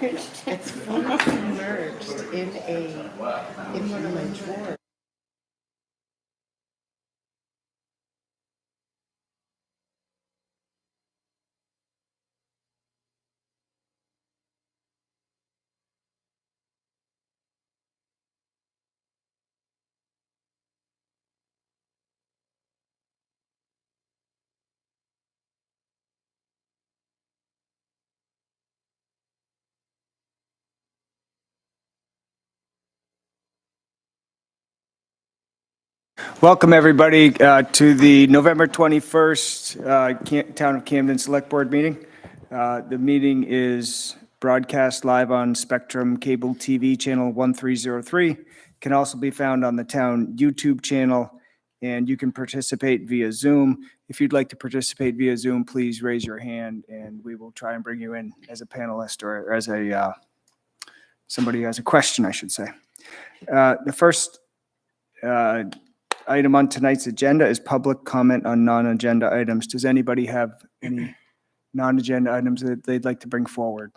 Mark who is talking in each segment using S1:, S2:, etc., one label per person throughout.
S1: It's fully submerged in one of my drawers.
S2: Welcome, everybody, to the November 21st Town of Camden Select Board meeting. The meeting is broadcast live on Spectrum Cable TV Channel 1303. Can also be found on the town YouTube channel, and you can participate via Zoom. If you'd like to participate via Zoom, please raise your hand, and we will try and bring you in as a panelist or as somebody who has a question, I should say. The first item on tonight's agenda is public comment on non-agenda items. Does anybody have any non-agenda items that they'd like to bring forward?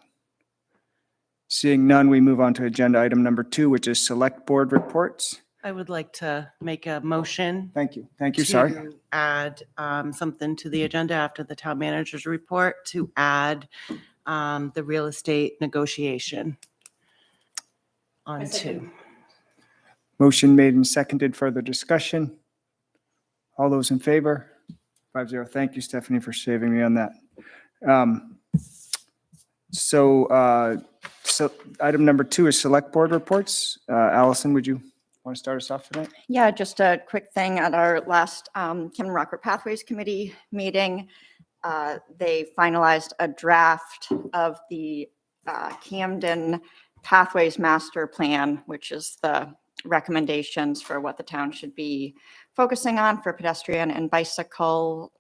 S2: Seeing none, we move on to agenda item number 2, which is select board reports.
S1: I would like to make a motion.
S2: Thank you. Thank you. Sorry.
S1: To add something to the agenda after the town manager's report, to add the real estate negotiation onto.
S2: Motion made and seconded. Further discussion? All those in favor? 5-0. Thank you, Stephanie, for saving me on that. So item number 2 is select board reports. Allison, would you want to start us off tonight?
S3: Yeah, just a quick thing. At our last Camden Rockford Pathways Committee meeting, they finalized a draft of the Camden Pathways Master Plan, which is the recommendations for what the town should be focusing on for pedestrian and bicycle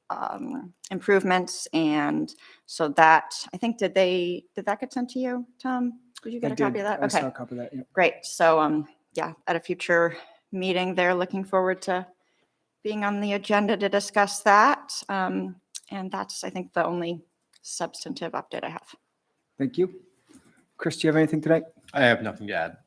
S3: improvements. And so that, I think, did that get sent to you, Tom? Did you get a copy of that?
S2: I saw a copy of that. Yeah.
S3: Great. So yeah, at a future meeting, they're looking forward to being on the agenda to discuss that. And that's, I think, the only substantive update I have.
S2: Thank you. Chris, do you have anything tonight?
S4: I have nothing to add.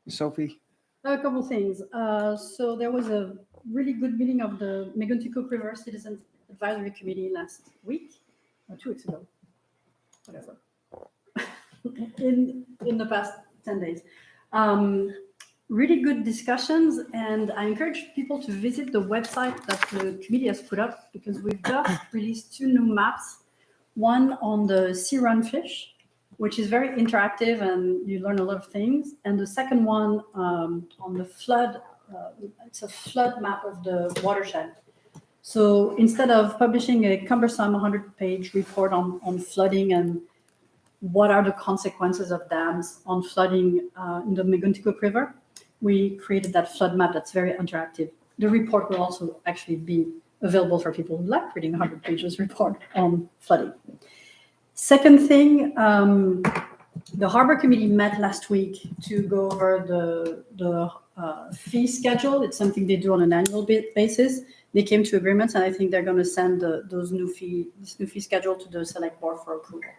S2: Sophie?
S5: A couple things. So there was a really good meeting of the Megunticook River Citizens Advisory Committee last week, or 2 weeks ago, whatever, in the past 10 days. Really good discussions, and I encourage people to visit the website that the committee has put up, because we've just released 2 new maps, one on the sea run fish, which is very interactive and you learn a lot of things. And the second one on the flood, it's a flood map of the watershed. So instead of publishing a cumbersome 100-page report on flooding and what are the consequences of dams on flooding in the Megunticook River, we created that flood map that's very interactive. The report will also actually be available for people who like reading 100 pages report on flooding. Second thing, the Harbor Committee met last week to go over the fee schedule. It's something they do on an annual basis. They came to agreements, and I think they're going to send this new fee schedule to the select board for approval.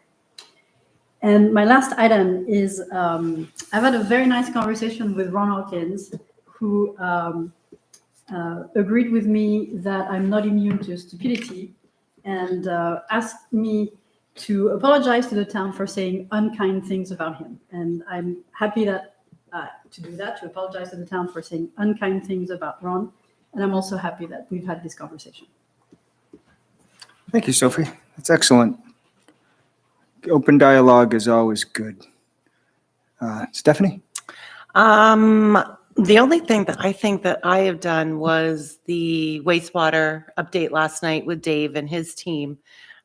S5: And my last item is I've had a very nice conversation with Ron Hawkins, who agreed with me that I'm not immune to stupidity, and asked me to apologize to the town for saying unkind things about him. And I'm happy that to do that, to apologize to the town for saying unkind things about Ron. And I'm also happy that we've had this conversation.
S2: Thank you, Sophie. That's excellent. Open dialogue is always good. Stephanie?
S1: The only thing that I think that I have done was the wastewater update last night with Dave and his team.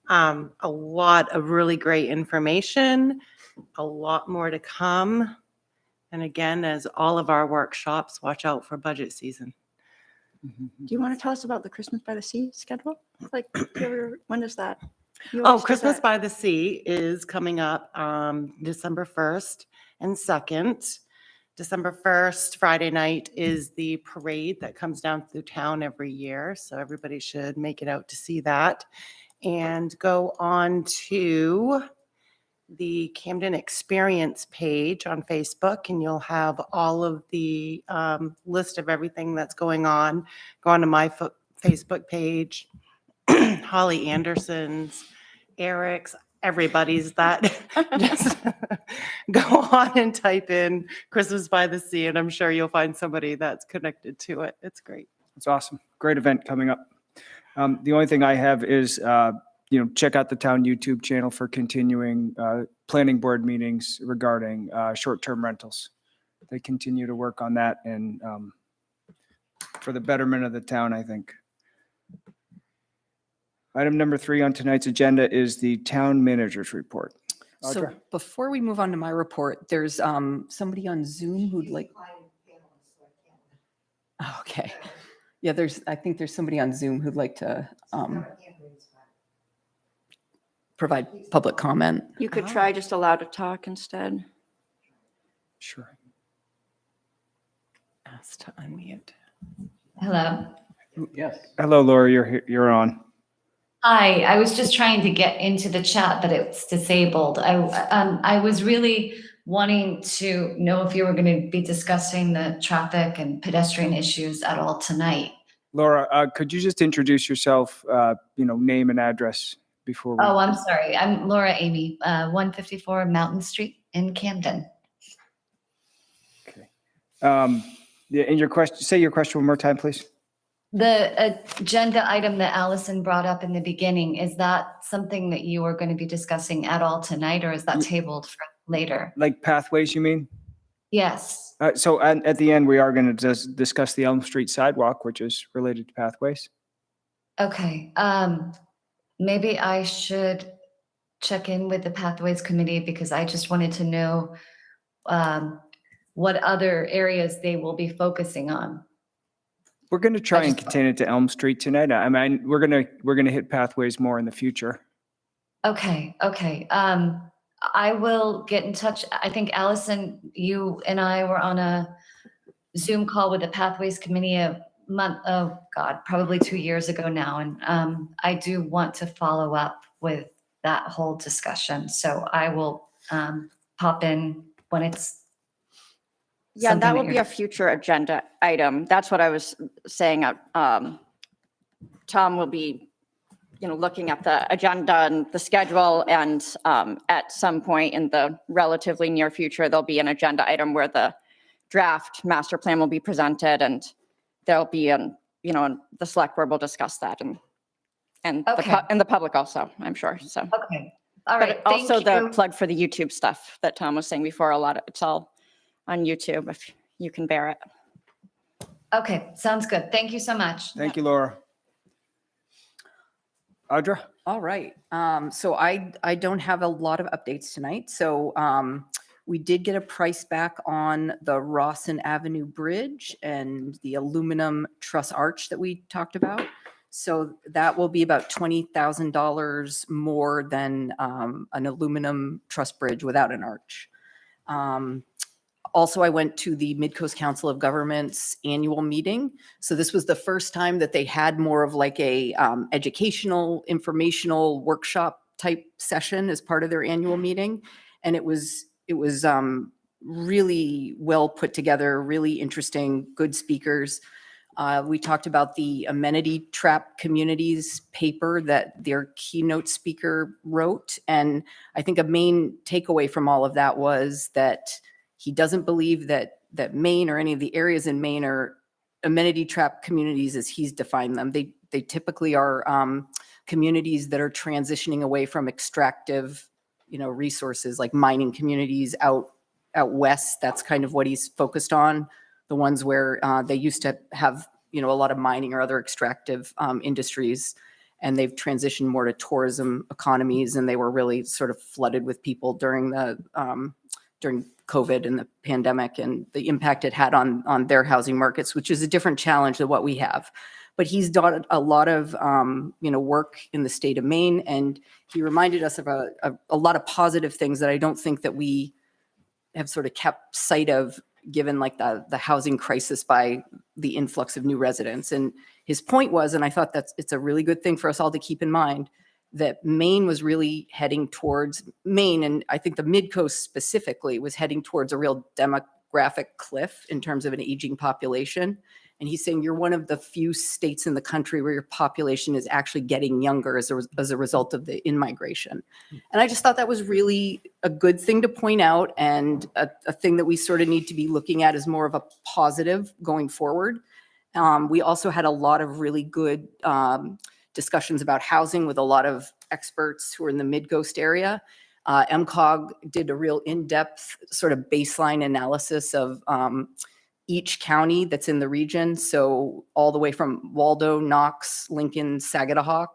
S1: A lot of really great information, a lot more to come. And again, as all of our workshops, watch out for budget season.
S3: Do you want to tell us about the Christmas by the Sea schedule? Like, when is that?
S1: Christmas by the Sea is coming up December 1st and 2nd. December 1st, Friday night, is the parade that comes down through town every year. So everybody should make it out to see that. And go on to the Camden Experience page on Facebook, and you'll have all of the list of everything that's going on. Go on to my Facebook page, Holly Anderson's, Eric's, everybody's that. Just go on and type in Christmas by the Sea, and I'm sure you'll find somebody that's connected to it. It's great.
S2: It's awesome. Great event coming up. The only thing I have is, check out the town YouTube channel for continuing planning board meetings regarding short-term rentals. They continue to work on that and for the betterment of the town, I think. Item number 3 on tonight's agenda is the town manager's report.
S4: So
S2: Audra?
S4: before we move on to my report, there's somebody on Zoom who'd like. Oh, okay. Yeah, I think there's somebody on Zoom who'd like to provide public comment.
S3: You could try just allow to talk instead.
S2: Sure.
S1: Ask to unmute.
S6: Hello.
S2: Yes. Hello, Laura, you're on.
S6: Hi, I was just trying to get into the chat, but it's disabled. I was really wanting to know if you were going to be discussing the traffic and pedestrian issues at all tonight.
S2: Laura, could you just introduce yourself, name and address before we...
S6: Oh, I'm sorry. I'm Laura Amy, 154 Mountain Street in Camden.
S2: Okay. Yeah, and your question, say your question one more time, please.
S6: The agenda item that Allison brought up in the beginning, is that something that you are going to be discussing at all tonight, or is that tabled for later?
S2: Like pathways, you mean?
S6: Yes.
S2: So at the end, we are going to discuss the Elm Street sidewalk, which is related to pathways.
S6: Okay. Maybe I should check in with the Pathways Committee, because I just wanted to know what other areas they will be focusing on.
S2: We're going to try and
S6: just-
S2: contain it to Elm Street tonight. I mean, we're going to hit pathways more in the future.
S6: Okay. I will get in touch. I think Allison, you and I were on a Zoom call with the Pathways Committee probably 2 years ago now. And I do want to follow up with that whole discussion. So I will pop in when it's
S3: Yeah,
S6: something
S3: that will
S6: you're-
S3: be a future agenda item. That's what I was saying. Tom will be, looking at the agenda and the schedule, and at some point in the relatively near future, there'll be an agenda item where the draft master plan will be presented, and there'll be the select board will discuss that, and
S6: Okay.
S3: the public also, I'm sure. So,
S6: Okay. All right.
S3: but
S6: Thank
S3: also the
S6: you.
S3: plug for the YouTube stuff that Tom was saying before. It's all on YouTube if you can bear it.
S6: Okay. Sounds good. Thank you so much.
S2: Thank you, Laura. Audra?
S4: All right. So I don't have a lot of updates tonight. So we did get a price back on the Rawson Avenue Bridge and the aluminum truss arch that we talked about. So that will be about $20,000 more than an aluminum truss bridge without an arch. Also, I went to the Mid-Coast Council of Governments annual meeting. So this was the first time that they had more of like a educational, informational workshop type session as part of their annual meeting. And it was really well put together, really interesting, good speakers. We talked about the amenity trap communities paper that their keynote speaker wrote. And I think a main takeaway from all of that was that he doesn't believe that Maine or any of the areas in Maine are amenity trap communities as he's defined them. They typically are communities that are transitioning away from extractive, resources like mining communities out west. That's kind of what he's focused on. The ones where they used to have, a lot of mining or other extractive industries, and they've transitioned more to tourism economies, and they were really sort of flooded with people during COVID and the pandemic and the impact it had on their housing markets, which is a different challenge than what we have. But he's done a lot of, work in the state of Maine, and he reminded us of a lot of positive things that I don't think that we have sort of kept sight of, given like the housing crisis by the influx of new residents. And his point was, and I thought it's a really good thing for us all to keep in mind, that Maine was really heading towards Maine, and I think the Midcoast specifically was heading towards a real demographic cliff in terms of an aging population. And he's saying you're one of the few states in the country where your population is actually getting younger as a result of the in-migration. And I just thought that was really a good thing to point out, and a thing that we sort of need to be looking at as more of a positive going forward. We also had a lot of really good discussions about housing with a lot of experts who are in the Midcoast area. MCOG did a real in-depth sort of baseline analysis of each county that's in the region. So all the way from Waldo, Knox, Lincoln, Sagadahoc,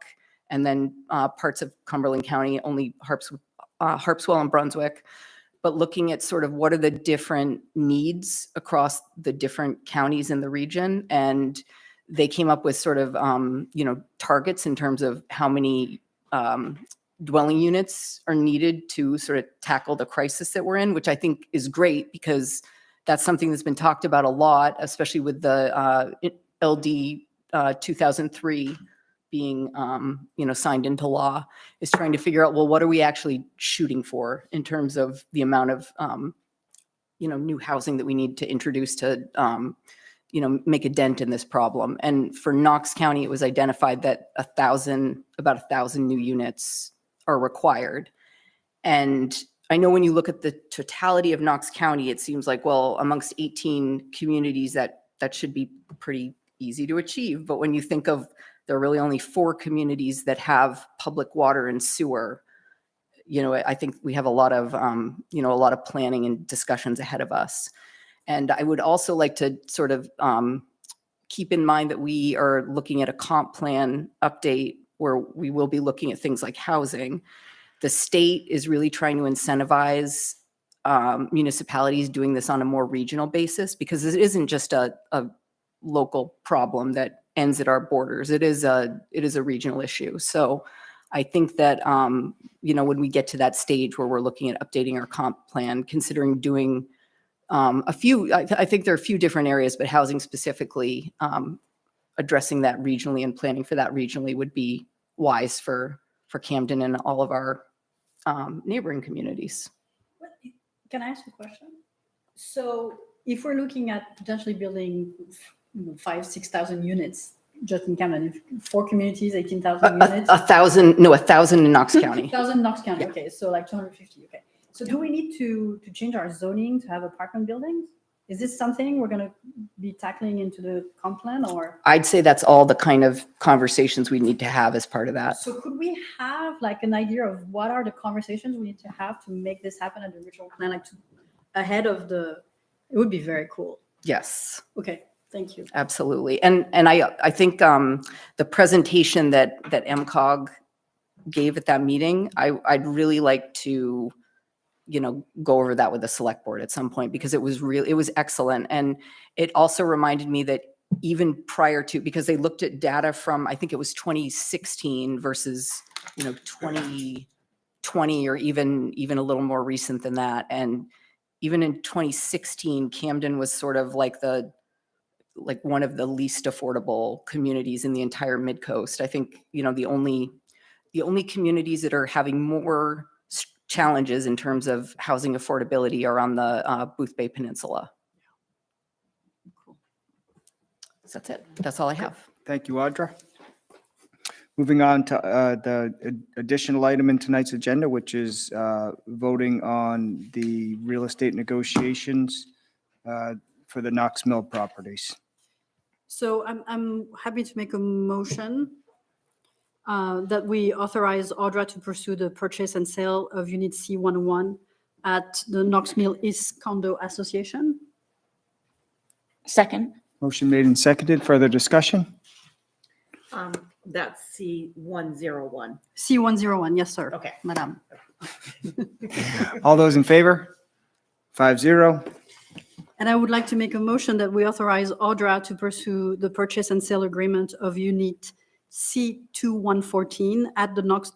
S4: and then parts of Cumberland County, only Harpswell and Brunswick. But looking at sort of what are the different needs across the different counties in the region. And they came up with sort of, targets in terms of how many dwelling units are needed to sort of tackle the crisis that we're in, which I think is great because that's something that's been talked about a lot, especially with the LD 2003 being, signed into law, is trying to figure out, well, what are we actually shooting for in terms of the amount of, new housing that we need to introduce to, make a dent in this problem. And for Knox County, it was identified that about 1,000 new units are required. And I know when you look at the totality of Knox County, it seems like, well, amongst 18 communities, that should be pretty easy to achieve. But when you think of there are really only 4 communities that have public water and sewer, I think we have a lot of planning and discussions ahead of us. And I would also like to sort of keep in mind that we are looking at a comp plan update where we will be looking at things like housing. The state is really trying to incentivize municipalities doing this on a more regional basis, because it isn't just a local problem that ends at our borders. It is a regional issue. So I think that, when we get to that stage where we're looking at updating our comp plan, considering doing I think there are a few different areas, but housing specifically, addressing that regionally and planning for that regionally would be wise for Camden and all of our neighboring communities.
S5: Can I ask a question? So if we're looking at potentially building 5,000-6,000 units just in Camden, 4 communities, 18,000 units?
S4: 1,000 in Knox County.
S5: 1,000 Knox County,
S4: Yeah.
S5: okay, so like 250, okay. So do we need to change our zoning to have apartment buildings? Is this something we're gonna be tackling into the comp plan, or?
S4: I'd say that's all the kind of conversations we need to have as part of that.
S5: So could we have like an idea of what are the conversations we need to have to make this happen at the original plan, like ahead of it would be very cool.
S4: Yes.
S5: Okay, thank you.
S4: Absolutely. And I think the presentation that MCOG gave at that meeting, I'd really like to, go over that with the select board at some point, because it was excellent. And it also reminded me that even prior to, because they looked at data from, I think it was 2016 versus, 2020, or even a little more recent than that. And even in 2016, Camden was sort of like one of the least affordable communities in the entire Midcoast. I think, the only communities that are having more challenges in terms of housing affordability are on the Booth Bay Peninsula. So that's it. That's all I have.
S2: Thank you, Audra. Moving on to the additional item in tonight's agenda, which is voting on the real estate negotiations for the Knox Mill properties.
S5: So I'm happy to make a motion that we authorize Audra to pursue the purchase and sale of Unit C101 at the Knox Mill East Condo Association.
S7: Second.
S2: Motion made and seconded. Further discussion?
S1: That's C101.
S5: C101, yes, sir.
S1: Okay.
S5: Madam.
S2: All those in favor? 5-0.
S5: And I would like to make a motion that we authorize Audra to pursue the purchase and sale agreement of Unit C2114 at the Knox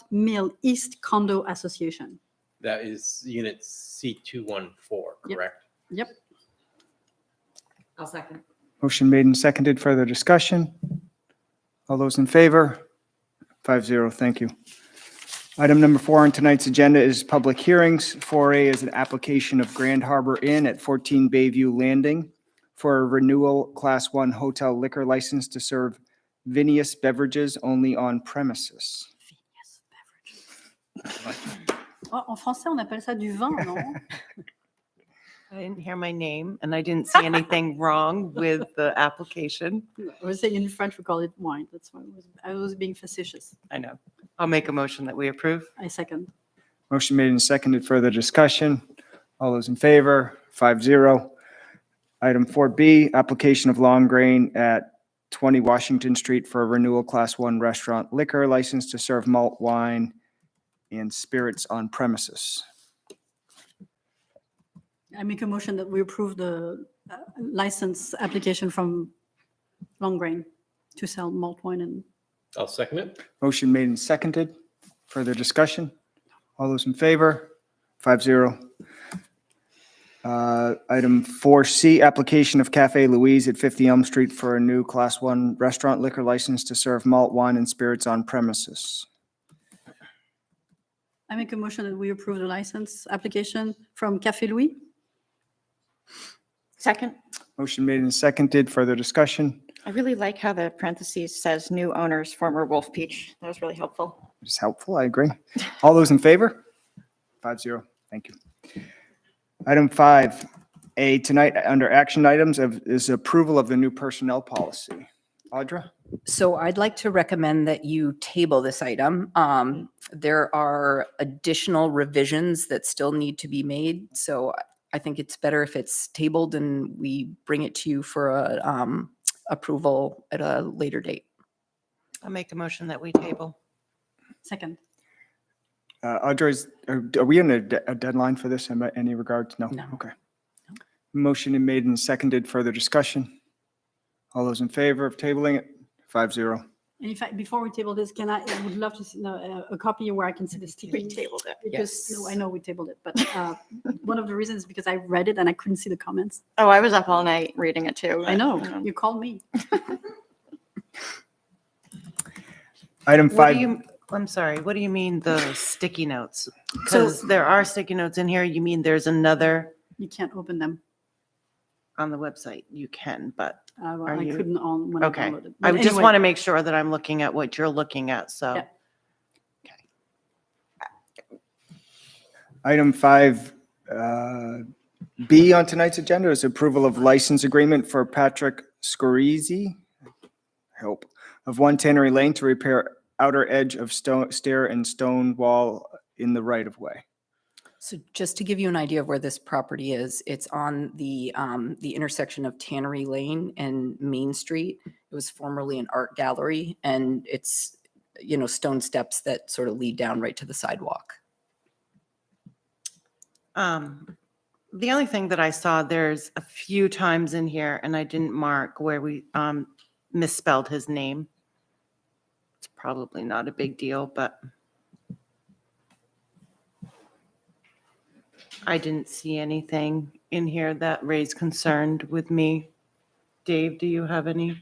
S5: Mill East Condo Association.
S8: That is unit C214, correct?
S5: Yep.
S1: I'll second.
S2: Motion made and seconded. Further discussion? All those in favor? 5-0, thank you. Item number 4 on tonight's agenda is public hearings. 4A is an application of Grand Harbor Inn at 14 Bayview Landing for a renewal Class 1 hotel liquor license to serve vinous beverages only on premises.
S5: Oh, en français, on appelle ça du vin, non?
S1: I didn't hear my name and I didn't see anything wrong with the application.
S5: I was saying in French, we call it wine. That's why I was being facetious.
S1: I know. I'll make a motion that we approve.
S5: I second.
S2: Motion made and seconded. Further discussion? All those in favor? 5-0. Item 4B, application of Long Grain at 20 Washington Street for a renewal Class 1 restaurant liquor license to serve malt wine and spirits on premises.
S5: I make a motion that we approve the license application from Long Grain to sell malt wine and
S8: I'll second it.
S2: Motion made and seconded. Further discussion? All those in favor? 5-0. Item 4C, application of Cafe Louise at 50 Elm Street for a new Class 1 restaurant liquor license to serve malt wine and spirits on premises.
S5: I make a motion that we approve the license application from Café Louis.
S3: Second.
S2: Motion made and seconded. Further discussion?
S3: I really like how the parentheses says new owners, former Wolf Peach. That was really helpful.
S2: It's helpful, I agree. All those in favor? 5-0, thank you. Item 5A, tonight under action items is approval of the new personnel policy. Audra?
S4: So I'd like to recommend that you table this item. There are additional revisions that still need to be made. So I think it's better if it's tabled and we bring it to you for a approval at a later date.
S1: I'll make a motion that we table.
S5: Second.
S2: Audra, are we in a deadline for this in any regards? No?
S4: No.
S2: Okay. Motion made and seconded. Further discussion? All those in favor of tabling it? 5-0.
S5: And in fact, before we table this, I would love to see a copy where I can see the sticker.
S3: We tabled it.
S5: Because,
S4: Yes.
S5: no, I know we tabled it, but one of the reasons is because I read it and I couldn't see the comments.
S3: Oh, I was up all night reading it too.
S5: I know, you called me.
S2: Item
S1: What
S2: 5.
S1: do you, I'm sorry, what do you mean the sticky notes? Because there are sticky notes in here. You mean there's another
S5: You can't open them.
S1: on the website? You can, but, Are
S5: I
S1: you-
S5: couldn't on when I
S1: okay.
S5: downloaded.
S1: I
S5: But
S1: just
S5: anyway,
S1: want to make sure that I'm looking at what you're looking at, so.
S5: Yeah.
S2: Item 5B on tonight's agenda is approval of license agreement for Patrick Scorizzi, of 1 Tannery Lane to repair outer edge of stair and stone wall in the right-of-way.
S4: So just to give you an idea of where this property is, it's on the intersection of Tannery Lane and Main Street. It was formerly an art gallery, and it's, stone steps that sort of lead down right to the sidewalk.
S1: The only thing that I saw, there's a few times in here, and I didn't mark where we misspelled his name. It's probably not a big deal, but I didn't see anything in here that raised concern with me. Dave, do you have any?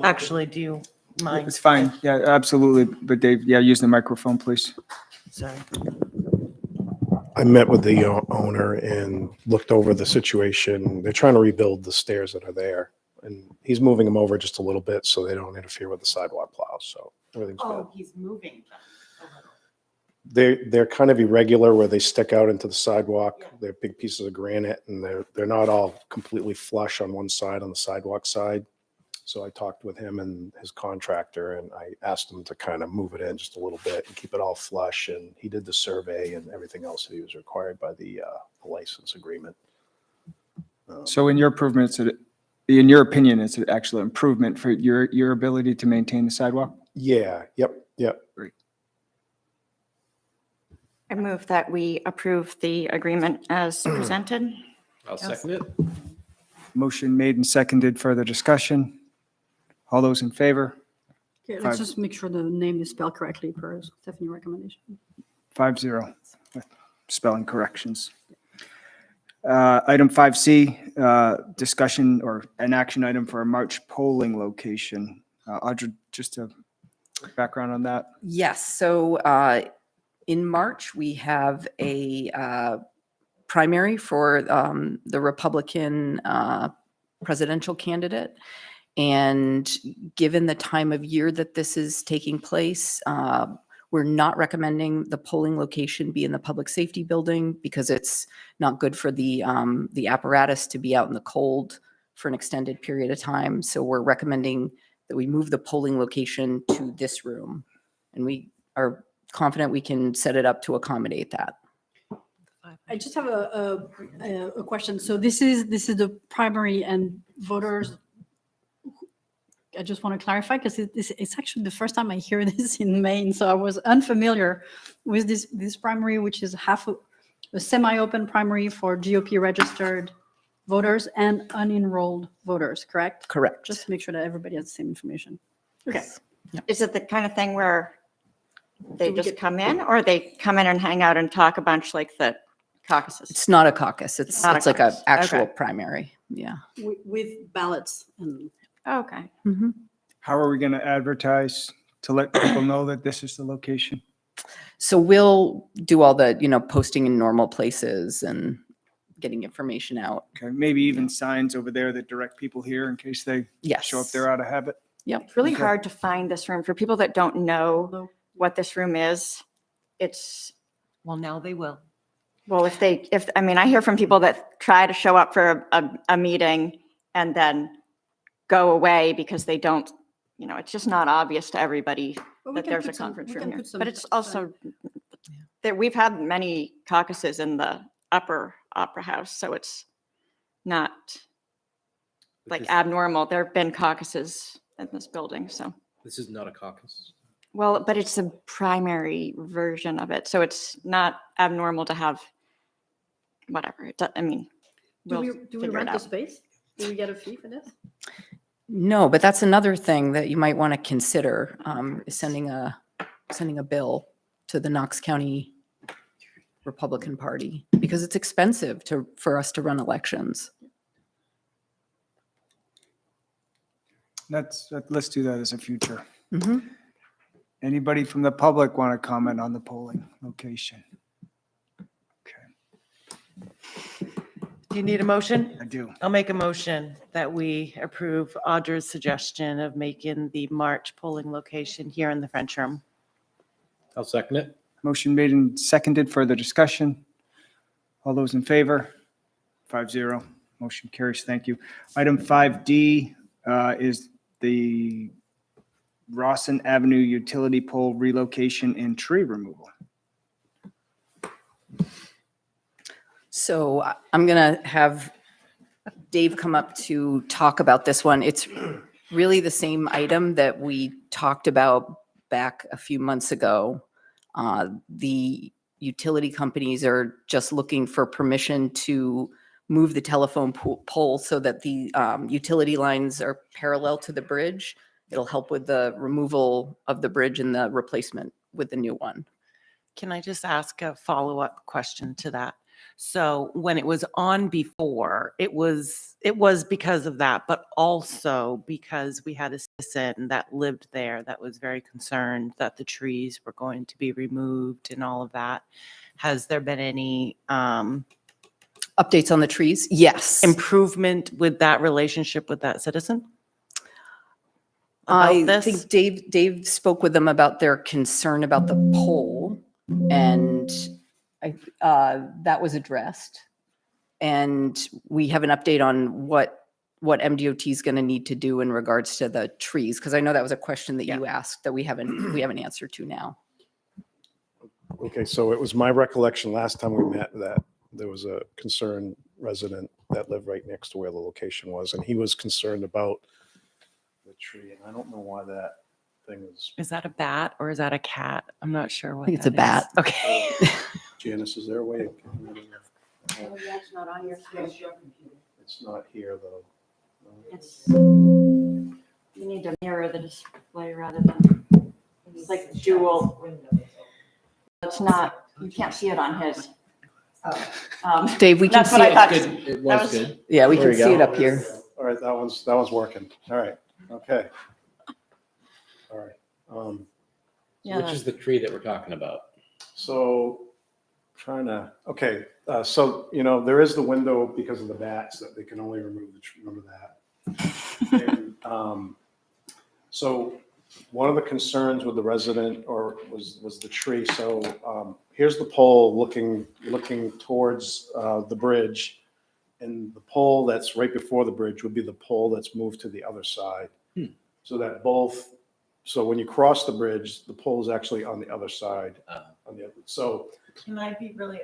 S1: Actually, do you mind?
S2: It's fine. Yeah, absolutely. But Dave, use the microphone, please.
S1: Sorry.
S7: I met with the owner and looked over the situation. They're trying to rebuild the stairs that are there. And he's moving them over just a little bit so they don't interfere with the sidewalk plows. So everything's good.
S1: Oh, he's moving them a little.
S7: They're kind of irregular where they stick out into the sidewalk.
S1: Yeah.
S7: They're big pieces of granite and they're not all completely flush on one side, on the sidewalk side. So I talked with him and his contractor and I asked him to kind of move it in just a little bit and keep it all flush. And he did the survey and everything else that he was required by the license agreement.
S2: So in your in your opinion, it's an actual improvement for your ability to maintain the sidewalk?
S7: Yeah, yep.
S3: I move that we approve the agreement as presented.
S8: I'll second it.
S2: Motion made and seconded. Further discussion? All those in favor?
S5: Okay,
S2: 5.
S5: let's just make sure the name is spelled correctly per Stephanie's recommendation.
S2: 5-0 with spelling corrections. Item 5C, discussion or an action item for a March polling location. Audra, just to background on that?
S4: Yes, so in March, we have a primary for the Republican presidential candidate. And given the time of year that this is taking place, we're not recommending the polling location be in the public safety building because it's not good for the apparatus to be out in the cold for an extended period of time. So we're recommending that we move the polling location to this room. And we are confident we can set it up to accommodate that.
S5: I just have a question. So this is the primary, and voters, I just want to clarify because it's actually the first time I hear this in Maine. So I was unfamiliar with this primary, which is half a semi-open primary for GOP registered voters and unenrolled voters, correct?
S4: Correct.
S5: Just to make sure that everybody has the same information. Okay.
S3: Is it the kind of thing where they
S5: Do we
S3: just
S5: get-
S3: come in, or they come in and hang out and talk a bunch like the caucuses?
S4: It's not a caucus. It's
S3: not a
S4: like a
S3: caucus.
S4: actual
S3: Okay.
S4: primary. Yeah.
S5: With ballots and
S3: Okay.
S2: How are we going to advertise to let people know that this is the location?
S4: So we'll do all the, posting in normal places and getting information out.
S2: Okay, maybe even signs over there that direct people here in case they
S4: Yes.
S2: show up there out of habit.
S4: Yep.
S3: It's really
S2: Okay.
S3: hard to find this room. For people that don't know what this room is, it's,
S1: Well, now they will.
S3: well, I hear from people that try to show up for a meeting and then go away because they don't, it's just not obvious to everybody
S5: But we
S3: that
S5: can
S3: there's
S5: put
S3: a
S5: some-
S3: conference
S5: we
S3: room
S5: can
S3: here.
S5: put some
S3: But it's
S5: stuff
S3: also, that we've had many caucuses in the upper Opera House, so it's not like abnormal. There have been caucuses in this building, so.
S8: This is not a caucus.
S3: Well, but it's a primary version of it, so it's not abnormal to have whatever.
S5: Do
S3: we'll
S5: we
S3: figure it
S5: rent the
S3: out.
S5: space? Do we get a fee for this?
S4: No, but that's another thing that you might want to consider, is sending a bill to the Knox County Republican Party because it's expensive for us to run elections.
S2: Let's do that as a future.
S4: Mhm.
S2: Anybody from the public want to comment on the polling location? Okay,
S1: Do you need a motion?
S2: I do.
S1: I'll make a motion that we approve Audra's suggestion of making the March polling location here in the French room.
S8: I'll second it.
S2: Motion made and seconded. Further discussion? All those in favor? 5-0. Motion carries. Thank you. Item 5D is the Rawson Avenue utility pole relocation and tree removal.
S4: So I'm going to have Dave come up to talk about this one. It's really the same item that we talked about back a few months ago. The utility companies are just looking for permission to move the telephone pole so that the utility lines are parallel to the bridge. It'll help with the removal of the bridge and the replacement with the new one.
S1: Can I just ask a follow-up question to that? So when it was on before, it was because of that, but also because we had a citizen that lived there that was very concerned that the trees were going to be removed and all of that. Has there been any
S4: Updates on the trees? Yes.
S1: improvement with that relationship with that citizen?
S4: I
S1: About this?
S4: think Dave spoke with them about their concern about the pole, and that was addressed. And we have an update on what MDOT is going to need to do in regards to the trees, because I know that was a question that you asked that we have an answer to now.
S7: Okay, so it was my recollection last time we met that there was a concerned resident that lived right next to where the location was, and he was concerned about the tree, and I don't know why that thing is.
S1: Is that a bat or is that a cat? I'm not sure what
S4: think it's a
S1: that is.
S4: bat.
S1: Okay.
S7: Janice, is there a way?
S3: It's not on your screen.
S7: It's not here, though.
S3: You need to mirror the display rather than, it's like dual. It's not, you can't see it on his.
S4: Dave, we can
S3: That's
S4: see
S3: what I
S4: it.
S3: thought.
S8: Good. It
S3: That
S8: was
S3: was-
S8: good.
S4: Yeah, we
S7: There
S4: can
S7: you
S4: see
S7: go.
S4: it up here.
S7: All right, that one's working. All right, okay. All right.
S3: Yeah.
S8: Which is the tree that we're talking about?
S7: So okay, so, there is the window because of the bats that they can only remove remember that. And, so one of the concerns with the resident was the tree. So, here's the pole looking towards, the bridge. And the pole that's right before the bridge would be the pole that's moved to the other side. So that so when you cross the bridge, the pole is actually on the other side. So
S1: Can I be really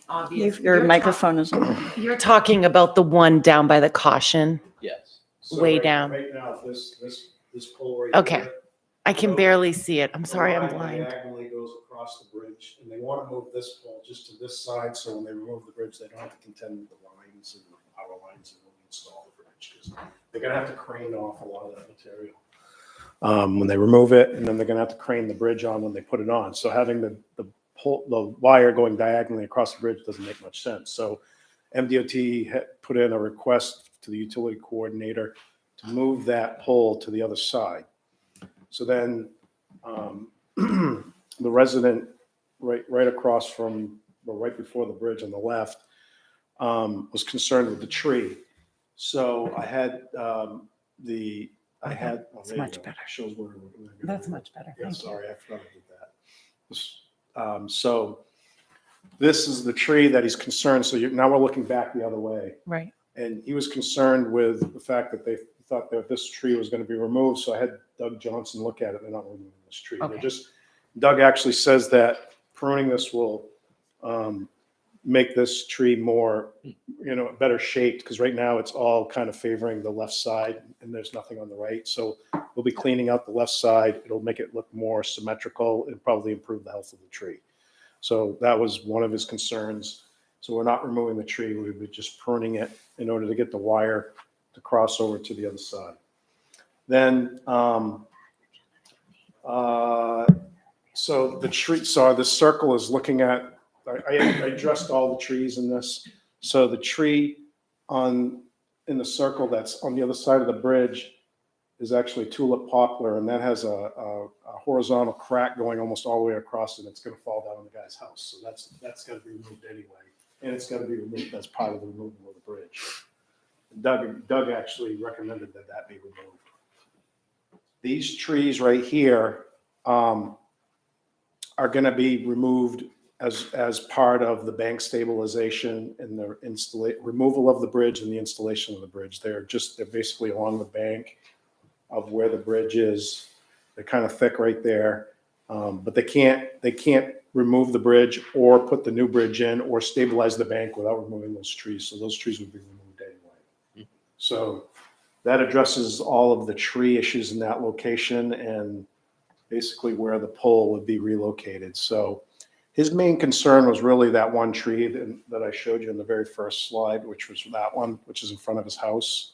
S1: obvious?
S3: Your microphone is on.
S1: You're talking about the one down by the caution.
S8: Yes.
S1: Way down.
S7: Right now, this pole right
S1: Okay.
S7: here.
S1: I can barely see it. I'm sorry, I'm
S7: The line
S1: blind.
S7: diagonally goes across the bridge, and they want to move this pole just to this side, so when they remove the bridge, they don't have to contend with the lines and the power lines and install the bridge, because they're gonna have to crane off a lot of that material when they remove it, and then they're gonna have to crane the bridge on when they put it on. So having the wire going diagonally across the bridge doesn't make much sense. So MDOT had put in a request to the utility coordinator to move that pole to the other side. So then the resident right across from, or right before the bridge on the left, was concerned with the tree. So I had
S1: That's much better.
S7: Shows where
S1: That's much better.
S7: Yeah,
S1: Thank you.
S7: sorry, I forgot to do that. So this is the tree that he's concerned. So now we're looking back the other way.
S1: Right.
S7: And he was concerned with the fact that they thought that this tree was going to be removed. So I had Doug Johnson look at it. They're not removing this tree.
S1: Okay.
S7: Doug actually says that pruning this will make this tree more, better shaped, because right now it's all kind of favoring the left side and there's nothing on the right. So we'll be cleaning out the left side. It'll make it look more symmetrical and probably improve the health of the tree. So that was one of his concerns. So we're not removing the tree. We'll be just pruning it in order to get the wire to cross over to the other side. Then, so the circle is looking at, I addressed all the trees in this. So the tree in the circle that's on the other side of the bridge is actually tulip poplar, and that has a horizontal crack going almost all the way across, and it's going to fall down on the guy's house. So that's got to be removed anyway, and it's got to be removed as part of the removal of the bridge. Doug actually recommended that be removed. These trees right here are going to be removed as part of the bank stabilization and the removal of the bridge and the installation of the bridge. They're basically along the bank of where the bridge is. They're kind of thick right there, but they can't remove the bridge or put the new bridge in or stabilize the bank without removing those trees. So those trees would be removed anyway. So that addresses all of the tree issues in that location and basically where the pole would be relocated. So his main concern was really that one tree that I showed you in the very first slide, which was that one, which is in front of his house.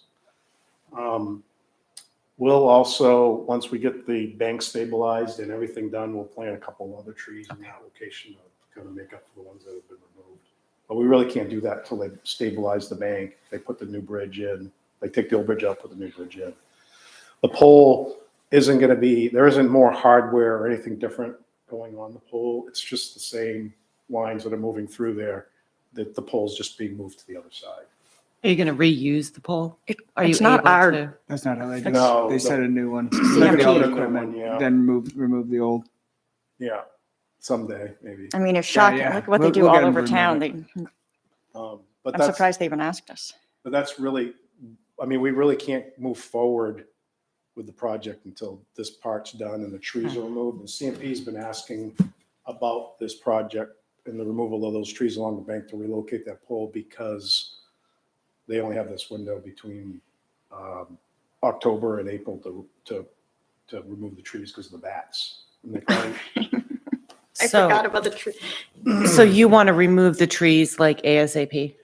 S7: We'll also, once we get the bank stabilized and everything done, we'll plant a couple other trees in that location to kind of make up for the ones that have been removed. But we really can't do that until they stabilize the bank. They put the new bridge in. They take the old bridge out, put the new bridge in. The pole isn't going to be, there isn't more hardware or anything different going on the pole. It's just the same lines that are moving through there, that the pole's just being moved to the other side.
S1: Are you going to reuse the pole? Are you
S3: It's not
S1: able
S3: our-
S1: to?
S2: That's not how they do it.
S7: No,
S2: They set a new one.
S3: CMP.
S2: Look at all the
S7: New
S2: equipment,
S7: one, yeah.
S2: then remove the old.
S7: Yeah, someday, maybe.
S3: I mean, it's shocking.
S2: yeah.
S3: Look what they
S2: We'll
S3: do
S2: get
S3: all
S2: 'em
S3: over
S2: remove
S3: town.
S2: it.
S7: But
S3: I'm
S7: that's,
S3: surprised they even asked us.
S7: but that's really, I mean, we really can't move forward with the project until this part's done and the trees are removed. And CMP's been asking about this project and the removal of those trees along the bank to relocate that pole because they only have this window between October and April to remove the trees because of the bats. And they probably,
S3: I
S1: So-
S3: forgot about the tree.
S1: So you want to remove the trees like ASAP?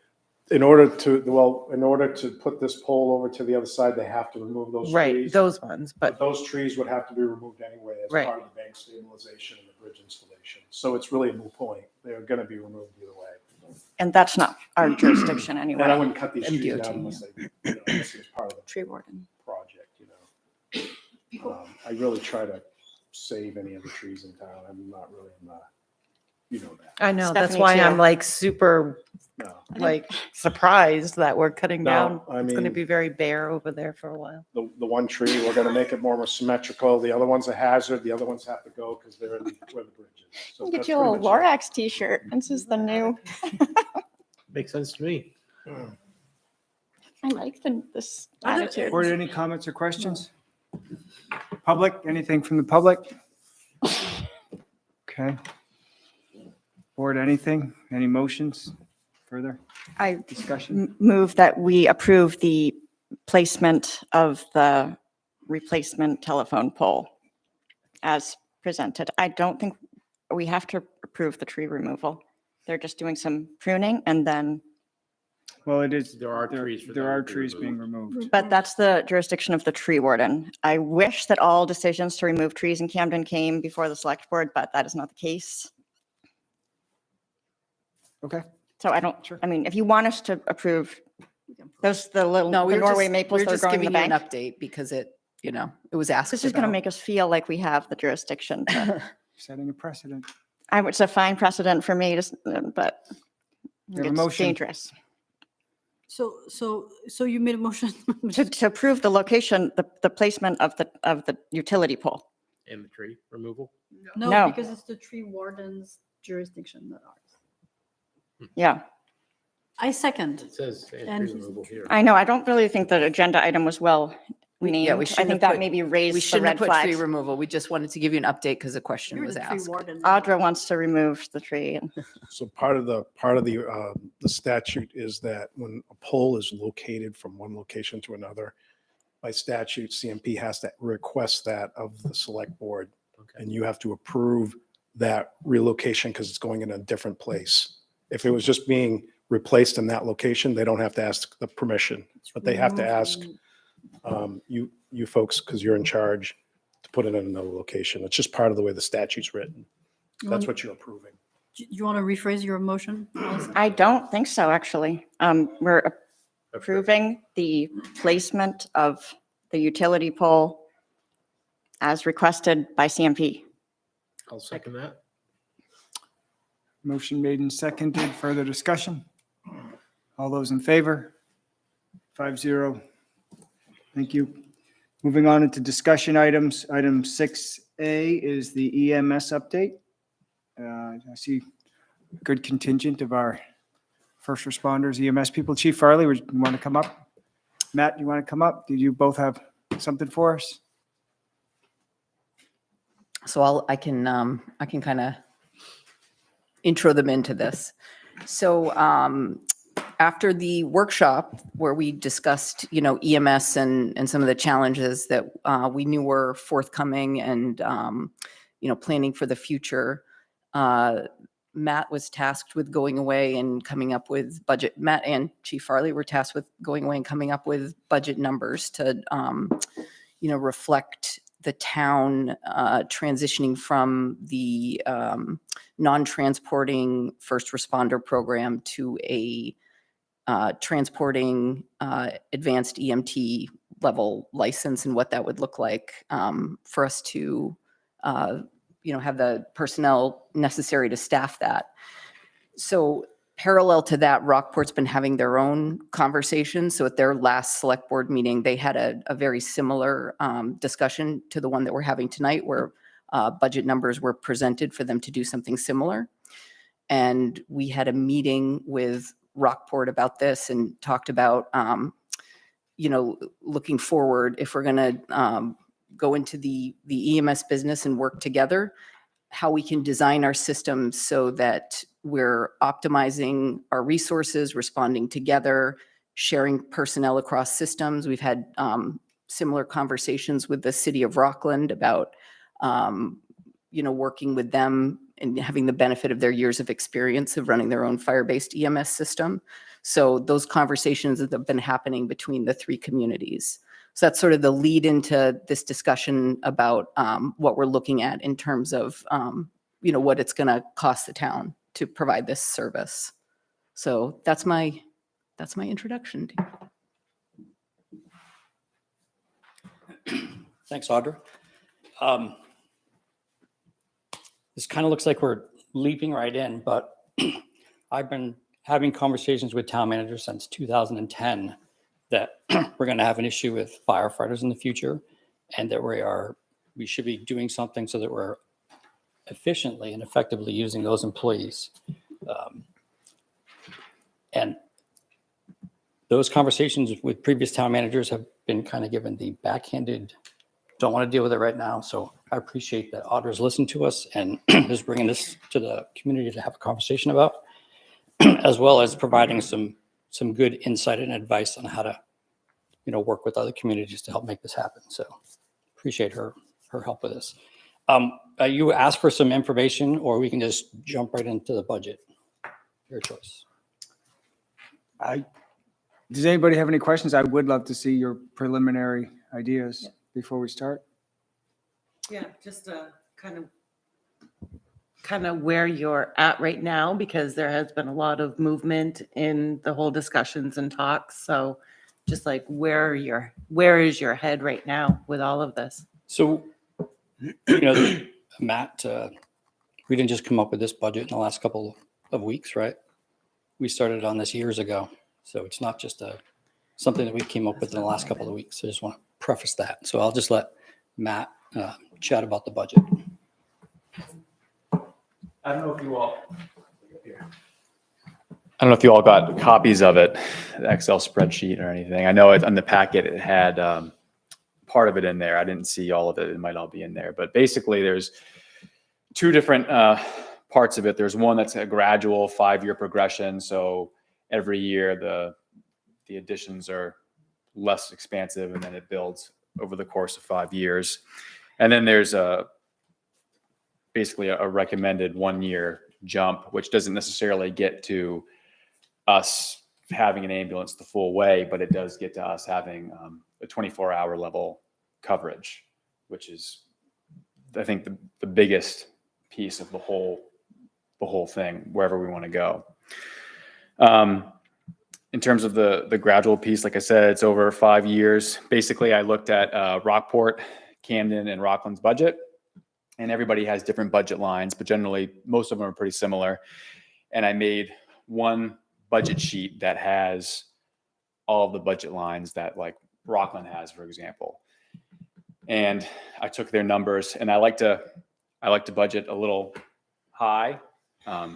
S7: in order to put this pole over to the other side, they have to remove those trees.
S1: Right, those ones,
S7: But
S1: but
S7: those trees would have to be removed anyway as
S1: Right.
S7: part of the bank stabilization and the bridge installation. So it's really a moot point. They're going to be removed either way.
S3: And that's not our jurisdiction
S7: And I
S3: anyway.
S7: wouldn't cut these trees
S1: MDOT,
S7: down unless unless it was part of the
S3: Tree warden.
S7: project, I really try to save any of the trees in town. I'm not really in the, you know that.
S1: I know, that's
S3: Stephanie
S1: why
S3: too.
S1: I'm like super,
S7: No,
S1: like surprised that we're cutting
S7: No,
S1: down.
S7: I
S1: It's gonna
S7: mean-
S1: be very bare over there for a while.
S7: the one tree, we're gonna make it more symmetrical. The other one's a hazard. The other ones have to go because they're in where the bridge is. So
S3: Get
S7: that's
S3: you a little
S7: pretty much it.
S3: Lorax t-shirt. This is the new,
S8: Makes sense to me.
S3: I like this
S5: Are there-
S3: attitude.
S2: Board, any comments or questions? Public, anything from the public? Okay. Board, anything? Any motions? Further
S3: I
S2: discussion?
S3: move that we approve the placement of the replacement telephone pole as presented. I don't think we have to approve the tree removal. They're just doing some pruning and then,
S2: Well, it is.
S8: There are trees for
S2: There
S8: that
S2: are
S8: to be
S2: trees being removed.
S3: but that's the jurisdiction of the tree warden. I wish that all decisions to remove trees in Camden came before the select board, but that is not the case.
S2: Okay.
S3: So I don't,
S2: Sure.
S3: I mean, if you want us to approve those, the little,
S4: No,
S3: the Norway
S4: we're
S3: maples that are
S4: just
S3: growing in the
S4: giving you an
S3: bank.
S4: update because it was asked
S3: This is going to
S4: about.
S3: make us feel like we have the jurisdiction.
S2: Setting a precedent.
S3: It's a fine precedent for me, but
S2: We have a
S3: it's
S2: motion.
S3: dangerous.
S5: So you made a motion?
S3: To approve the location, the placement of the utility pole.
S8: And the tree removal.
S3: No.
S5: No, because it's the tree warden's jurisdiction, not ours.
S3: Yeah,
S5: I second.
S8: It says and
S5: And
S8: tree removal here.
S3: I know. I don't really think the agenda item was well
S4: We
S3: named. I
S4: shouldn't
S3: think
S4: have
S3: that
S4: put-
S3: maybe
S4: We
S3: raised the
S4: shouldn't have
S3: red
S4: put tree
S3: flags.
S4: removal. We just wanted to give you an update because a question
S5: You're
S4: was
S5: the tree
S4: asked.
S5: warden.
S3: Audra wants to remove the tree.
S7: So part of the statute is that when a pole is located from one location to another, by statute, CMP has to request that of the select board.
S8: Okay.
S7: And you have to approve that relocation because it's going in a different place. If it was just being replaced in that location, they don't have to ask the permission, but they have to ask you folks, because you're in charge, to put it in another location. It's just part of the way the statute's written. That's what you're approving.
S5: Do you want to rephrase your motion? Allison?
S3: I don't think so, actually. We're approving the placement of the utility pole as requested by CMP.
S8: I'll second that.
S2: Motion made and seconded. Further discussion? All those in favor? 5-0. Thank you. Moving on into discussion items. Item 6A is the EMS update. I see a good contingent of our first responders, EMS people. Chief Farley, would you want to come up? Matt, you want to come up? Do you both have something for us?
S4: So I can kind of intro them into this. So after the workshop where we discussed, EMS and some of the challenges that we knew were forthcoming and, planning for the future, Matt was tasked with going away and coming up with budget. Matt and Chief Farley were tasked with going away and coming up with budget numbers to, reflect the town transitioning from the non-transporting first responder program to a transporting advanced EMT level license and what that would look like for us to, have the personnel necessary to staff that. So parallel to that, Rockport's been having their own conversations. So at their last select board meeting, they had a very similar discussion to the one that we're having tonight, where budget numbers were presented for them to do something similar. And we had a meeting with Rockport about this and talked about, looking forward, if we're going to go into the EMS business and work together, how we can design our systems so that we're optimizing our resources, responding together, sharing personnel across systems. We've had similar conversations with the city of Rockland about, working with them and having the benefit of their years of experience of running their own fire-based EMS system. So those conversations have been happening between the three communities. So that's sort of the lead into this discussion about what we're looking at in terms of, what it's going to cost the town to provide this service. So that's my introduction.
S9: Thanks, Audra. this kind of looks like we're leaping right in, but I've been having conversations with town managers since 2010 that we're going to have an issue with firefighters in the future, and that we should be doing something so that we're efficiently and effectively using those employees. And those conversations with previous town managers have been kind of given the backhanded, don't want to deal with it right now. So I appreciate that Audra's listened to us and is bringing this to the community to have a conversation about, as well as providing some good insight and advice on how to, work with other communities to help make this happen. So appreciate her help with this. You asked for some information, or we can just jump right into the budget. Your choice.
S2: Does anybody have any questions? I would love to see your preliminary ideas before we start.
S1: Yeah, just kind of where you're at right now, because there has been a lot of movement in the whole discussions and talks. So just like where is your head right now with all of this?
S9: So, Matt, we didn't just come up with this budget in the last couple of weeks, right? We started on this years ago. So it's not just something that we came up with in the last couple of weeks. I just want to preface that. So I'll just let Matt chat about the budget.
S10: I don't know if you all got copies of it, the Excel spreadsheet or anything. I know on the packet it had part of it in there. I didn't see all of it. It might all be in there. But basically there's two different parts of it. There's one that's a gradual 5-year progression. So every year the additions are less expansive, and then it builds over the course of 5 years. And then there's basically a recommended 1-year jump, which doesn't necessarily get to us having an ambulance the full way, but it does get to us having a 24-hour level coverage, which is, I think, the biggest piece of the whole thing, wherever we want to go. In terms of the gradual piece, like I said, it's over 5 years. Basically, I looked at Rockport, Camden, and Rockland's budget, and everybody has different budget lines, but generally most of them are pretty similar. And I made one budget sheet that has all of the budget lines that like Rockland has, for example. And I took their numbers, and I like to budget a little high,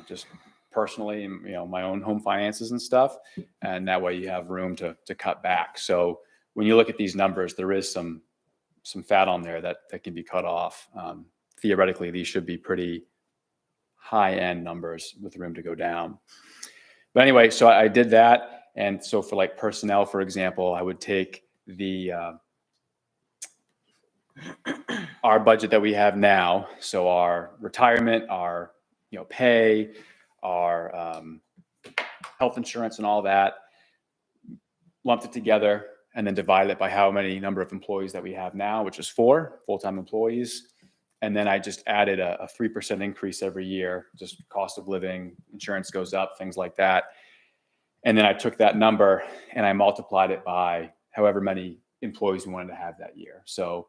S10: just personally, my own home finances and stuff. And that way you have room to cut back. So when you look at these numbers, there is some fat on there that can be cut off. Theoretically, these should be pretty high-end numbers with room to go down. But anyway, so I did that. And so for like personnel, for example, I would take our budget that we have now. So our retirement, our pay, our health insurance and all that, lumped it together, and then divided it by how many number of employees that we have now, which is 4 full-time employees. And then I just added a 3% increase every year, just cost of living, insurance goes up, things like that. And then I took that number and I multiplied it by however many employees we wanted to have that year. So,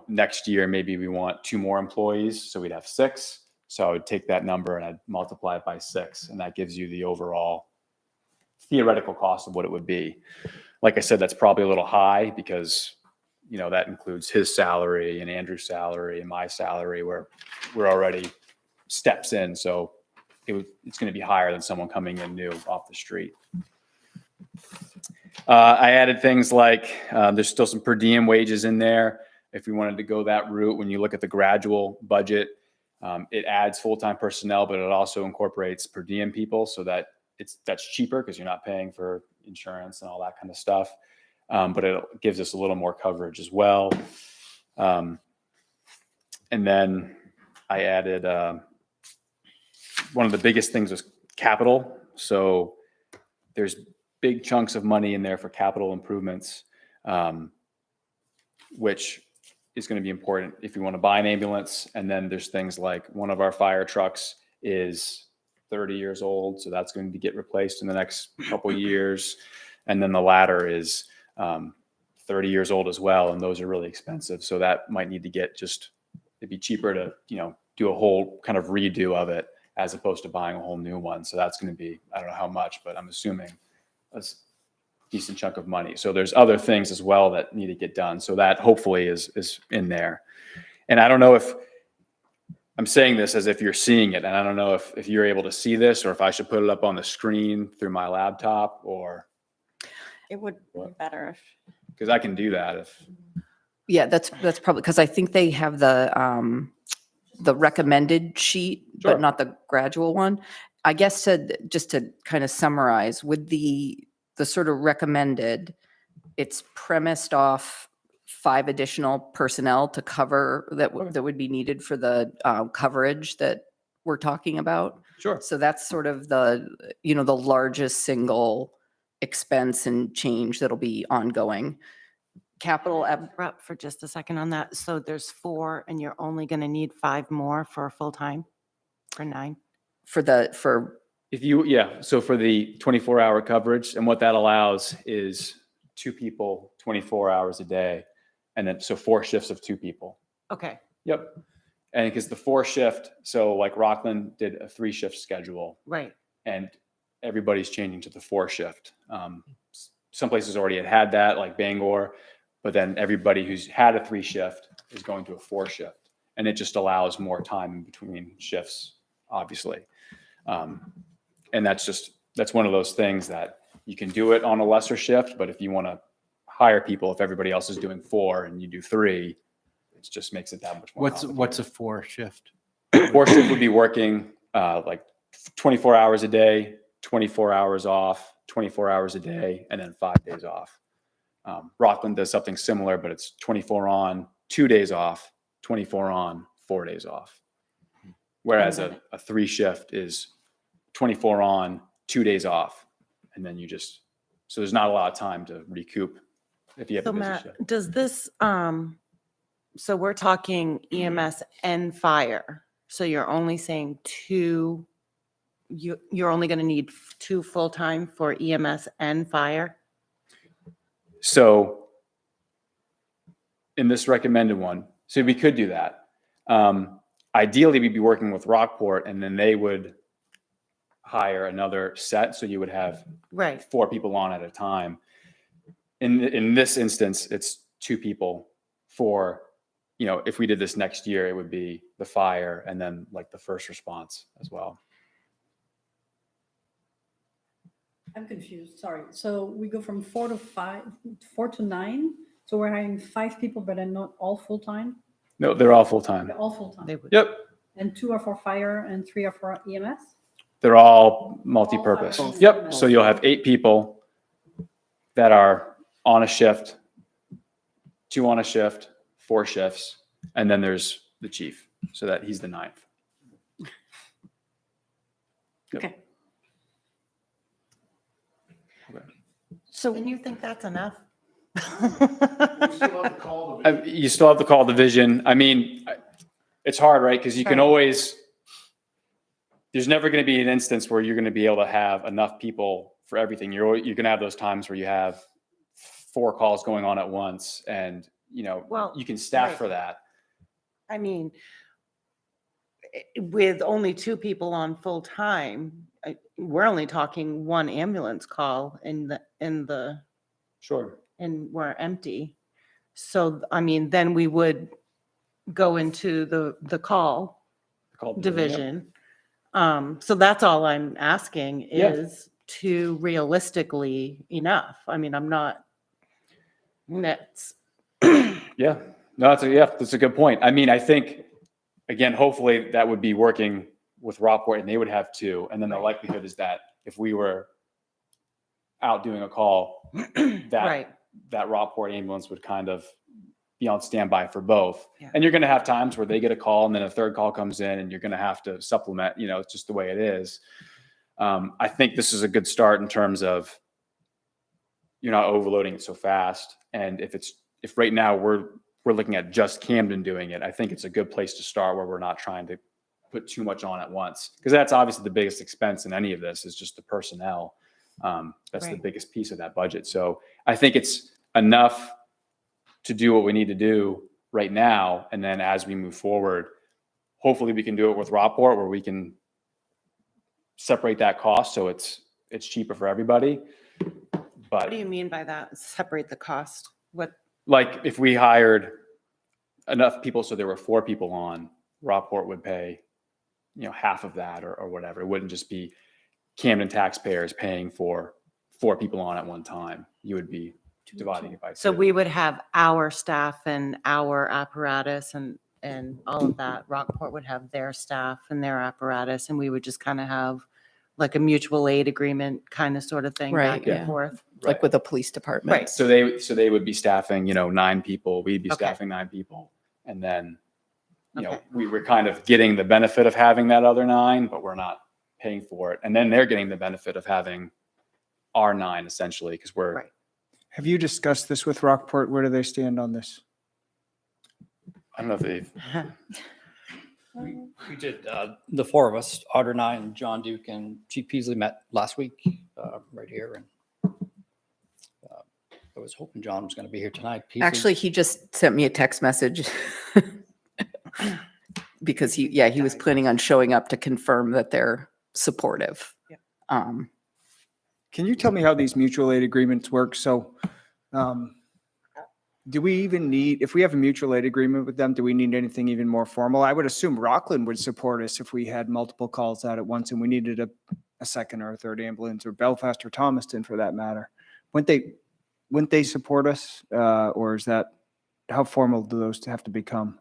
S10: next year, maybe we want 2 more employees, so we'd have 6. So I would take that number and I'd multiply it by 6, and that gives you the overall theoretical cost of what it would be. Like I said, that's probably a little high because, that includes his salary and Andrew's salary and my salary, where we're already steps in. So it's going to be higher than someone coming in new off the street. I added things like there's still some per diem wages in there. If we wanted to go that route, when you look at the gradual budget, it adds full-time personnel, but it also incorporates per diem people, so that that's cheaper because you're not paying for insurance and all that kind of stuff. But it gives us a little more coverage as well. And then I added one of the biggest things was capital. So there's big chunks of money in there for capital improvements, which is going to be important if you want to buy an ambulance. And then there's things like one of our fire trucks is 30 years old, so that's going to get replaced in the next couple of years. And then the ladder is 30 years old as well, and those are really expensive. So that might need to get it'd be cheaper to do a whole kind of redo of it as opposed to buying a whole new one. So that's going to be, I don't know how much, but I'm assuming a decent chunk of money. So there's other things as well that need to get done. So that hopefully is in there. And I don't know if I'm saying this as if you're seeing it, and I don't know if you're able to see this or if I should put it up on the screen through my laptop, or
S3: It would be better if.
S10: because I can do that if.
S4: Yeah, that's probably, because I think they have the recommended sheet,
S10: Sure.
S4: but not the gradual one. I guess just to kind of summarize, with the sort of recommended, it's premised off 5 additional personnel to cover that would be needed for the coverage that we're talking about.
S10: Sure.
S4: So that's sort of the largest single expense and change that'll be ongoing. Capital,
S1: Interrupt for just a second on that. So there's 4 and you're only going to need 5 more for a full time for 9?
S4: for
S10: So for the 24-hour coverage, and what that allows is 2 people, 24 hours a day. And then, so 4 shifts of 2 people.
S1: Okay.
S10: Yep. And because the 4 shift, so like Rockland did a 3-shift schedule,
S1: Right.
S10: and everybody's changing to the 4 shift. Some places already had that, like Bangor, but then everybody who's had a 3 shift is going to a 4 shift. And it just allows more time in between shifts, obviously. And that's one of those things that you can do it on a lesser shift, but if you want to hire people, if everybody else is doing 4 and you do 3, it just makes it that much more
S8: What's a 4 shift?
S10: 4 shift would be working like 24 hours a day, 24 hours off, 24 hours a day, and then 5 days off. Rockland does something similar, but it's 24 on, 2 days off, 24 on, 4 days off. Whereas a 3 shift is 24 on, 2 days off. And then so there's not a lot of time to recoup if you have
S1: So
S10: a busy
S1: Matt,
S10: shift.
S1: does this, so we're talking EMS and fire. So you're only saying 2, you're only going to need 2 full-time for EMS and fire?
S10: So in this recommended one, so we could do that. Ideally, we'd be working with Rockport, and then they would hire another set. So you would have
S1: Right.
S10: 4 people on at a time. In this instance, it's 2 people for, if we did this next year, it would be the fire and then like the first response as well.
S5: I'm confused, sorry. So we go from 4 to 9. So we're hiring 5 people, but they're not all full-time?
S10: No, they're all full-time.
S5: They're all full-time.
S1: They would.
S10: Yep.
S5: And 2 are for fire and 3 are for EMS?
S10: They're all multi-purpose.
S5: All fire.
S10: Yep. So you'll have 8 people that are on a shift, 2 on a shift, 4 shifts, and then there's the chief, so that he's the 9th. Yep.
S5: Okay.
S1: So when you think that's enough?
S10: You still have to call division. I mean, it's hard, right? Because you can
S1: Right.
S10: always, there's never going to be an instance where you're going to be able to have enough people for everything. You're going to have those times where you have 4 calls going on at once, and
S1: Well,
S10: you can staff
S1: right.
S10: for that.
S1: I mean, with only 2 people on full-time, we're only talking 1 ambulance call and
S10: Sure.
S1: we're empty. So, I mean, then we would go into the call division. So that's all I'm asking
S10: Yeah.
S1: is to realistically enough. I mean, I'm not, that's,
S10: Yeah. No, that's a good point. I mean, I think, again, hopefully that would be working with Rockport, and they would have 2. And then the likelihood is that if we were out doing a call,
S1: right.
S10: that Rockport ambulance would kind of be on standby for both.
S1: Yeah.
S10: And you're going to have times where they get a call and then a 3rd call comes in, and you're going to have to supplement, it's just the way it is. I think this is a good start in terms of you're not overloading it so fast. And if right now we're looking at just Camden doing it, I think it's a good place to start where we're not trying to put too much on at once. Because that's obviously the biggest expense in any of this is just the personnel. That's the
S1: Right.
S10: biggest piece of that budget. So I think it's enough to do what we need to do right now. And then as we move forward, hopefully we can do it with Rockport where we can separate that cost so it's cheaper for everybody.
S1: What
S10: But
S1: do you mean by that? Separate the cost? What?
S10: like if we hired enough people so there were 4 people on, Rockport would pay, half of that or whatever. It wouldn't just be Camden taxpayers paying for 4 people on at one time. You would be dividing it by 2.
S1: So we would have our staff and our apparatus and all of that. Rockport would have their staff and their apparatus, and we would just kind of have like a mutual aid agreement kind of sort of thing
S4: Right,
S1: back and
S4: yeah.
S1: forth.
S4: Like with the police department.
S1: Right.
S10: So they would be staffing, 9 people. We'd be
S1: Okay.
S10: staffing 9 people. And then,
S1: Okay.
S10: we were kind of getting the benefit of having that other 9, but we're not paying for it. And then they're getting the benefit of having our 9 essentially, because we're,
S1: Right.
S2: Have you discussed this with Rockport? Where do they stand on this?
S10: I don't know if they've,
S9: We did, the 4 of us, Audra and I and John Duke and Chief Peasley met last week right here. And I was hoping John was going to be here tonight. Peasley-
S4: Actually, he just sent me a text message because he was planning on showing up to confirm that they're supportive.
S1: Yeah.
S2: Can you tell me how these mutual aid agreements work? So, do we even need, if we have a mutual aid agreement with them, do we need anything even more formal? I would assume Rockland would support us if we had multiple calls out at once and we needed a second or a third ambulance, or Belfast or Thomaston for that matter. Wouldn't they support us? Or is that, how formal do those have to become?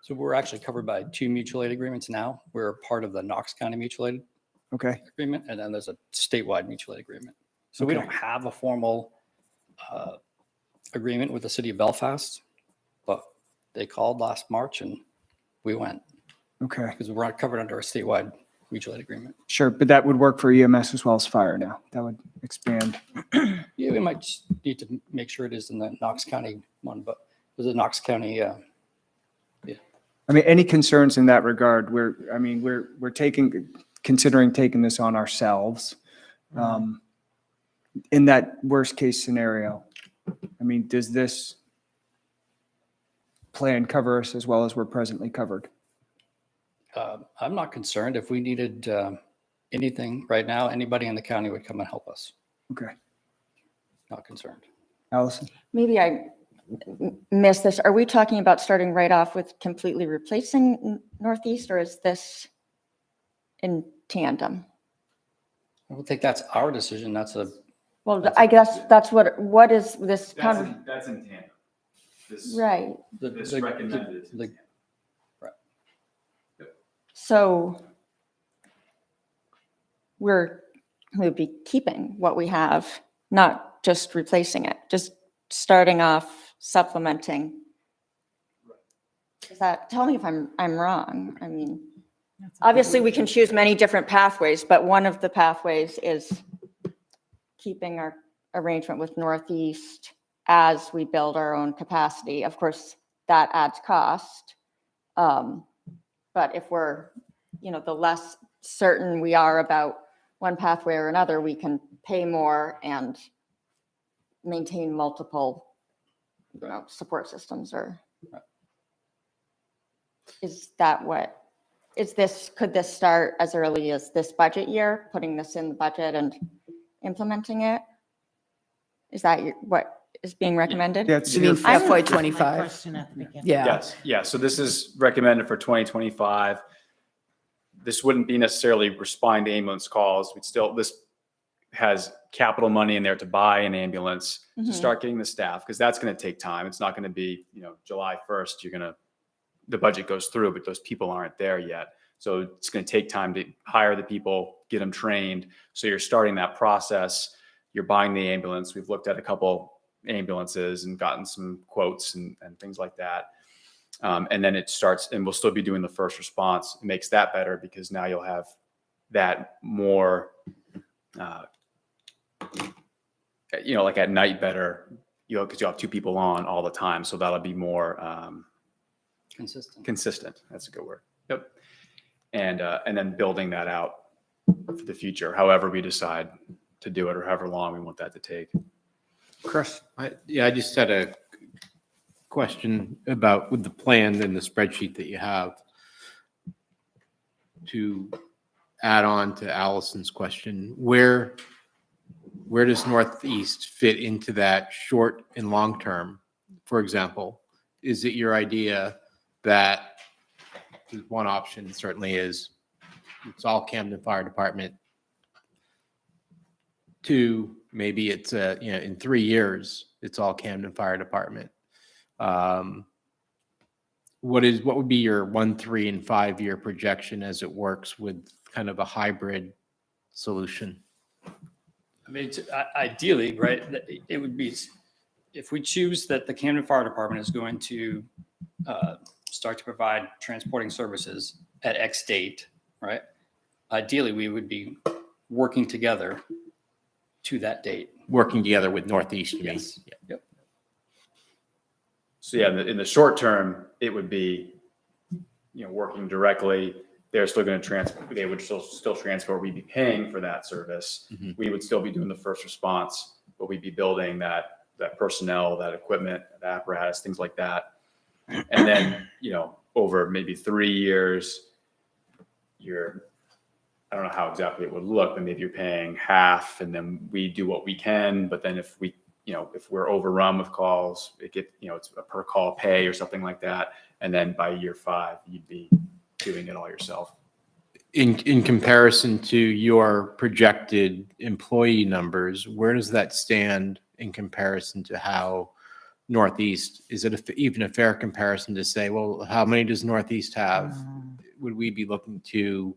S9: So we're actually covered by 2 mutual aid agreements now. We're part of the Knox County Mutual Aid
S2: Okay,
S9: Agreement, and then there's a statewide mutual aid agreement. So we
S2: Okay.
S9: don't have a formal agreement with the city of Belfast, but they called last March and we went
S2: okay,
S9: because we're not covered under a statewide mutual aid agreement.
S2: sure. But that would work for EMS as well as fire now. That would expand.
S9: Yeah, we might just need to make sure it is in the Knox County one, but was it Knox County?
S2: I mean, any concerns in that regard? We're considering taking this on ourselves. In that worst case scenario, I mean, does this plan cover us as well as we're presently covered?
S9: I'm not concerned. If we needed anything right now, anybody in the county would come and help us.
S2: Okay,
S9: Not concerned.
S2: Allison?
S3: Maybe I missed this. Are we talking about starting right off with completely replacing Northeast, or is this in tandem?
S9: I don't think that's our decision. That's a,
S3: Well, I guess that's what is this?
S10: that's in tandem. This,
S3: Right.
S10: this recommended. is in tandem.
S3: So we'll be keeping what we have, not just replacing it, just starting off supplementing. Is that, tell me if I'm wrong. I mean, obviously we can choose many different pathways, but one of the pathways is keeping our arrangement with Northeast as we build our own capacity. Of course, that adds cost. But if we're, the less certain we are about one pathway or another, we can pay more and maintain multiple, support systems. Or is that what, could this start as early as this budget year, putting this in the budget and implementing it? Is that what is being recommended?
S2: Yeah, it's
S4: You mean
S2: your-
S3: I-
S4: FY
S1: That's my
S4: 25?
S1: question at the beginning.
S4: Yeah.
S10: Yes, yeah, so this is recommended for 2025. This wouldn't be necessarily responding to ambulance calls. This has capital money in there to buy an ambulance, to
S3: Mhm.
S10: start getting the staff, because that's going to take time. It's not going to be, July 1st, the budget goes through, but those people aren't there yet. So it's going to take time to hire the people, get them trained. So you're starting that process. You're buying the ambulance. We've looked at a couple ambulances and gotten some quotes and things like that. And then it starts, and we'll still be doing the first response. It makes that better because now you'll have that more, like at night better, because you'll have 2 people on all the time. So that'll be more consistent. That's a good word. Yep. And then building that out for the future, however we decide to do it or however long we want that to take.
S2: Chris?
S8: I just had a question about with the plan and the spreadsheet that you have. to add on to Allison's question, where does Northeast fit into that short and long term? For example, is it your idea that one option certainly is it's all Camden Fire Department? Two, maybe it's in 3 years, it's all Camden Fire Department. What would be your 1, 3, and 5 year projection as it works with kind of a hybrid solution?
S9: I mean, ideally, right, it would be, if we choose that the Camden Fire Department is going to start to provide transporting services at X date, right? Ideally, we would be working together to that date.
S8: Working together with Northeast, you mean?
S9: Yes. Yep.
S10: So yeah, in the short term, it would be, working directly. They're still going to transfer. They would still transfer. We'd be paying for that service.
S8: Mhm.
S10: We would still be doing the first response, but we'd be building that personnel, that equipment, that apparatus, things like that. And then, over maybe 3 years, I don't know how exactly it would look, but maybe you're paying half, and then we do what we can. But then if we're overrun with calls, it's a per call pay or something like that. And then by year 5, you'd be doing it all yourself.
S8: In comparison to your projected employee numbers, where does that stand in comparison to how Northeast, is it even a fair comparison to say, well, how many does Northeast have? Would we be looking to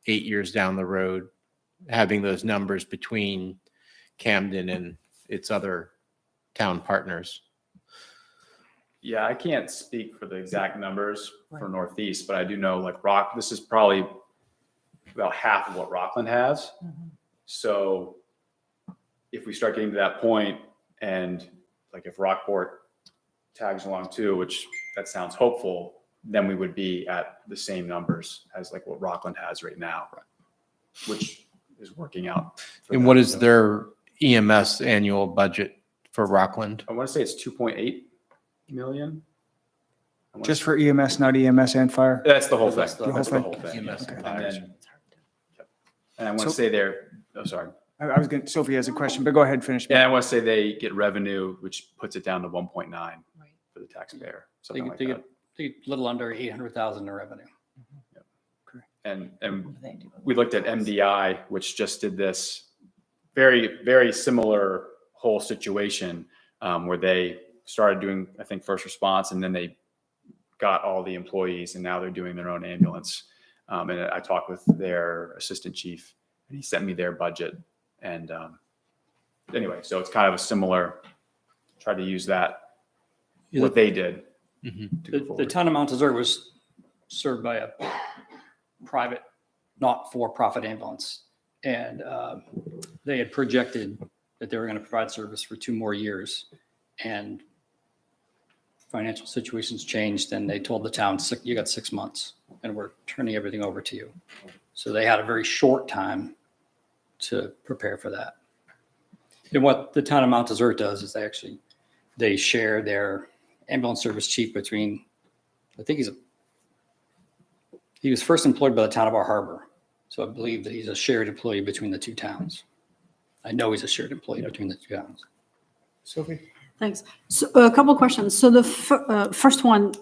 S8: 8 years down the road, having those numbers between Camden and its other town partners?
S10: Yeah, I can't speak for the exact numbers for Northeast, but I do know this is probably about half of what Rockland has. So if we start getting to that point, and if Rockport tags along too, which that sounds hopeful, then we would be at the same numbers as what Rockland has right now, which is working out.
S8: And what is their EMS annual budget for Rockland?
S10: I want to say it's 2.8 million.
S2: Just for EMS, not EMS and fire?
S10: That's the whole thing.
S9: That's the
S10: That's
S2: whole
S10: the whole thing.
S8: EMS and
S10: And
S8: fire.
S10: then- and I want to
S2: So-
S10: say sorry.
S2: I was going to, Sophie has a question, but go ahead and finish.
S10: Yeah, I want to say they get revenue, which puts it down to 1.9 for the taxpayer,
S9: They
S10: something like
S9: get
S10: that.
S9: a little under 800,000 in revenue.
S10: And we looked at MDI, which just did this very, very similar whole situation where they started doing, I think, first response, and then they got all the employees, and now they're doing their own ambulance. And I talked with their assistant chief, and he sent me their budget. And anyway, so it's kind of a similar, try to use that, what they did.
S8: Mhm.
S10: to go
S9: The
S10: forward.
S9: town of Mount Desert was served by a private, not-for-profit ambulance. And they had projected that they were going to provide service for 2 more years. And financial situations changed, and they told the town, you got 6 months, and we're turning everything over to you. So they had a very short time to prepare for that. And what the town of Mount Desert does is they share their ambulance service chief between, I think he was first employed by the town of Bar Harbor. So I believe that he's a shared employee between the 2 towns. I know he's a shared employee between the 2 towns.
S2: Sophie?
S5: Thanks. So a couple of questions. So the first one,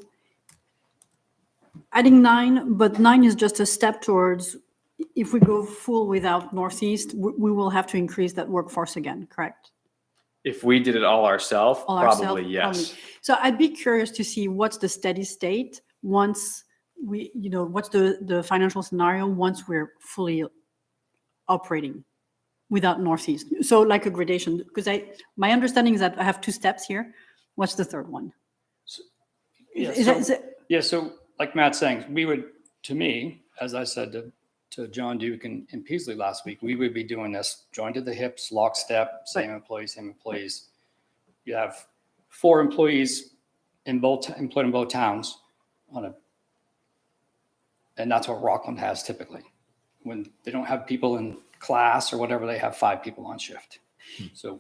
S5: adding 9, but 9 is just a step towards, if we go full without Northeast, we will have to increase that workforce again, correct?
S10: If we did it all ourselves,
S5: All
S10: probably
S5: ourselves,
S10: yes.
S5: So I'd be curious to see what's the steady state once what's the financial scenario once we're fully operating without Northeast. So like a gradation, because my understanding is that I have 2 steps here. What's the third one?
S9: Yeah, so like Matt's saying, we would, to me, as I said to John Duke and Peasley last week, we would be doing this joined at the hips, lockstep, same employees. You have 4 employees employed in both towns and that's what Rockland has typically. When they don't have people in class or whatever, they have 5 people on shift. So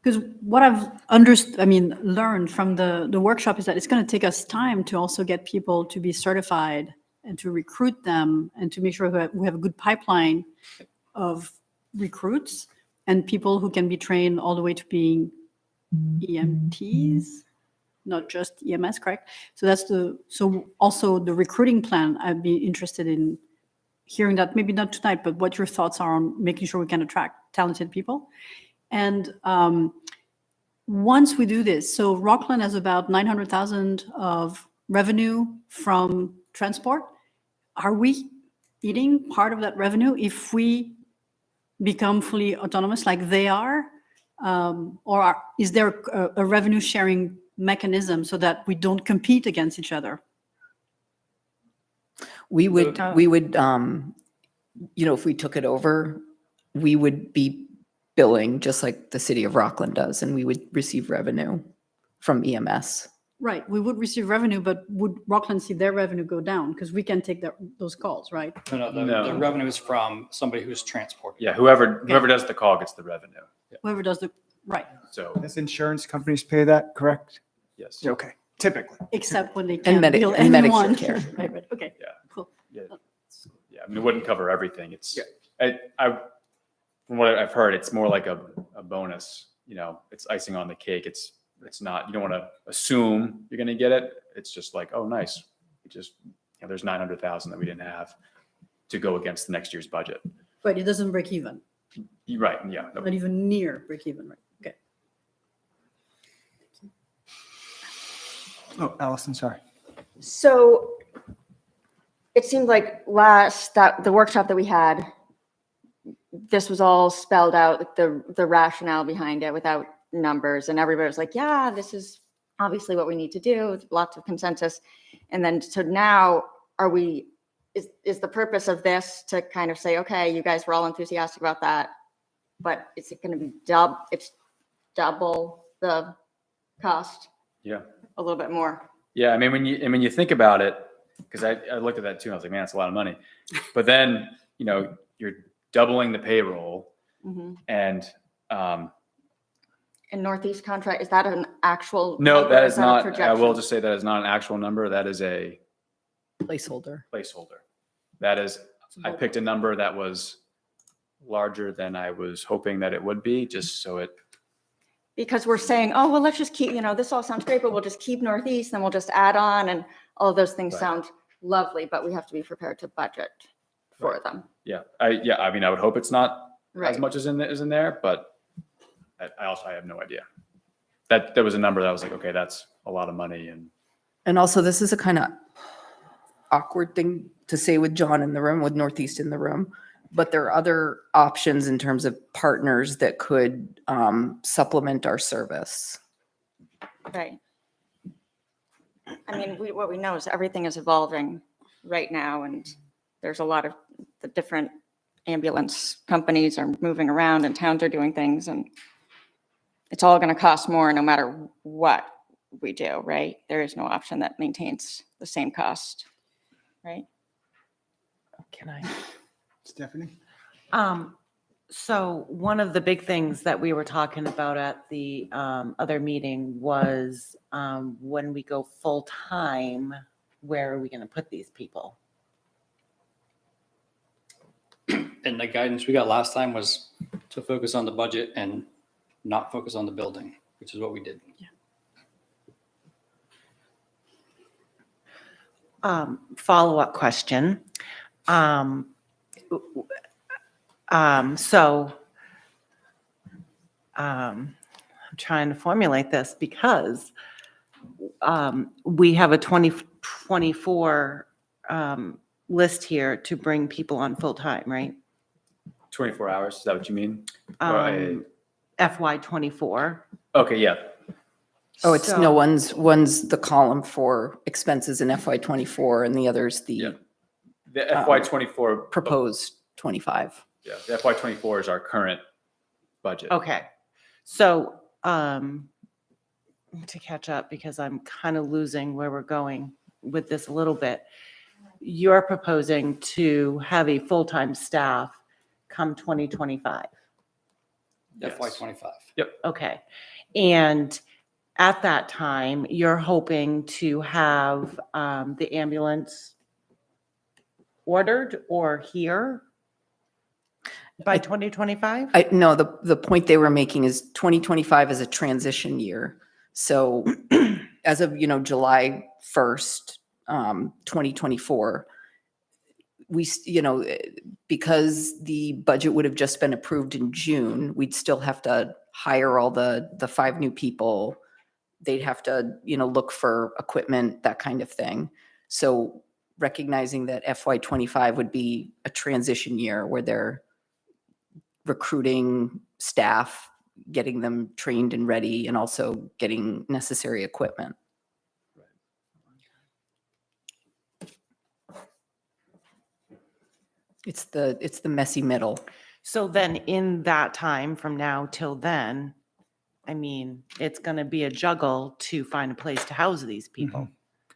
S5: Because what I've learned from the workshop is that it's going to take us time to also get people to be certified and to recruit them and to make sure that we have a good pipeline of recruits and people who can be trained all the way to being EMTs, not just EMS, correct? So also the recruiting plan, I'd be interested in hearing that, maybe not tonight, but what your thoughts are on making sure we can attract talented people. And once we do this, so Rockland has about 900,000 of revenue from transport. Are we eating part of that revenue if we become fully autonomous like they are? Is there a revenue sharing mechanism so that we don't compete against each other?
S4: We would, if we took it over, we would be billing just like the city of Rockland does, and we would receive revenue from E EMS.
S5: Right, we would receive revenue, but would Rockland see their revenue go down? Because we can take those calls, right?
S9: No, the
S10: No.
S9: revenue is from somebody who's transporting.
S10: Yeah, whoever does the call gets the revenue.
S5: Whoever does right,
S10: So,
S2: Does insurance companies pay that, correct?
S10: yes.
S2: Okay, typically.
S5: except when they
S4: And
S5: can't bill
S4: and Medicare
S5: anyone.
S4: care.
S5: Right, okay,
S10: Yeah.
S5: cool.
S10: Yeah. Yeah, I mean, it wouldn't cover everything. It's,
S2: Yeah.
S10: from what I've heard, it's more like a bonus, it's icing on the cake. It's not, you don't want to assume you're going to get it. It's just like, oh, nice. We just, there's 900,000 that we didn't have to go against the next year's budget.
S5: But it doesn't break even,
S10: You're right. Yeah.
S5: not even near break even, right? Okay.
S2: Oh, Allison, sorry.
S3: So it seemed like the workshop that we had, this was all spelled out, like the rationale behind it without numbers, and everybody was like, yeah, this is obviously what we need to do, lots of consensus. And then, so now is the purpose of this to kind of say, okay, you guys were all enthusiastic about that, but is it going to be double the cost?
S10: Yeah.
S3: A little bit more.
S10: Yeah. I mean, when you think about it, because I looked at that too, and I was like, man, that's a lot of money. But then, you're doubling the payroll,
S3: Mhm.
S10: and
S3: And Northeast contract, is that an actual?
S10: no,
S3: number?
S10: that
S3: Is
S10: is
S3: a
S10: not, I
S3: projection?
S10: will just say that is not an actual number. That is a
S4: Placeholder.
S10: placeholder. That is, I picked a number that was larger than I was hoping that it would be, just so it,
S3: Because we're saying, oh, well, let's just keep, this all sounds great, but we'll just keep Northeast, then we'll just add on, and all of those things
S10: Right.
S3: sound lovely, but we have to be prepared to budget for them.
S10: yeah. I mean, I would hope it's not as
S3: Right.
S10: much as in there, but I have no idea. That there was a number that was like, okay, that's a lot of money.
S4: And also, this is a kind of awkward thing to say with John in the room, with Northeast in the room, but there are other options in terms of partners that could supplement our service.
S3: Right. I mean, what we know is everything is evolving right now, and there's a lot of the different ambulance companies are moving around and towns are doing things, and it's all going to cost more no matter what we do, right? There is no option that maintains the same cost, right?
S4: Can I?
S2: Stephanie?
S1: So one of the big things that we were talking about at the other meeting was when we go full-time, where are we going to put these people?
S9: And the guidance we got last time was to focus on the budget and not focus on the building, which is what we did.
S1: Follow-up question. I'm trying to formulate this because we have a 2024 list here to bring people on full-time, right?
S10: 24 hours, is that what you mean? Or
S1: FY '24.
S10: okay, yeah.
S4: Oh, it's
S1: So-
S4: no, one's the column for expenses in FY '24 and the other's
S10: Yeah.
S4: the
S10: The FY '24.
S4: proposed 25.
S10: Yeah, the FY '24 is our current budget.
S1: Okay, so to catch up, because I'm kind of losing where we're going with this a little bit. You're proposing to have a full-time staff come 2025.
S10: Yes.
S9: FY '25.
S1: Okay. And at that time, you're hoping to have the ambulance ordered or here by 2025?
S4: No, the point they were making is 2025 is a transition year. So as of, July 1st, 2024, because the budget would have just been approved in June, we'd still have to hire all the 5 new people. They'd have to, look for equipment, that kind of thing. So recognizing that FY25 would be a transition year where they're recruiting staff, getting them trained and ready, and also getting necessary equipment. It's the messy middle.
S1: So then in that time from now till then, I mean, it's going to be a juggle to find a place to house these people.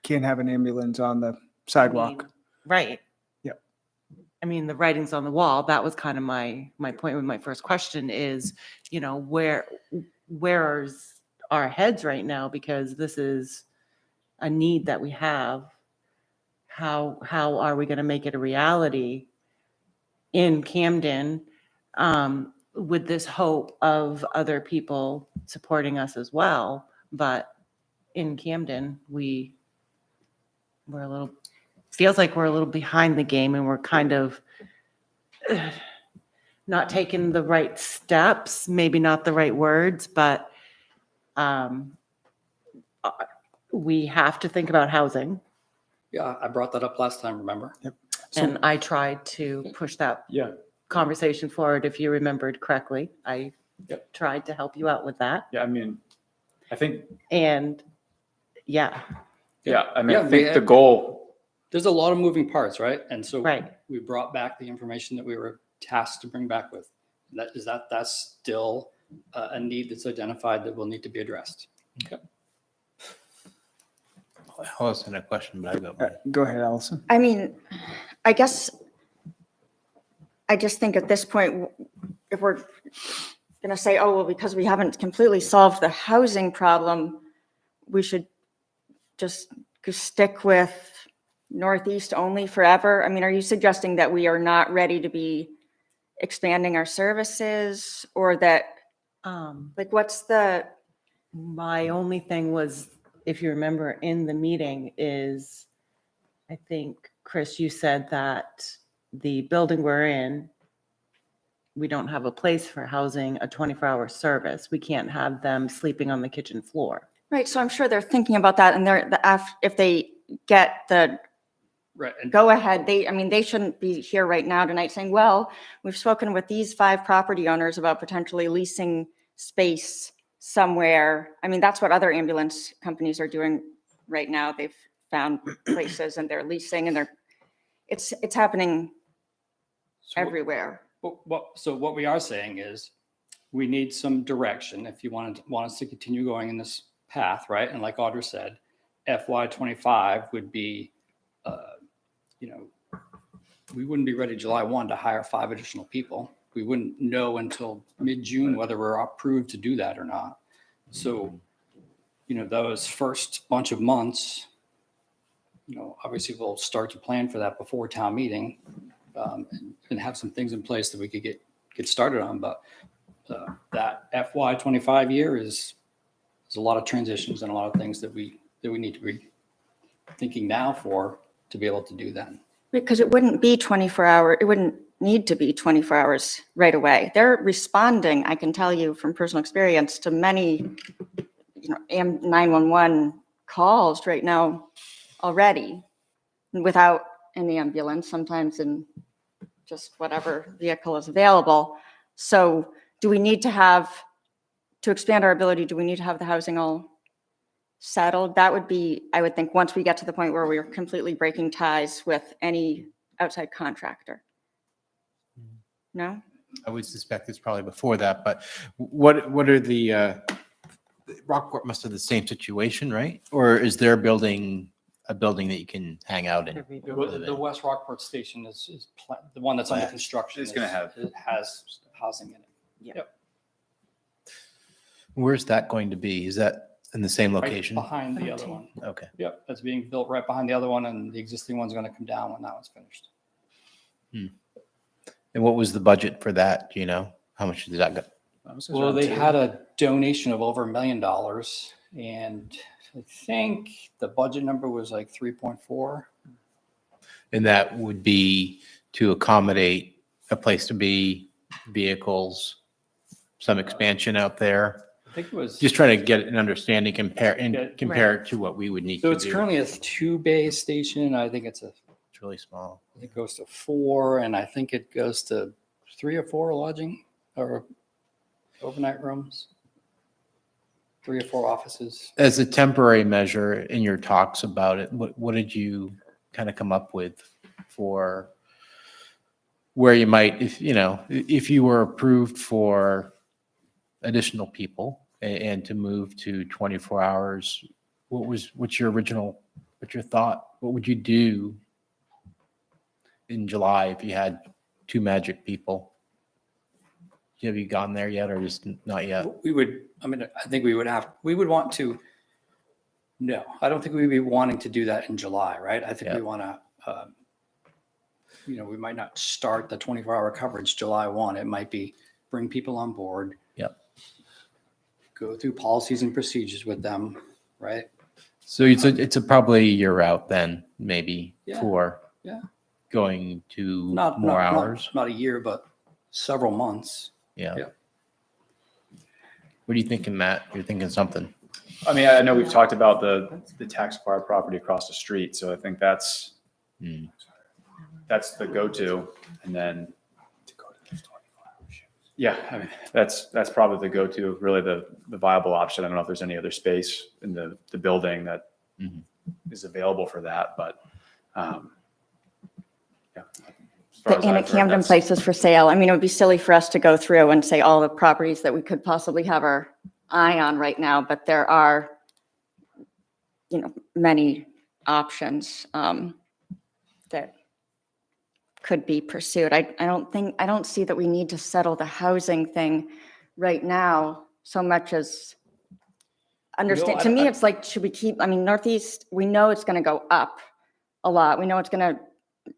S2: Can't have an ambulance on the
S1: I
S2: sidewalk.
S1: mean, right.
S2: Yep.
S1: I mean, the writing's on the wall. That was kind of my point with my first question is, where's our heads right now? Because this is a need that we have. How are we going to make it a reality in Camden, with this hope of other people supporting us as well? But in Camden, we're a little, feels like we're a little behind the game, and we're kind of not taking the right steps, maybe not the right words, but we have to think about housing.
S9: Yeah, I brought that up last time, remember?
S1: And I tried to push that
S10: Yeah.
S1: conversation forward, if you remembered correctly. I
S10: Yep.
S1: tried to help you out with that.
S10: Yeah, I mean, I think,
S1: And yeah,
S10: I
S9: Yeah,
S10: think the goal,
S9: There's a lot of moving parts, right? And so
S1: right.
S9: we brought back the information that we were tasked to bring back with. That's still a need that's identified that will need to be addressed.
S8: Allison had a question, but I got one.
S2: Go ahead, Allison.
S3: I mean, I guess, I just think at this point, if we're going to say, oh, well, because we haven't completely solved the housing problem, we should just stick with Northeast only forever. I mean, are you suggesting that we are not ready to be expanding our services, or that, like, what's the,
S1: My only thing was, if you remember in the meeting, is I think, Chris, you said that the building we're in, we don't have a place for housing a 24-hour service. We can't have them sleeping on the kitchen floor.
S3: right, so I'm sure they're thinking about that, and if they get the
S9: Right. And
S3: go ahead, they shouldn't be here right now tonight saying, well, we've spoken with these 5 property owners about potentially leasing space somewhere. I mean, that's what other ambulance companies are doing right now. They've found places and they're leasing, and it's happening everywhere.
S9: So what we are saying is we need some direction if you want us to continue going in this path, right? And like Audra said, FY25 would be, we wouldn't be ready July 1 to hire 5 additional people. We wouldn't know until mid-June whether we're approved to do that or not. So, those first bunch of months, obviously we'll start to plan for that before town meeting, and have some things in place that we could get started on. But that FY25 year is a lot of transitions and a lot of things that we need to be thinking now to be able to do that.
S3: Because it wouldn't be 24 hour, it wouldn't need to be 24 hours right away. They're responding, I can tell you from personal experience, to many 911 calls right now already, without an ambulance, sometimes in just whatever vehicle is available. So do we need to expand our ability, do we need to have the housing all settled? That would be, I would think, once we get to the point where we're completely breaking ties with any outside contractor. No?
S8: I would suspect it's probably before that, but what are Rockport must have the same situation, right? Or is their building a building that you can hang out in?
S9: The West Rockport station is the one that's under
S8: Planned.
S9: construction.
S10: It's gonna have-
S9: It has housing in it.
S3: Yeah.
S8: Where's that going to be? Is that in the same
S9: Right
S8: location?
S9: behind the other one.
S8: Okay.
S9: Yep, that's being built right behind the other one, and the existing one's going to come down when that one's finished.
S8: And what was the budget for that? Do you know? How much did that go?
S9: Well, they had a donation of over $1 million, and I think the budget number was like 3.4.
S8: And that would be to accommodate a place to be, vehicles, some expansion out there.
S9: I think it was.
S8: Just trying to get an understanding, compare
S9: Yeah.
S8: it to what we would need
S9: So
S8: to
S9: it's
S8: do.
S9: currently a 2-bay station. I think it's
S8: It's really small.
S9: it goes to 4, and I think it goes to 3 or 4 lodging or overnight rooms, 3 or 4 offices.
S8: As a temporary measure in your talks about it, what did you kind of come up with for where you might, if you were approved for additional people and to move to 24 hours, what's your thought? What would you do in July if you had 2 magic people? Have you gone there yet or just not yet?
S9: I think we would want to, no, I don't think we'd be wanting to do that in July, right? I think we want to, we might not start the 24-hour coverage July 1. It might be bring people on board.
S8: Yep.
S9: Go through policies and procedures with them, right?
S8: So it's probably a year out then, maybe for going to more hours.
S9: Not a year, but several months.
S8: Yeah.
S9: Yeah.
S8: What are you thinking, Matt? You're thinking something.
S10: I mean, I know we've talked about the tax acquired property across the street, so I think that's the go-to. And then, yeah, I mean, that's probably the go-to, really the viable option. I don't know if there's any other space in the building that is available for that, but yeah. As far as
S3: The Inn
S10: I've
S3: at
S10: heard,
S3: Camden
S10: that's-
S3: place is for sale. I mean, it would be silly for us to go through and say all the properties that we could possibly have our eye on right now, but there are, many options that could be pursued. I don't see that we need to settle the housing thing right now so much as understand. To me, it's like, should we keep, Northeast, we know it's going to go up a lot. We know it's going to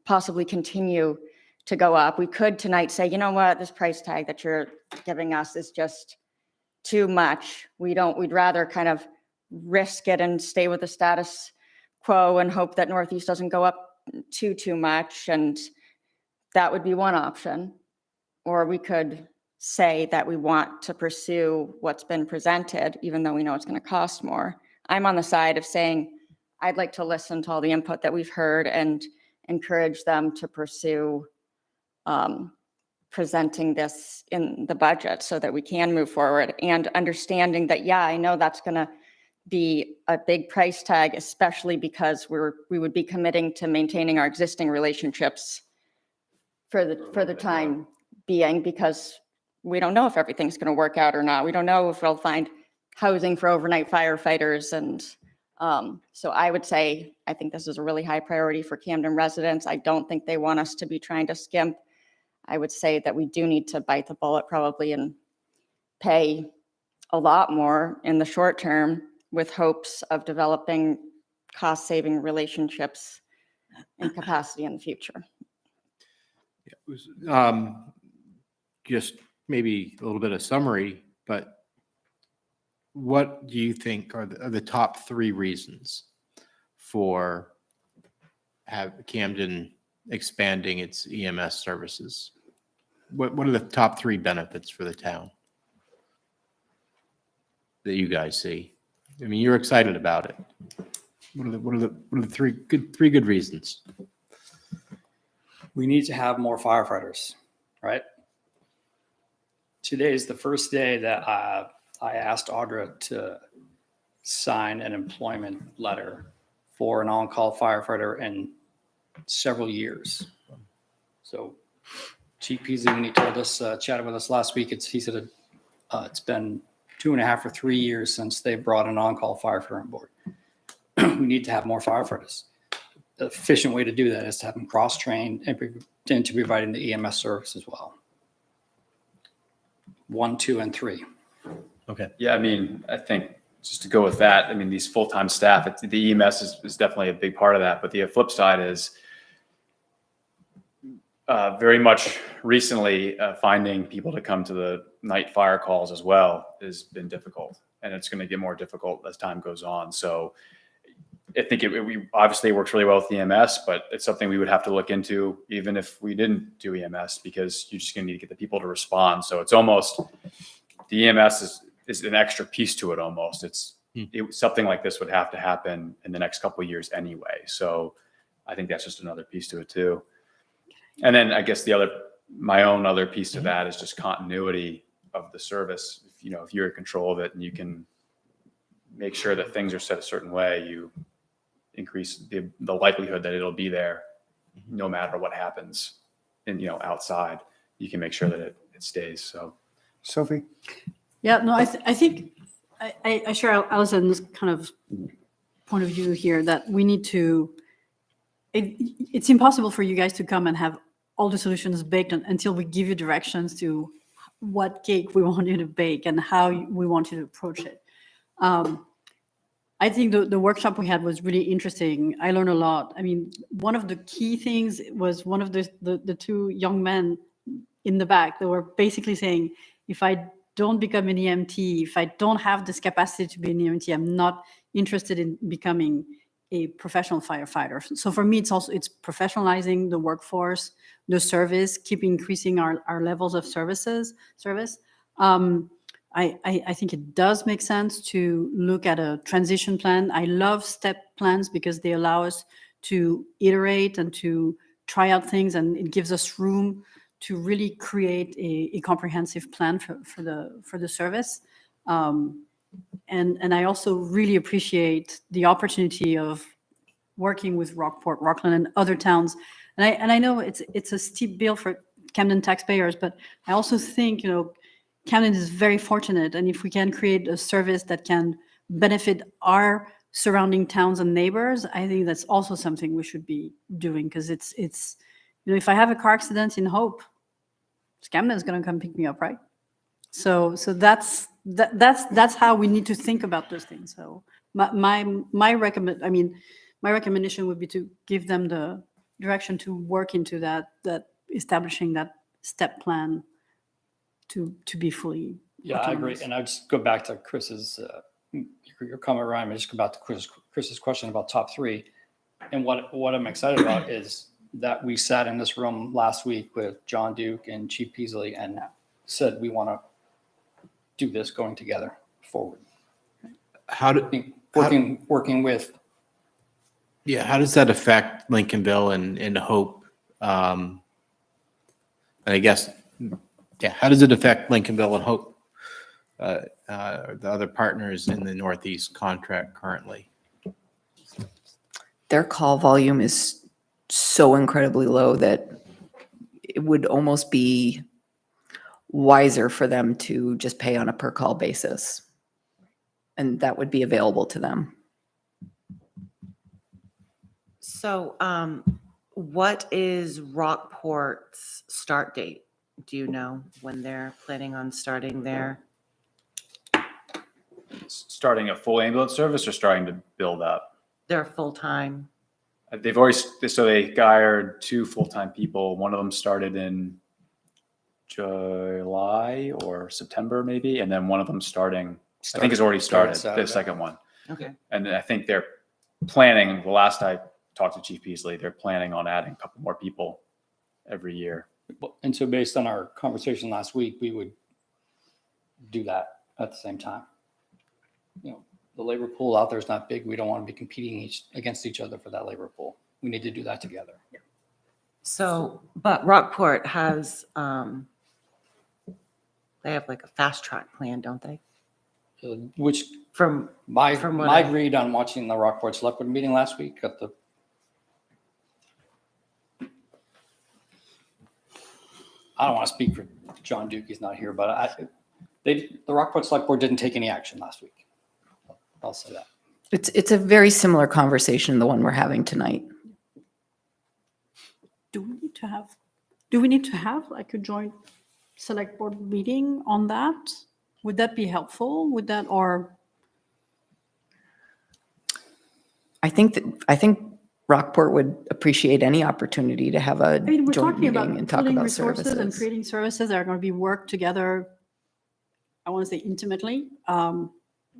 S3: possibly continue to go up. We could tonight say, you know what, this price tag that you're giving us is just too much. We'd rather kind of risk it and stay with the status quo and hope that Northeast doesn't go up too much. And that would be one option. Or we could say that we want to pursue what's been presented, even though we know it's going to cost more. I'm on the side of saying, I'd like to listen to all the input that we've heard and encourage them to pursue presenting this in the budget so that we can move forward, and understanding that, I know that's going to be a big price tag, especially because we would be committing to maintaining our existing relationships for the time being, because we don't know if everything's going to work out or not. We don't know if we'll find housing for overnight firefighters. And so I would say, I think this is a really high priority for Camden residents. I don't think they want us to be trying to skimp. I would say that we do need to bite the bullet probably and pay a lot more in the short term with hopes of developing cost-saving relationships and capacity in the future.
S8: Just maybe a little bit of summary, but what do you think are the top 3 reasons for Camden expanding its EMS services? What are the top 3 benefits for the town that you guys see? I mean, you're excited about it. What are the 3 good reasons?
S9: We need to have more firefighters, right? Today is the first day that I asked Audra to sign an employment letter for an on-call firefighter in several years. So Chief Peasy, when he told us, chatted with us last week, he said it's been 2.5 or 3 years since they brought an on-call firefighter on board. We need to have more firefighters. The efficient way to do that is to have them cross-trained and to providing the EMS service as well. 1, 2, and 3.
S8: Okay.
S10: Yeah, I mean, I think just to go with that, I mean, these full-time staff, the EMS is definitely a big part of that. But the flip side is very much recently, finding people to come to the night fire calls as well has been difficult, and it's going to get more difficult as time goes on. So I think we obviously works really well with EMS, but it's something we would have to look into even if we didn't do EMS, because you're just going to need to get the people to respond. So it's almost, the EMS is an extra piece to it almost. Something like this would have to happen in the next couple of years anyway. So I think that's just another piece to it too. And then I guess my own other piece to that is just continuity of the service. If you're in control of it and you can make sure that things are set a certain way, you increase the likelihood that it'll be there no matter what happens outside. You can make sure that it stays. So
S2: Sophie?
S5: Yeah, no, I think I share Allison's kind of point of view here, that we need to, it's impossible for you guys to come and have all the solutions baked until we give you directions to what cake we want you to bake and how we want you to approach it. I think the workshop we had was really interesting. I learned a lot. I mean, one of the key things was one of the two young men in the back that were basically saying, if I don't become an EMT, if I don't have this capacity to be an EMT, I'm not interested in becoming a professional firefighter. So for me, it's professionalizing the workforce, the service, keep increasing our levels of service. I think it does make sense to look at a transition plan. I love step plans because they allow us to iterate and to try out things, and it gives us room to really create a comprehensive plan for the service. And I also really appreciate the opportunity of working with Rockport, Rockland, and other towns. And I know it's a steep bill for Camden taxpayers, but I also think, Camden is very fortunate, and if we can create a service that can benefit our surrounding towns and neighbors, I think that's also something we should be doing, because it's if I have a car accident in Hope, Camden is going to come pick me up, right? So that's how we need to think about those things. So my recommendation would be to give them the direction to work into that establishing that step plan to be fully
S9: Yeah, I agree.
S5: autonomous.
S9: And I'll just go back to Chris's, your comment, Ryan. I just go back to Chris's question about top three. And what I'm excited about is that we sat in this room last week with John Duke and Chief Peasley and said we want to do this going together forward. Working with.
S8: Yeah, how does that affect Lincolnville and Hope? And I guess, how does it affect Lincolnville and Hope, the other partners in the Northeast contract currently?
S4: Their call volume is so incredibly low that it would almost be wiser for them to just pay on a per call basis. And that would be available to them.
S1: So what is Rockport's start date? Do you know when they're planning on starting their?
S10: starting a full ambulance service or starting to build up?
S1: Their full-time?
S10: They've already, so they hired 2 full-time people. One of them started in July or September maybe. And then one of them I think has already started, the second one.
S1: Okay.
S10: And I think they're planning, the last I talked to Chief Peasley, they're planning on adding a couple more people every year.
S9: And so based on our conversation last week, we would do that at the same time. The labor pool out there is not big. We don't want to be competing against each other for that labor pool. We need to do that together.
S1: So, but Rockport has, they have like a fast track plan, don't they?
S9: Which
S1: From
S9: my
S1: what
S9: my
S1: I-
S9: read on watching the Rockport Select Board meeting last week I don't want to speak for John Duke, he's not here, but the Rockport Select Board didn't take any action last week. I'll say that.
S4: It's a very similar conversation, the one we're having tonight.
S5: Do we need to have like a joint select board meeting on that? Would that be helpful? I
S4: I think Rockport would appreciate any opportunity to have a
S5: I mean, we're
S4: joint
S5: talking about
S4: meeting and talk
S5: pooling
S4: about
S5: resources and
S4: services.
S5: creating services that are going to be worked together, I want to say intimately.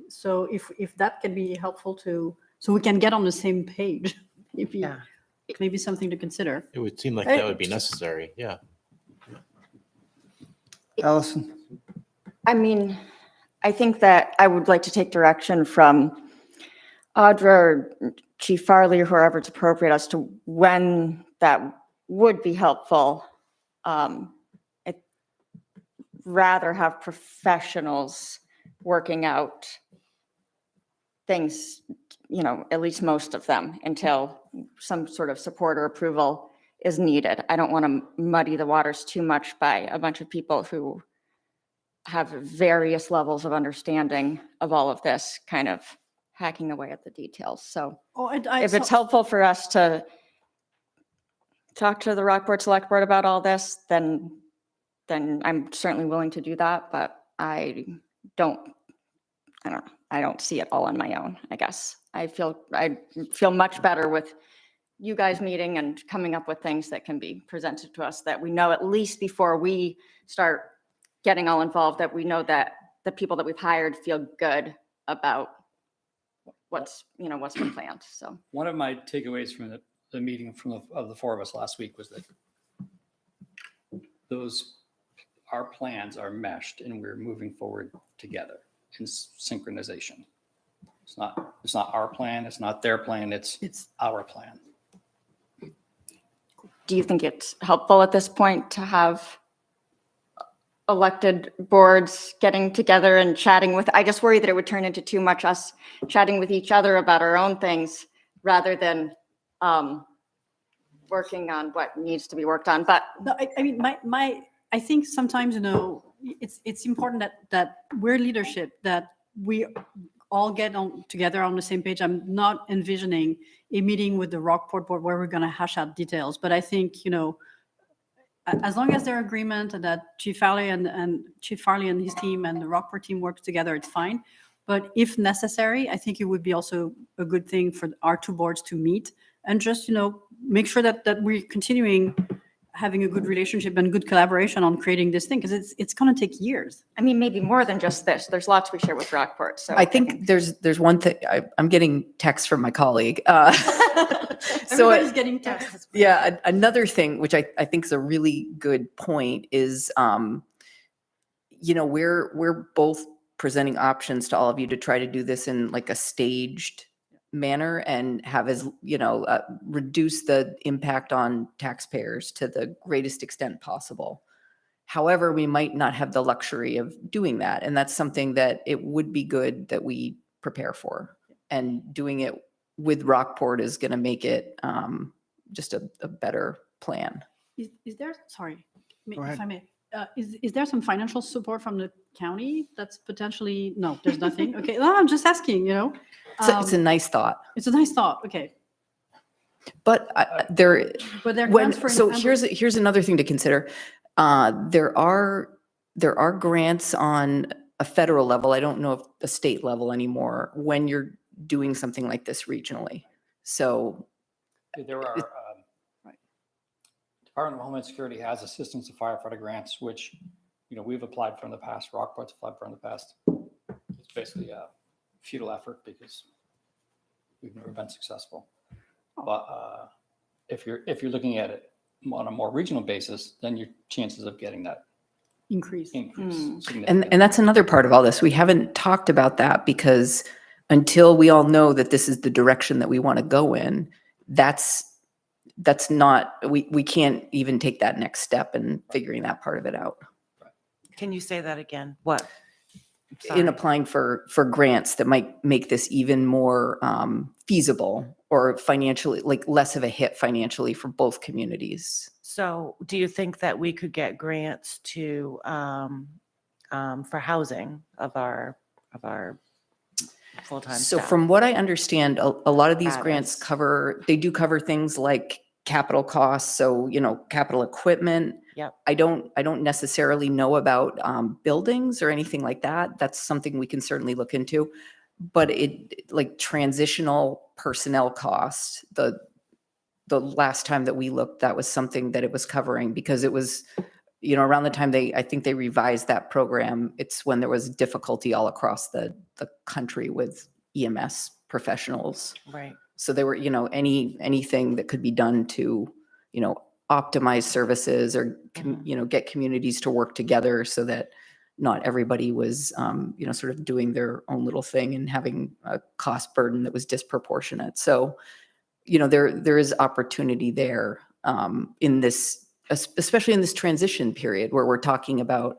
S5: So if that can be helpful so we can get on the same page,
S1: Yeah.
S5: maybe something to consider.
S8: It would seem like that would be necessary, yeah.
S2: Allison?
S3: I mean, I think that I would like to take direction from Audra or Chief Farley or whoever's appropriate as to when that would be helpful. I'd rather have professionals working out things, at least most of them, until some sort of support or approval is needed. I don't want to muddy the waters too much by a bunch of people who have various levels of understanding of all of this kind of hacking away at the details. So if it's helpful for us to talk to the Rockport Select Board about all this, then I'm certainly willing to do that, but I don't know. I don't see it all on my own, I guess. I feel much better with you guys meeting and coming up with things that can be presented to us that we know at least before we start getting all involved, that we know that the people that we've hired feel good about what's been planned. So
S9: One of my takeaways from the meeting of the four of us last week was that our plans are meshed and we're moving forward together in synchronization. It's not our plan, it's not their plan, it's our plan.
S3: do you think it's helpful at this point to have elected boards getting together and chatting I just worry that it would turn into too much us chatting with each other about our own things rather than working on what needs to be worked on. But
S5: No, I mean, I think sometimes, it's important that we're leadership, that we all get together on the same page. I'm not envisioning a meeting with the Rockport board where we're going to hash out details, but I think, as long as there are agreement and that Chief Farley and his team and the Rockport team works together, it's fine. But if necessary, I think it would be also a good thing for our two boards to meet and just, make sure that we're continuing having a good relationship and good collaboration on creating this thing, because it's going to take years.
S3: I mean, maybe more than just this. There's lots we share with Rockport. So
S4: I think there's one thing, I'm getting texts from my colleague.
S5: Everybody's getting texts.
S4: Yeah, another thing, which I think is a really good point is, we're both presenting options to all of you to try to do this in like a staged manner and have reduce the impact on taxpayers to the greatest extent possible. However, we might not have the luxury of doing that. And that's something that it would be good that we prepare for. And doing it with Rockport is going to make it just a better plan.
S5: Is there, sorry,
S2: Go ahead.
S5: if I may, is there some financial support from the county that's potentially, no, there's nothing? Okay, no, I'm just asking,
S4: It's a nice thought.
S5: It's a nice thought, okay.
S4: But
S5: But there are grants for.
S4: so here's another thing to consider. There are grants on a federal level. I don't know if a state level anymore when you're doing something like this regionally. So
S9: There are, Department of Homeland Security has assistance to firefighter grants, which, we've applied for in the past, Rockport's applied for in the past. It's basically a futile effort because we've never been successful. But if you're looking at it on a more regional basis, then your chances of getting that
S5: Increase.
S4: And that's another part of all this. We haven't talked about that because until we all know that this is the direction that we want to go in, that's not, we can't even take that next step in figuring that part of it out.
S1: Can you say that again? What?
S4: In applying for grants that might make this even more feasible or financially, like less of a hit financially for both communities.
S1: So do you think that we could get grants to, for housing of our full-time
S4: So
S1: staff?
S4: from what I understand, a lot of these
S1: That
S4: grants
S1: is-
S4: cover things like capital costs. So, capital equipment.
S1: Yep.
S4: I don't necessarily know about buildings or anything like that. That's something we can certainly look into. But it like transitional personnel costs, the last time that we looked, that was something that it was covering because it was, you know, around the time I think they revised that program, it's when there was difficulty all across the country with EMS professionals.
S1: Right.
S4: So there were, you know, anything that could be done to, you know, optimize services or, you know, get communities to work together so that not everybody was, you know, sort of doing their own little thing and having a cost burden that was disproportionate. So, you know, there is opportunity there in this, especially in this transition period where we're talking about,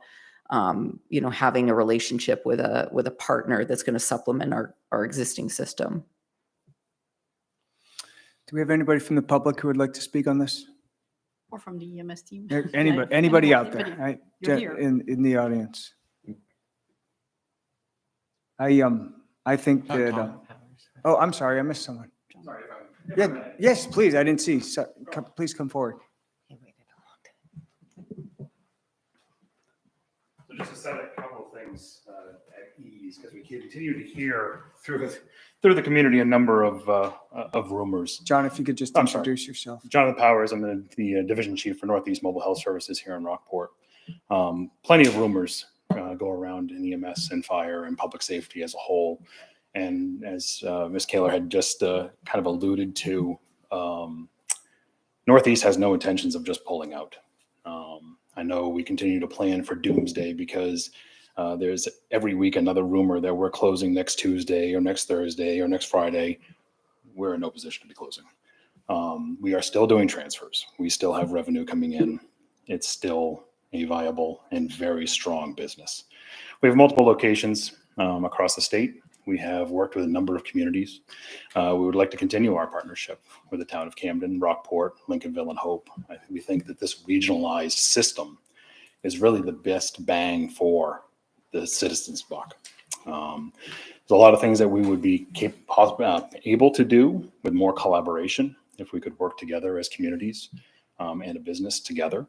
S4: you know, having a relationship with a partner that's going to supplement our existing system.
S2: Do we have anybody from the public who would like to speak on this?
S5: Or from the EMS team.
S2: Anybody out there?
S5: Anybody.
S2: Right,
S5: You're here.
S2: in the audience? I think that, oh, I'm sorry, I missed someone. Yeah, yes, please, I didn't see. So, please come forward.
S11: So just to set a couple of things at ease, because we continue to hear through the community a number of rumors.
S2: John, if you could just
S11: I'm sorry.
S2: introduce yourself.
S11: Jonathan Powers, I'm the division chief for Northeast Mobile Health Services here in Rockport. Plenty of rumors go around in EMS and fire and public safety as a whole. And as Ms. Kaler had just kind of alluded to, Northeast has no intentions of just pulling out. I know we continue to plan for doomsday because there's every week another rumor that we're closing next Tuesday or next Thursday or next Friday. We're in no position to be closing. We are still doing transfers. We still have revenue coming in. It's still a viable and very strong business. We have multiple locations across the state. We have worked with a number of communities. We would like to continue our partnership with the town of Camden, Rockport, Lincolnville, and Hope. We think that this regionalized system is really the best bang for the citizens' buck. There's a lot of things that we would be able to do with more collaboration if we could work together as communities and a business together.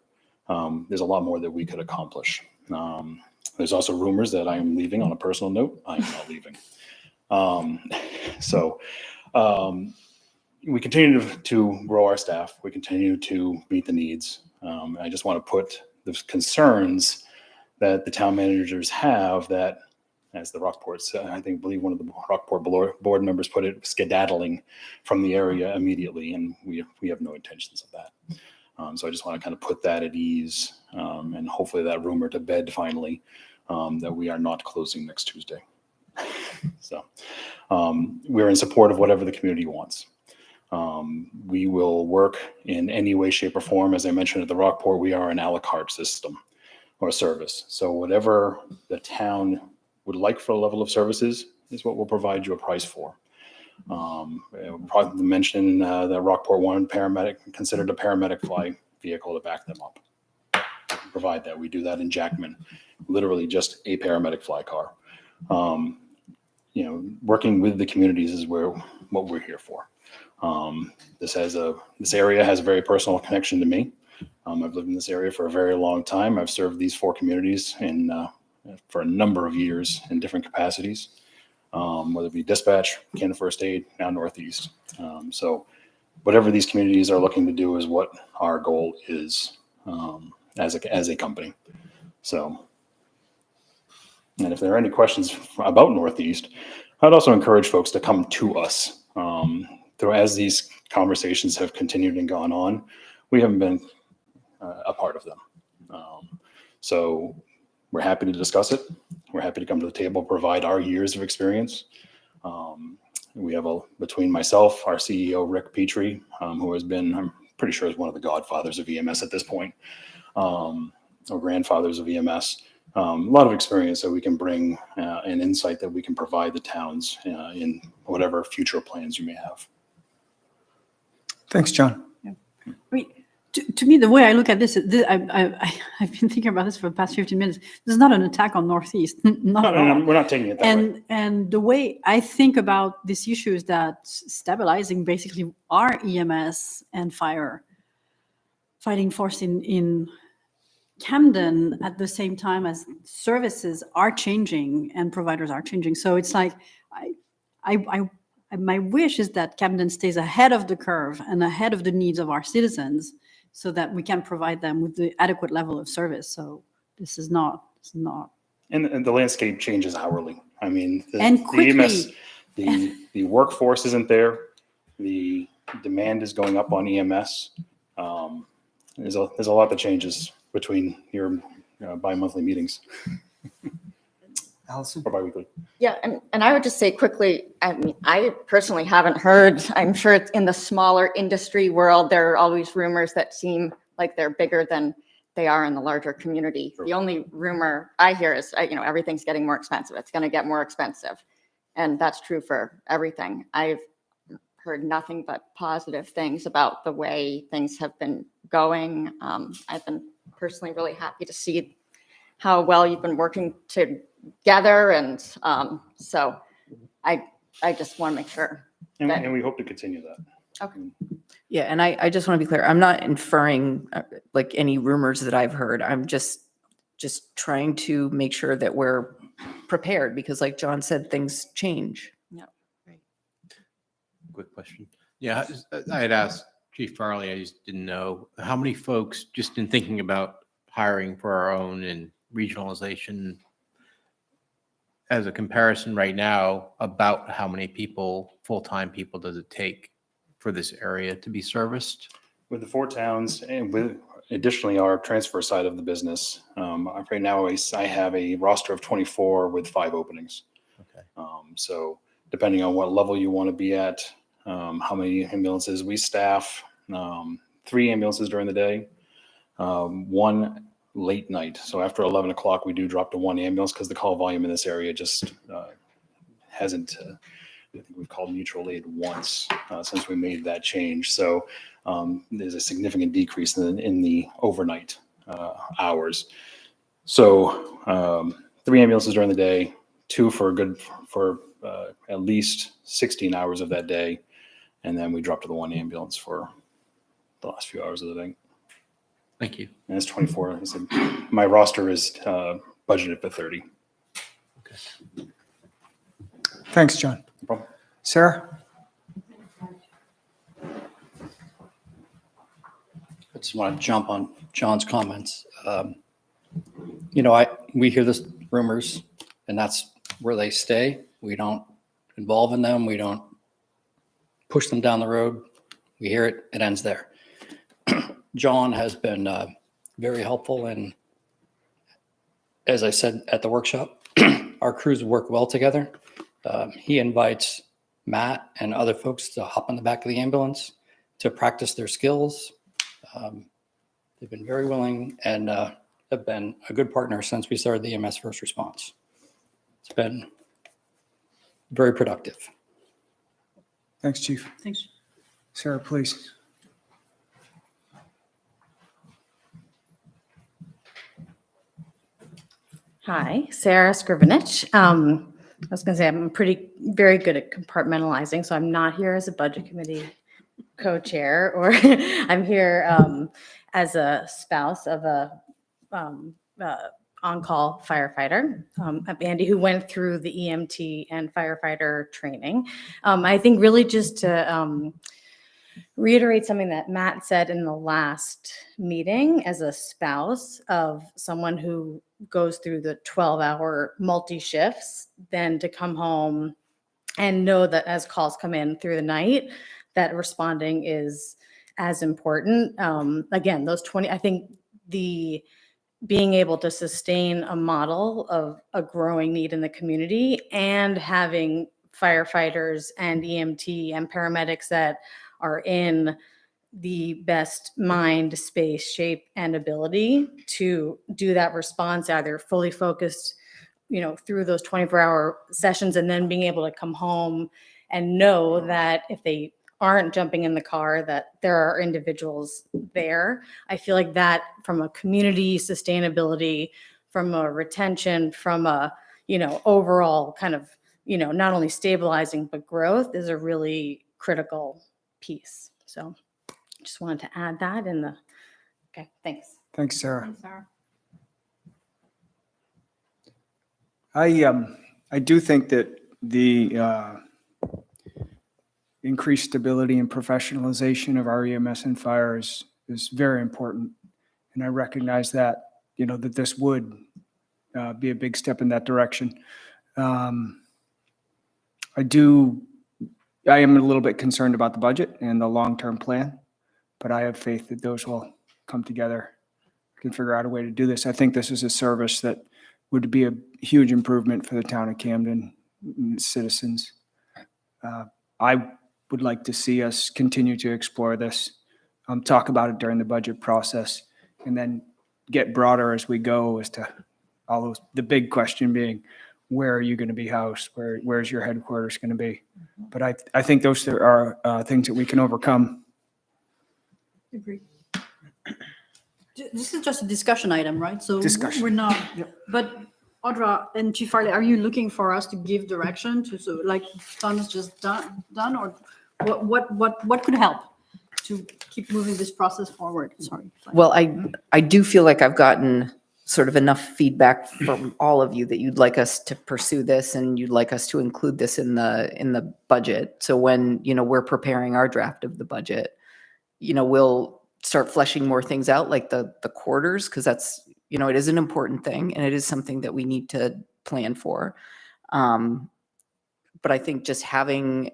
S11: There's a lot more that we could accomplish. There's also rumors that I am leaving. On a personal note, I am not leaving. We continue to grow our staff. We continue to meet the needs. I just want to put the concerns that the town managers have that, as the Rockports, I believe one of the Rockport board members put it, skedaddling from the area immediately, and we have no intentions of that. So I just want to kind of put that at ease, and hopefully that rumor to bed finally, that we are not closing next Tuesday. So we're in support of whatever the community wants. We will work in any way, shape, or form. As I mentioned at the Rockport, we are an a la carte system or service. So whatever the town would like for a level of services is what we'll provide you a price for. Probably mention the Rockport One paramedic, considered a paramedic fly vehicle to back them up. Provide that. We do that in Jackman, literally just a paramedic fly car. Working with the communities is what we're here for. This area has a very personal connection to me. I've lived in this area for a very long time. I've served these 4 communities for a number of years in different capacities, whether it be dispatch, Canada First Aid, now Northeast. So whatever these communities are looking to do is what our goal is as a company. So, and if there are any questions about Northeast, I'd also encourage folks to come to us. As these conversations have continued and gone on, we haven't been a part of them. So we're happy to discuss it. We're happy to come to the table, provide our years of experience. We have between myself, our CEO, Rick Petrie, who has been, I'm pretty sure is one of the godfathers of EMS at this point, or grandfathers of EMS. A lot of experience that we can bring and insight that we can provide the towns in whatever future plans you may have.
S2: Thanks, John.
S5: Yeah. I mean, to me, the way I look at this, I've been thinking about this for the past 15 minutes. This is not an attack on Northeast. Not at all.
S11: We're not taking it that way.
S5: And the way I think about this issue is that stabilizing basically our EMS and fire fighting force in Camden at the same time as services are changing and providers are changing. So it's like I my wish is that Camden stays ahead of the curve and ahead of the needs of our citizens so that we can provide them with the adequate level of service. So this is not.
S11: And the landscape changes hourly. I mean,
S5: And
S11: the EMS,
S5: quickly.
S11: the workforce isn't there. The demand is going up on EMS. There's a lot that changes between your bi-monthly meetings
S2: Allison?
S11: or bi-weekly.
S3: Yeah, and I would just say quickly, I mean, I personally haven't heard, I'm sure it's in the smaller industry world, there are always rumors that seem like they're bigger than they are in the larger community.
S11: Sure.
S3: The only rumor I hear is, everything's getting more expensive. It's going to get more expensive. And that's true for everything. I've heard nothing but positive things about the way things have been going. I've been personally really happy to see how well you've been working together. And so I just want to make sure.
S11: And we hope to continue that.
S3: Okay.
S4: Yeah, and I just want to be clear, I'm not inferring like any rumors that I've heard. I'm just trying to make sure that we're prepared because like John said, things change.
S8: Quick question. Yeah, I had asked Chief Farley, I just didn't know, how many folks, just in thinking about hiring for our own and regionalization, as a comparison right now, about how many people, full-time people, does it take for this area to be serviced?
S11: With the 4 towns and with additionally our transfer side of the business, right now I have a roster of 24 with 5 openings.
S8: Okay.
S11: So depending on what level you want to be at, how many ambulances we staff, 3 ambulances during the day, 1 late night. So after 11 o'clock, we do drop to 1 ambulance because the call volume in this area just hasn't, I think we've called mutual aid once since we made that change. So there's a significant decrease in the overnight hours. So 3 ambulances during the day, 2 for at least 16 hours of that day. And then we drop to the 1 ambulance for the last few hours of the day.
S8: Thank you.
S11: And it's 24. I said, my roster is budgeted for 30.
S8: Okay.
S2: Thanks, John.
S11: No problem.
S2: Sarah?
S9: I just want to jump on John's comments. We hear this rumors, and that's where they stay. We don't involve in them. We don't push them down the road. We hear it, it ends there. John has been very helpful, and as I said at the workshop, our crews work well together. He invites Matt and other folks to hop on the back of the ambulance to practice their skills. They've been very willing and have been a good partner since we started the EMS First Response. It's been very productive.
S2: Thanks, Chief.
S5: Thanks.
S2: Sarah, please.
S12: Hi, Sarah Scrivenich. I was going to say I'm very good at compartmentalizing, so I'm not here as a budget committee co-chair, or I'm here as a spouse of a on-call firefighter, Andy, who went through the EMT and firefighter training. I think really just to reiterate something that Matt said in the last meeting, as a spouse of someone who goes through the 12-hour multi-shifts, then to come home and know that as calls come in through the night, that responding is as important. Again, those 20, I think being able to sustain a model of a growing need in the community and having firefighters and EMT and paramedics that are in the best mind, space, shape, and ability to do that response, either fully focused, through those 24-hour sessions, and then being able to come home and know that if they aren't jumping in the car, that there are individuals there. I feel like that, from a community sustainability, from a retention, from a, overall kind of, not only stabilizing, but growth, is a really critical piece. So just wanted to add that okay, thanks.
S2: Thanks, Sarah.
S5: Thanks, Sarah.
S2: I do think that increased stability and professionalization of our EMS and fire is very important. And I recognize that, that this would be a big step in that direction. I am a little bit concerned about the budget and the long-term plan, but I have faith that those will come together, can figure out a way to do this. I think this is a service that would be a huge improvement for the town of Camden and its citizens. I would like to see us continue to explore this, talk about it during the budget process, and then get broader as we go as to all those, the big question being, where are you going to be housed? Where's your headquarters going to be? But I think those are things that we can overcome.
S5: Agree. This is just a discussion item, right? So
S2: Discussion.
S5: we're not,
S2: Yep.
S5: but Audra and Chief Farley, are you looking for us to give direction to, so like Thomas just done, or what could help to keep moving this process forward? Sorry.
S4: Well, I do feel like I've gotten sort of enough feedback from all of you that you'd like us to pursue this and you'd like us to include this in the budget. So when, we're preparing our draft of the budget, we'll start fleshing more things out, like the quarters, because that's, it is an important thing and it is something that we need to plan for. But I think just having,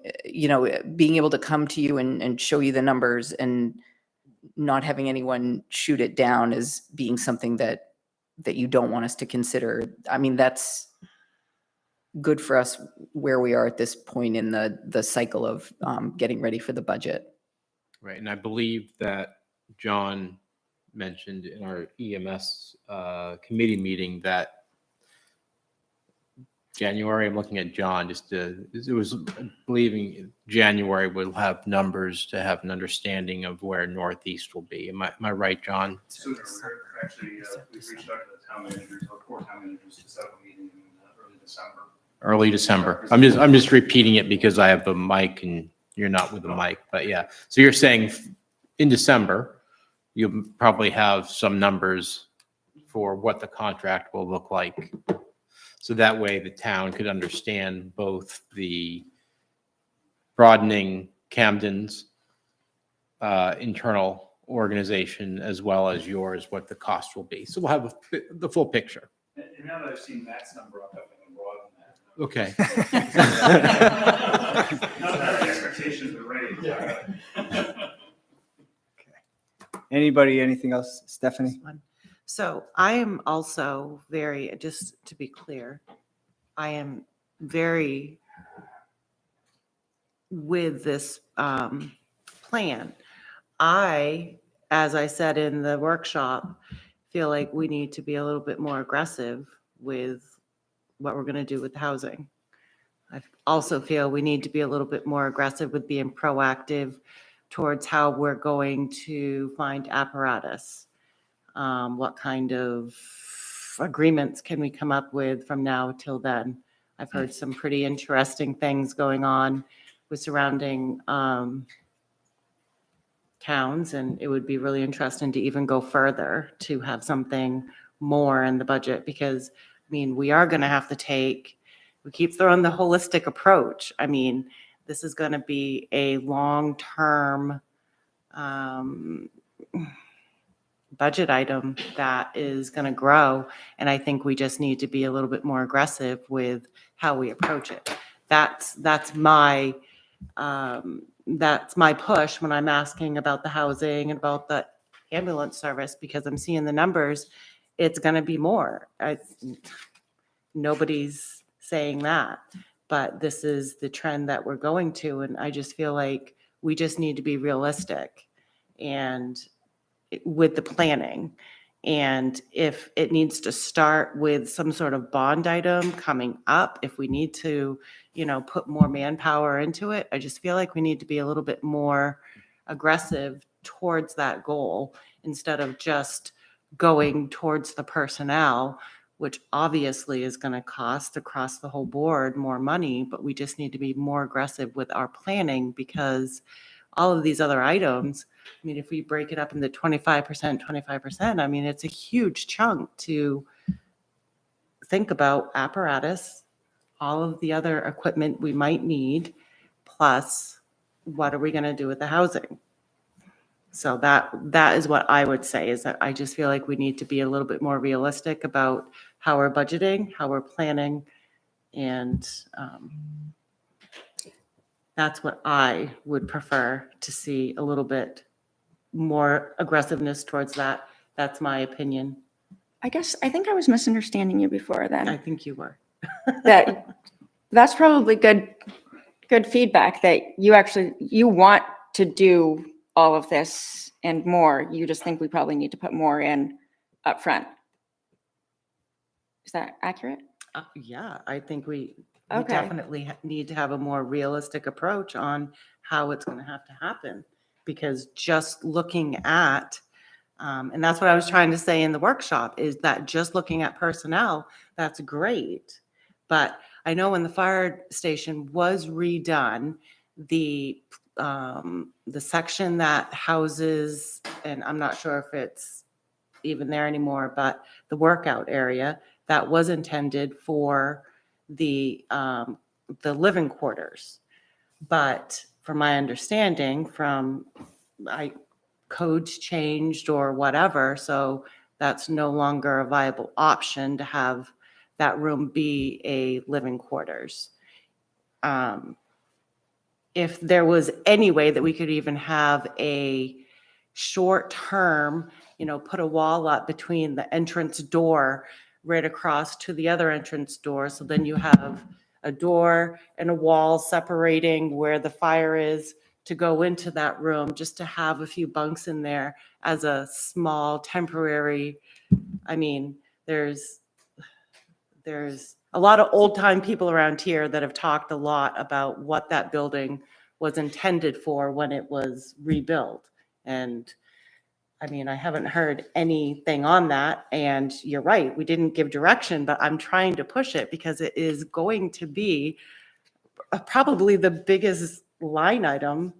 S4: being able to come to you and show you the numbers and not having anyone shoot it down as being something that you don't want us to consider. I mean, that's good for us where we are at this point in the cycle of getting ready for the budget.
S8: Right, and I believe that John mentioned in our EMS committee meeting that January, I'm looking at John, it was believing January we'll have numbers to have an understanding of where Northeast will be. Am I right, John?
S11: Sooner, we're actually, we've reached out to the town managers, or core town managers, to set up a meeting in early December.
S8: Early December. I'm just repeating it because I have the mic and you're not with the mic, but yeah. So you're saying in December, you'll probably have some numbers for what the contract will look like. So that way the town could understand both the broadening Camden's internal organization as well as yours, what the cost will be. So we'll have the full picture.
S11: And now that I've seen Matt's number, I'm definitely broaden that.
S8: Okay.
S11: Not that the expectations are raised.
S2: Yeah. Anybody, anything else? Stephanie?
S1: So I am also very, just to be clear, I am very with this plan. As I said in the workshop, feel like we need to be a little bit more aggressive with what we're going to do with housing. I also feel we need to be a little bit more aggressive with being proactive towards how we're going to find apparatus. What kind of agreements can we come up with from now till then? I've heard some pretty interesting things going on with surrounding towns, and it would be really interesting to even go further to have something more in the budget, because I mean, we are going to have to we keep throwing the holistic approach. I mean, this is going to be a long-term budget item that is going to grow. And I think we just need to be a little bit more aggressive with how we approach it. That's my push when I'm asking about the housing and about the ambulance service, because I'm seeing the numbers. It's going to be more. Nobody's saying that, but this is the trend that we're going to. And I just feel like we just need to be realistic and with the planning. And if it needs to start with some sort of bond item coming up, if we need to, put more manpower into it, I just feel like we need to be a little bit more aggressive towards that goal instead of just going towards the personnel, which obviously is going to cost across the whole board more money, but we just need to be more aggressive with our planning, because all of these other items, I mean, if we break it up into 25%, I mean, it's a huge chunk to think about apparatus, all of the other equipment we might need, plus what are we going to do with the housing? So that is what I would say, is that I just feel like we need to be a little bit more realistic about how we're budgeting, how we're planning, and that's what I would prefer to see, a little bit more aggressiveness towards that. That's my opinion.
S3: I guess, I think I was misunderstanding you before
S1: I
S3: then.
S1: think you were.
S3: That's probably good feedback, that you want to do all of this and more. You just think we probably need to put more in upfront. Is that accurate?
S1: Yeah, I think we
S3: Okay.
S1: definitely need to have a more realistic approach on how it's going to have to happen. Because just looking at, and that's what I was trying to say in the workshop, is that just looking at personnel, that's great. But I know when the fire station was redone, the section that houses, and I'm not sure if it's even there anymore, but the workout area that was intended for the living quarters. But from my understanding, codes changed or whatever, so that's no longer a viable option to have that room be a living quarters. If there was any way that we could even have a short term, put a wall up between the entrance door right across to the other entrance door, so then you have a door and a wall separating where the fire is, to go into that room, just to have a few bunks in there as a small temporary. I mean, there's a lot of old time people around here that have talked a lot about what that building was intended for when it was rebuilt. And I mean, I haven't heard anything on that. And you're right, we didn't give direction, but I'm trying to push it because it is going to be probably the biggest line item.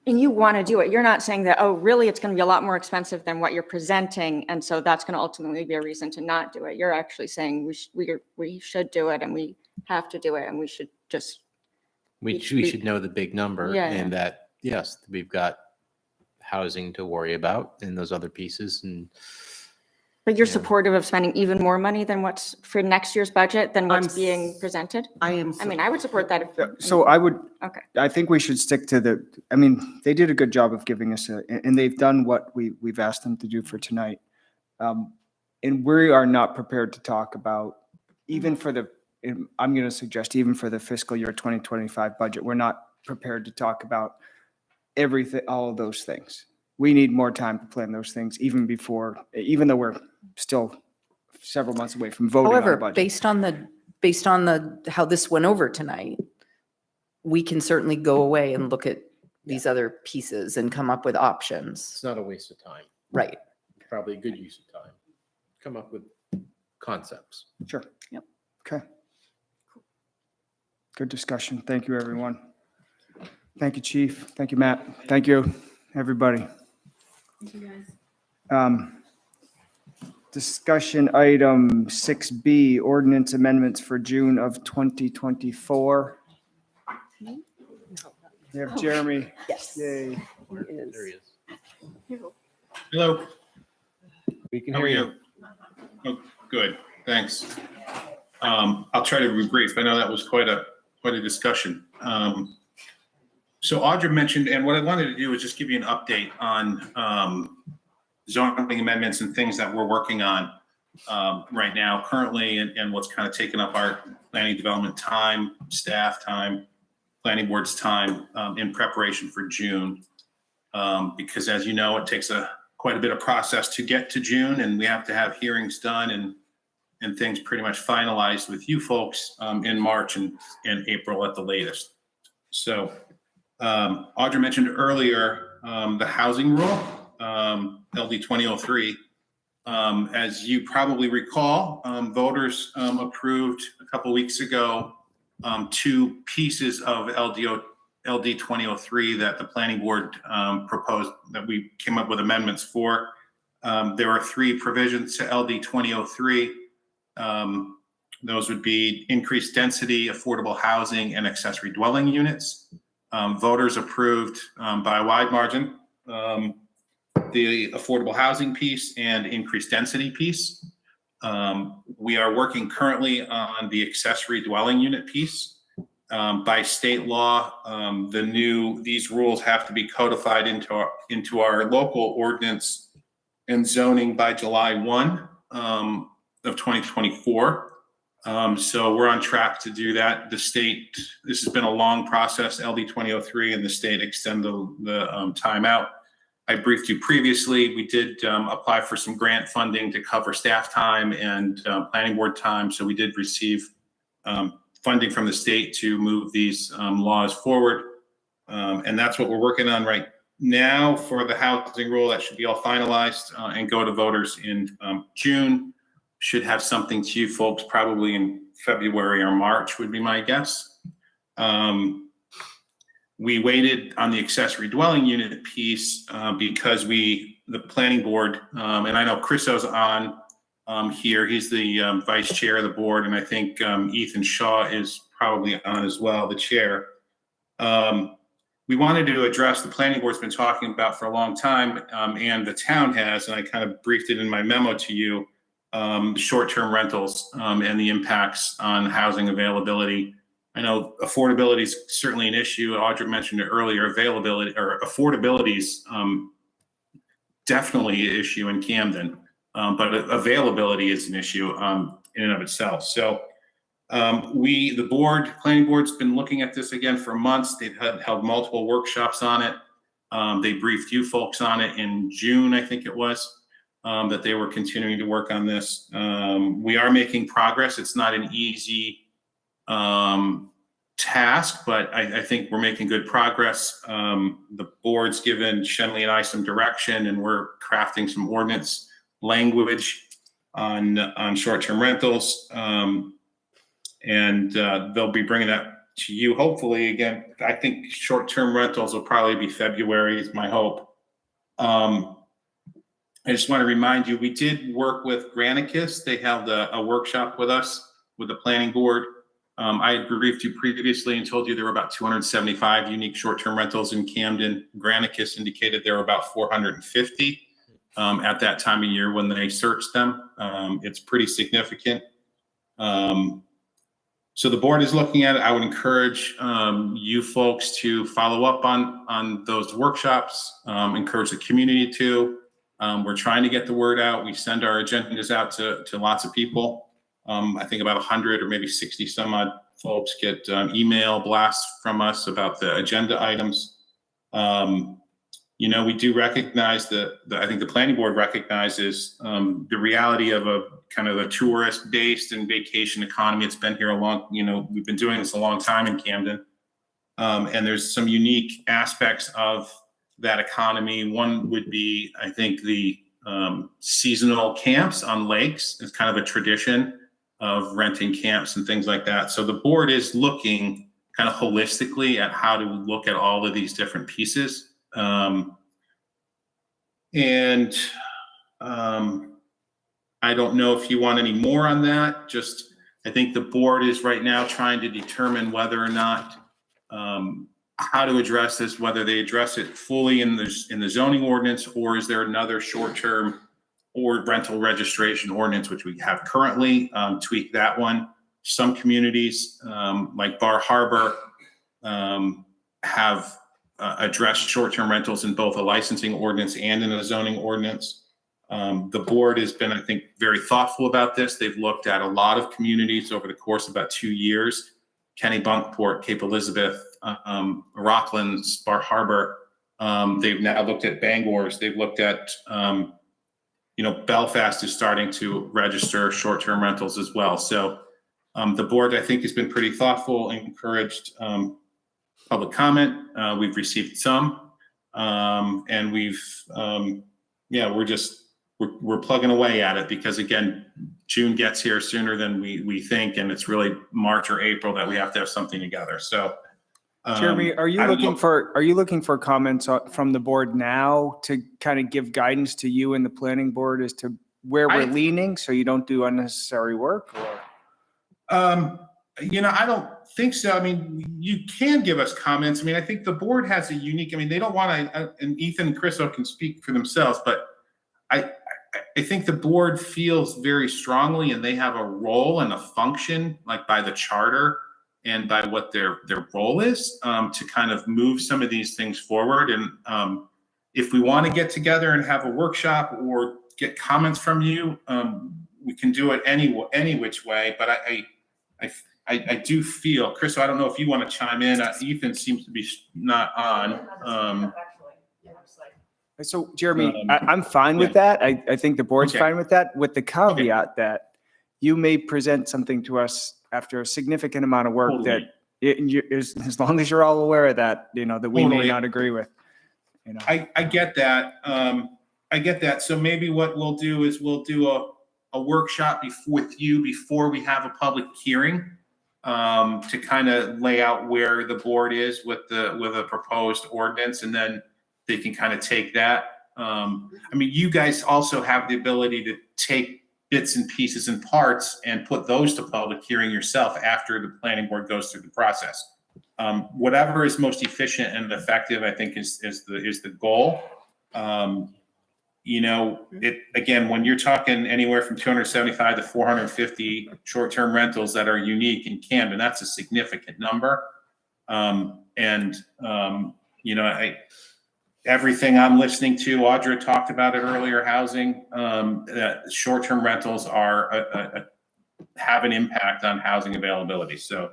S3: And you want to do it. You're not saying that, oh, really, it's going to be a lot more expensive than what you're presenting, and so that's going to ultimately be a reason to not do it. You're actually saying we should do it, and we have to do it, and we should just.
S8: We should know the big number,
S3: Yeah,
S8: and that, yes, we've got housing to worry about and those other pieces. And
S3: But you're
S8: Yeah.
S3: supportive of spending even more money than what's for next year's budget than what's
S1: I'm
S3: being presented?
S1: I am.
S3: I mean, I would support that.
S2: So
S3: Okay.
S2: I think we should stick to they did a good job of giving us and they've done what we've asked them to do for tonight. And we are not prepared to talk about, even for I'm going to suggest even for the fiscal year 2025 budget, we're not prepared to talk about everything, all of those things. We need more time to plan those things even though we're still several months away from voting on the
S4: However,
S2: budget.
S4: based on how this went over tonight, we can certainly go away and look at these other pieces and come up with options.
S8: it's not a waste of time.
S4: Right.
S8: Probably a good use of time. Come up with concepts.
S2: Sure.
S4: Yep.
S2: Okay. Good discussion. Thank you, everyone. Thank you, Chief. Thank you, Matt. Thank you, everybody.
S5: Thank you, guys.
S2: Discussion item 6B, ordinance amendments for June of 2024. We have Jeremy.
S4: Yes.
S2: Yay.
S8: There he is.
S13: Hello,
S8: We can
S13: how are
S8: hear
S13: you? Oh, good, thanks. I'll try to be brief. I know that was quite a discussion. So Audra mentioned, and what I wanted to do is just give you an update on zoning amendments and things that we're working on right now currently, and what's kind of taken up our planning development time, staff time, planning board's time in preparation for June. Because as you know, it takes quite a bit of process to get to June, and we have to have hearings done and things pretty much finalized with you folks in March and April at the latest. So Audra mentioned earlier the housing rule, LD 2003. As you probably recall, voters approved a couple weeks ago 2 pieces of LD 2003 that the planning board proposed, that we came up with amendments for. There are 3 provisions to LD 2003. Those would be increased density, affordable housing, and accessory dwelling units. voters approved by a wide margin the affordable housing piece and increased density piece. We are working currently on the accessory dwelling unit piece. By state law, these rules have to be codified into our local ordinance and zoning by July 1 of 2024. So we're on track to do that. The state, this has been a long process, LD 2003, and the state extended the time out. I briefed you previously. We did apply for some grant funding to cover staff time and planning board time. So we did receive funding from the state to move these laws forward. And that's what we're working on right now for the housing rule. That should be all finalized and go to voters in June. Should have something to you folks probably in February or March would be my guess. We waited on the accessory dwelling unit piece because the planning board, and I know Chriso's on here, he's the vice chair of the board, and I think Ethan Shaw is probably on as well, the chair. We wanted to address, the planning board's been talking about for a long time, and the town has, and I kind of briefed it in my memo to you, short-term rentals and the impacts on housing availability. I know affordability is certainly an issue. Audra mentioned it earlier. Availability or affordability is definitely an issue in Camden, but availability is an issue in and of itself. So the planning board's been looking at this again for months. They've held multiple workshops on it. They briefed you folks on it in June, I think it was. That they were continuing to work on this. We are making progress. It's not an easy task, but I think we're making good progress. The board's given Shenley and I some direction, and we're crafting some ordinance language on short-term rentals. And they'll be bringing that to you. Hopefully, again, I think short-term rentals will probably be February is my hope. I just want to remind you, we did work with Granicus. They held a workshop with us, with the planning board. I had briefed you previously and told you there were about 275 unique short-term rentals in Camden. Granicus indicated there were about 450 at that time of year when they searched them. It's pretty significant. So the board is looking at it. I would encourage you folks to follow up on those workshops, encourage the community to. We're trying to get the word out. We send our agendas out to lots of people. I think about 100 or maybe 60 some odd folks get email blasts from us about the agenda items. We do recognize I think the planning board recognizes the reality of a kind of a tourist-based and vacation economy. It's been here we've been doing this a long time in Camden. And there's some unique aspects of that economy. One would be, I think, the seasonal camps on lakes. It's kind of a tradition of renting camps and things like that. So the board is looking kind of holistically at how to look at all of these different pieces. I don't know if you want any more on that. I think the board is right now trying to determine whether or not how to address this, whether they address it fully in the zoning ordinance, or is there another short-term or rental registration ordinance, which we have currently, tweak that one. Some communities like Bar Harbor have addressed short-term rentals in both a licensing ordinance and in a zoning ordinance. The board has been, I think, very thoughtful about this. They've looked at a lot of communities over the course of about 2 years. Kennebunkport, Cape Elizabeth, Rocklands, Bar Harbor. They've now looked at Bangor's. They've looked at, Belfast is starting to register short-term rentals as well. So the board, I think, has been pretty thoughtful and encouraged public comment. We've received some, and we're plugging away at it because, again, June gets here sooner than we think, and it's really March or April that we have to have something together. So,
S2: Jeremy, are you looking for comments from the board now to kind of give guidance to you and the planning board as to where we're leaning, so you don't do unnecessary work? Or?
S13: I don't think so. I mean, you can give us comments. I mean, I think the board has a unique, I mean, they don't want to, and Ethan and Chris can speak for themselves, but I think the board feels very strongly and they have a role and a function, like by the charter and by what their role is, to kind of move some of these things forward. And if we want to get together and have a workshop or get comments from you, we can do it any which way. But I do feel, Chris, I don't know if you want to chime in. Ethan seems to be not on.
S2: So Jeremy, I'm fine with that. I think the board's
S13: Okay.
S2: fine with that, with the caveat that you may present something to us after a significant amount of work
S13: Totally.
S2: that as long as you're all aware of that, that we may
S13: Totally.
S2: not agree with.
S13: I get that. I get that. So maybe what we'll do is we'll do a workshop with you before we have a public hearing, to kind of lay out where the board is with a proposed ordinance, and then they can kind of take that. I mean, you guys also have the ability to take bits and pieces and parts and put those to public hearing yourself after the planning board goes through the process. Whatever is most efficient and effective, I think is the goal. Again, when you're talking anywhere from 275 to 450 short-term rentals that are unique in Camden, that's a significant number. Everything I'm listening to, Audra talked about it earlier, housing, that short-term rentals have an impact on housing availability. So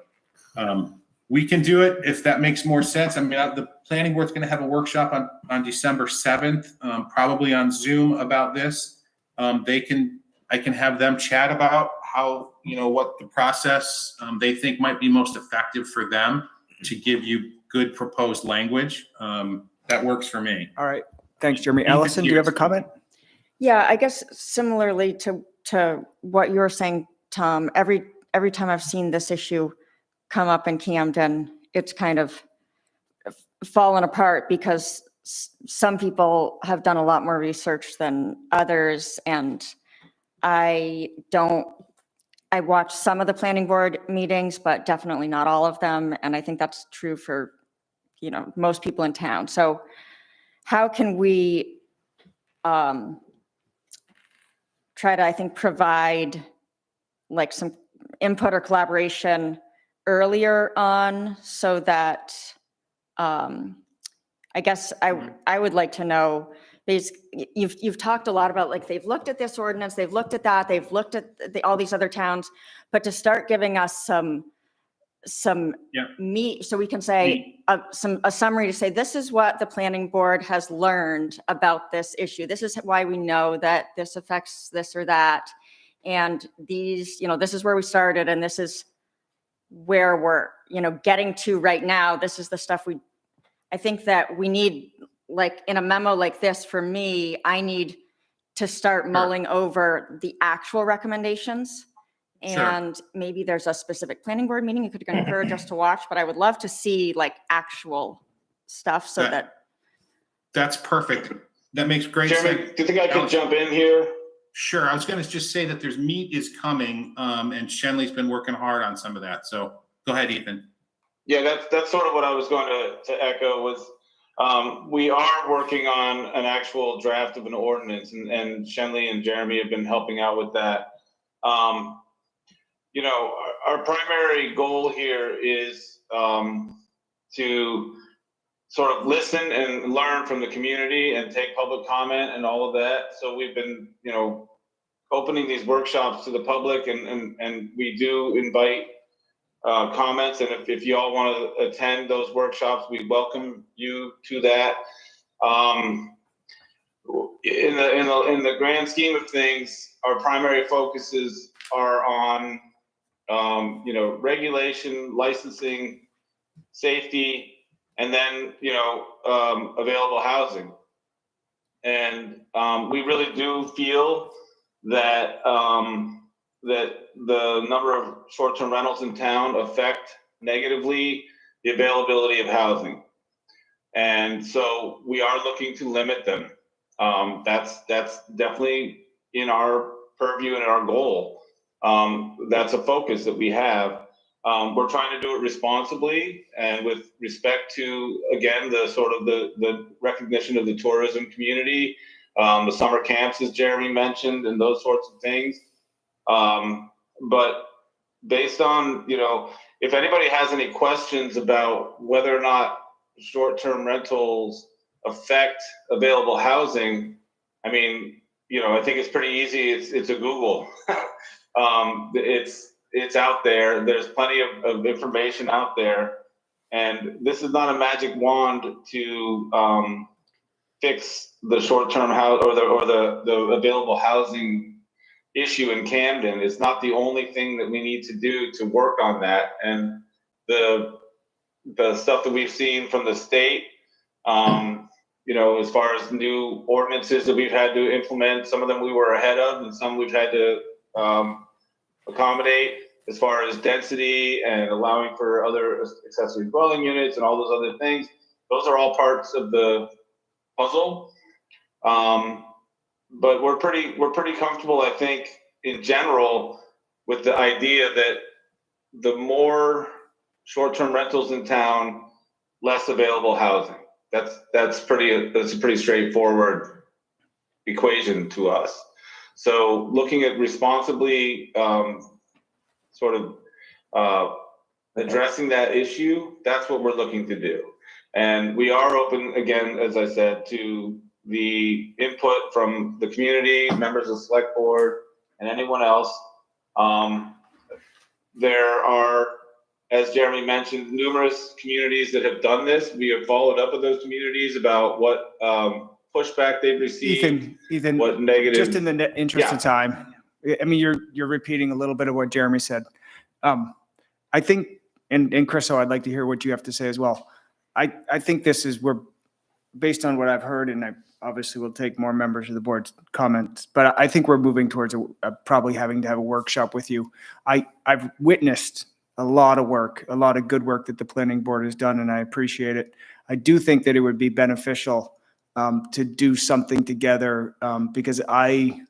S13: we can do it if that makes more sense. I mean, the planning board's going to have a workshop on December 7th, probably on Zoom about this. I can have them chat about how, what the process they think might be most effective for them to give you good proposed language. That works for me.
S2: All right. Thanks, Jeremy. Allison, do you have a comment?
S3: Yeah, I guess similarly to what you were saying, Tom, every time I've seen this issue come up in Camden, it's kind of fallen apart because some people have done a lot more research than others. And I watch some of the planning board meetings, but definitely not all of them. And I think that's true for, most people in town. So how can we try to, I think, provide like some input or collaboration earlier on so that I guess I would like to know, basically, you've talked a lot about like they've looked at this ordinance, they've looked at that, they've looked at all these other towns, but to start giving us some meat, so we can say a summary to say this is what the planning board has learned about this issue. This is why we know that this affects this or that, and these, this is where we started, and this is where we're, getting to right now. This is the stuff I think that we need, like in a memo like this, for me, I need to start mulling over the actual recommendations. And maybe there's a specific planning board meeting you could encourage us to watch, but I would love to see like actual stuff so
S13: that's perfect. That makes great
S14: Jeremy,
S13: sense.
S14: do you think I can jump in here?
S13: Sure. I was going to just say that there's meat is coming, and Shenley's been working hard on some of that. So go ahead, Ethan.
S14: Yeah, that's sort of what I was going to echo was we are working on an actual draft of an ordinance, and Shenley and Jeremy have been helping out with that. Our primary goal here is to sort of listen and learn from the community and take public comment and all of that. So we've been, opening these workshops to the public, and we do invite comments. And if you all want to attend those workshops, we welcome you to that. In the grand scheme of things, our primary focuses are on regulation, licensing, safety, and then available housing. And we really do feel that that the number of short-term rentals in town affect negatively the availability of housing, and so we are looking to limit them. That's definitely in our purview and our goal. That's a focus that we have. We're trying to do it responsibly and with respect to, again, the sort of the recognition of the tourism community, the summer camps, as Jeremy mentioned, and those sorts of things. But based on, if anybody has any questions about whether or not short-term rentals affect available housing, I mean, I think it's pretty easy. It's a Google. It's out there. There's plenty of information out there, and this is not a magic wand to fix the short-term house or the available housing issue in Camden. It's not the only thing that we need to do to work on that. And the stuff that we've seen from the state, as far as new ordinances that we've had to implement, some of them we were ahead of, and some we've had to accommodate as far as density and allowing for other accessory dwelling units and all those other things. Those are all parts of the puzzle. But we're pretty comfortable, I think, in general, with the idea that the more short-term rentals in town, less available housing. That's a pretty straightforward equation to us. So looking at responsibly sort of addressing that issue, that's what we're looking to do. And we are open, again, as I said, to the input from the community, members of the select board, and anyone else. There are, as Jeremy mentioned, numerous communities that have done this. We have followed up with those communities about what pushback they've received.
S2: Ethan,
S14: what negative.
S2: just in the interest of time, I mean, you're repeating a little bit of what Jeremy said. I think, and Chris, I'd like to hear what you have to say as well. I think we're based on what I've heard, and I obviously will take more members of the board's comments, but I think we're moving towards probably having to have a workshop with you. I've witnessed a lot of work, a lot of good work that the planning board has done, and I appreciate it. I do think that it would be beneficial to do something together because I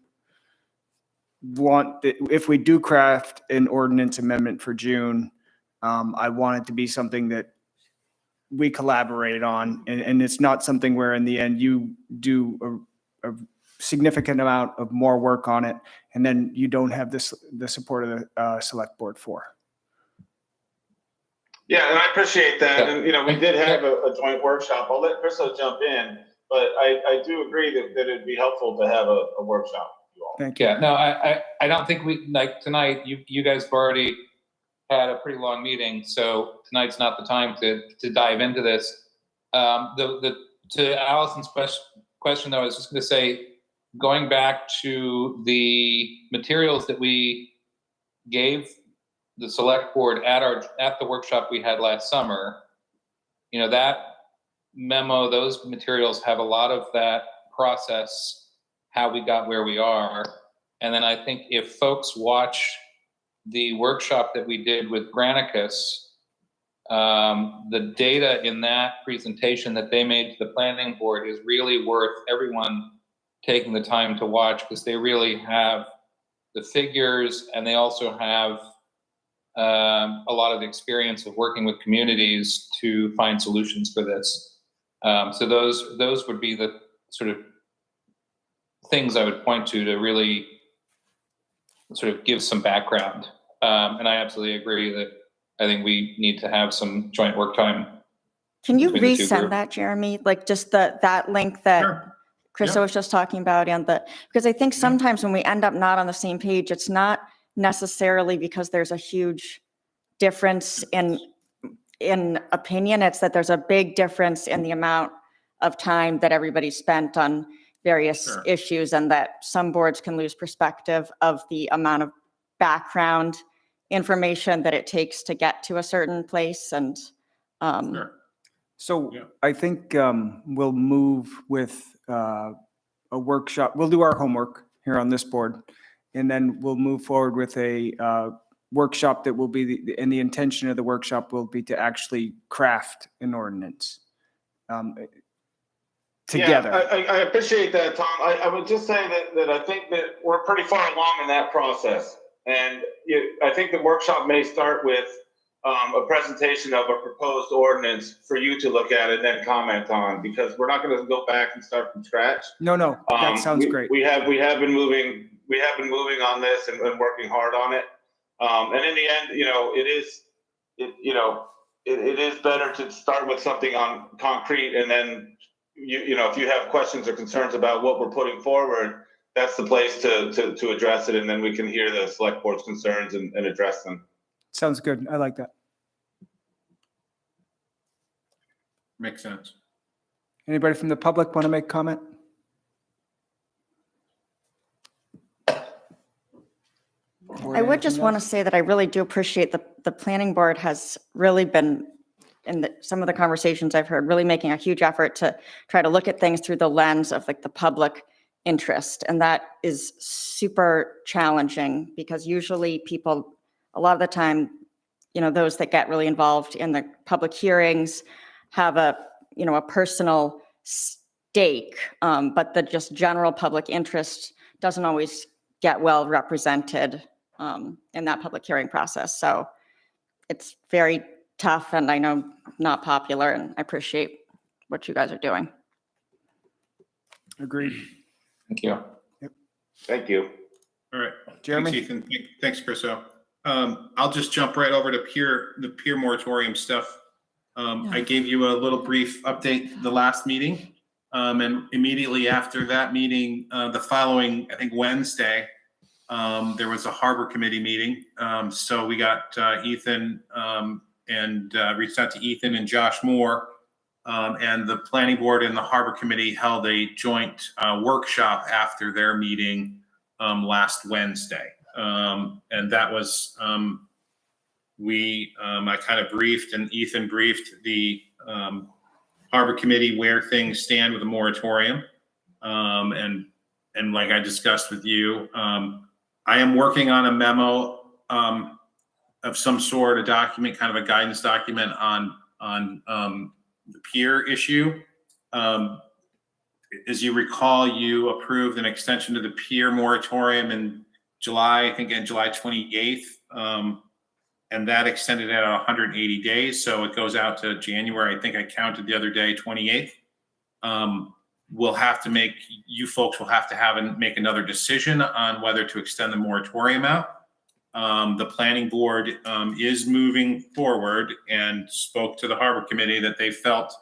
S2: want, if we do craft an ordinance amendment for June, I want it to be something that we collaborate on, and it's not something where in the end you do a significant amount of more work on it, and then you don't have the support of the select board for.
S14: Yeah, and I appreciate that. And, we did have a joint workshop. I'll let Crystal jump in, but I do agree that it'd be helpful to have a workshop with you all.
S2: Thank you.
S15: Yeah, no, I don't think like tonight, you guys have already had a pretty long meeting, so tonight's not the time to dive into this. To Allison's question though, I was just gonna say, going back to the materials that we gave the select board at the workshop we had last summer, that memo, those materials have a lot of that process, how we got where we are. And then I think if folks watch the workshop that we did with Granicus, the data in that presentation that they made to the planning board is really worth everyone taking the time to watch, because they really have the figures, and they also have a lot of the experience of working with communities to find solutions for this. So those would be the sort of things I would point to really sort of give some background. And I absolutely agree that I think we need to have some joint work time.
S3: Can you
S15: between the two
S3: resend
S15: groups.
S3: that, Jeremy? Like just that link that
S13: Sure.
S3: Krista
S13: Yeah.
S3: was just talking about, because I think sometimes when we end up not on the same page, it's not necessarily because there's a huge difference in opinion. It's that there's a big difference in the amount of time that everybody spent on various
S13: Sure.
S3: issues, and that some boards can lose perspective of the amount of background information that it takes to get to a certain place. And
S13: Sure.
S2: So
S13: Yeah.
S2: I think we'll move with a workshop. We'll do our homework here on this board, and then we'll move forward with a workshop that will be, and the intention of the workshop will be to actually craft an ordinance together.
S14: Yeah, I appreciate that, Tom. I would just say that I think that we're pretty far along in that process. And I think the workshop may start with a presentation of a proposed ordinance for you to look at and then comment on, because we're not going to go back and start from scratch.
S2: No, that sounds great.
S14: We have been moving on this and working hard on it. And in the end, it is better to start with something on concrete, and then if you have questions or concerns about what we're putting forward, that's the place to address it, and then we can hear the select board's concerns and address them.
S2: Sounds good. I like that.
S13: Makes sense.
S2: Anybody from the public want to make comment?
S3: I would just want to say that I really do appreciate the planning board has really been, in some of the conversations I've heard, really making a huge effort to try to look at things through the lens of like the public interest. And that is super challenging, because usually people, a lot of the time, those that get really involved in the public hearings have a personal stake, but the just general public interest doesn't always get well represented in that public hearing process. So it's very tough, and I know not popular, and I appreciate what you guys are doing.
S2: Agreed.
S15: Thank you.
S2: Yep.
S14: Thank you.
S13: All right.
S2: Jeremy?
S13: Thanks, Ethan. Thanks, Chriso. I'll just jump right over to the peer moratorium stuff. I gave you a little brief update the last meeting. And immediately after that meeting, the following, I think Wednesday, there was a harbor committee meeting. So we got Ethan and reached out to Ethan and Josh Moore. And the planning board and the harbor committee held a joint workshop after their meeting last Wednesday. And that was, I kind of briefed, and Ethan briefed the harbor committee where things stand with the moratorium. And like I discussed with you, I am working on a memo of some sort, a document, kind of a guidance document on the pier issue. As you recall, you approved an extension to the pier moratorium in July, I think in July 28th. And that extended at 180 days. So it goes out to January. I think I counted the other day, 28th. You folks will have to make another decision on whether to extend the moratorium out. The planning board is moving forward and spoke to the harbor committee that they felt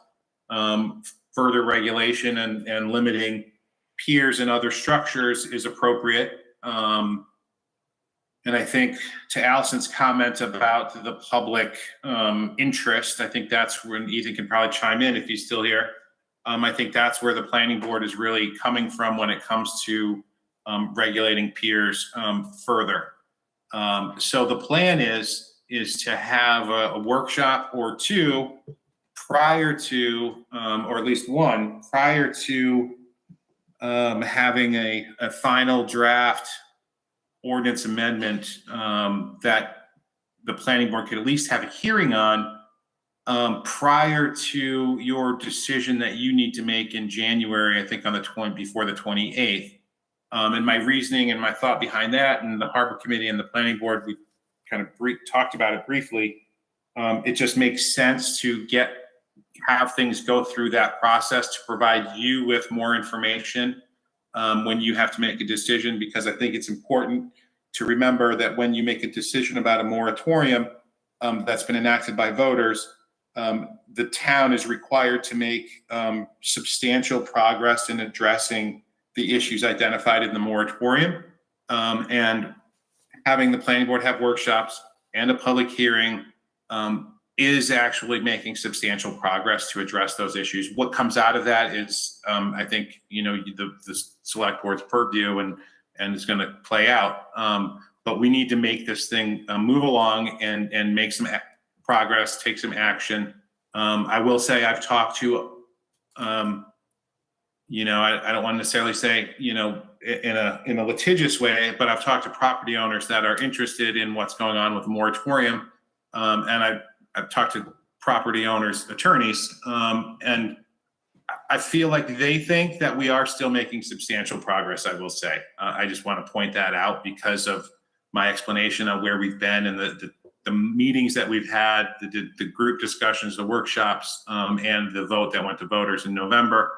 S13: further regulation and limiting piers and other structures is appropriate. And I think to Allison's comment about the public interest, I think that's when Ethan can probably chime in if he's still here. I think that's where the planning board is really coming from when it comes to regulating piers further. So the plan is to have a workshop or two prior to, or at least one, prior to having a final draft ordinance amendment that the planning board could at least have a hearing on prior to your decision that you need to make in January, I think before the 28th. And my reasoning and my thought behind that, and the harbor committee and the planning board, we kind of talked about it briefly. It just makes sense to have things go through that process to provide you with more information when you have to make a decision, because I think it's important to remember that when you make a decision about a moratorium that's been enacted by voters, the town is required to make substantial progress in addressing the issues identified in the moratorium. And having the planning board have workshops and a public hearing is actually making substantial progress to address those issues. What comes out of that is, I think, the select board's purview and it's going to play out. But we need to make this thing move along and make some progress, take some action. I will say I've talked to, I don't want to necessarily say, in a litigious way, but I've talked to property owners that are interested in what's going on with the moratorium. And I've talked to property owners' attorneys, and I feel like they think that we are still making substantial progress, I will say. I just want to point that out because of my explanation of where we've been and the the meetings that we've had, the group discussions, the workshops, and the vote that went to voters in November,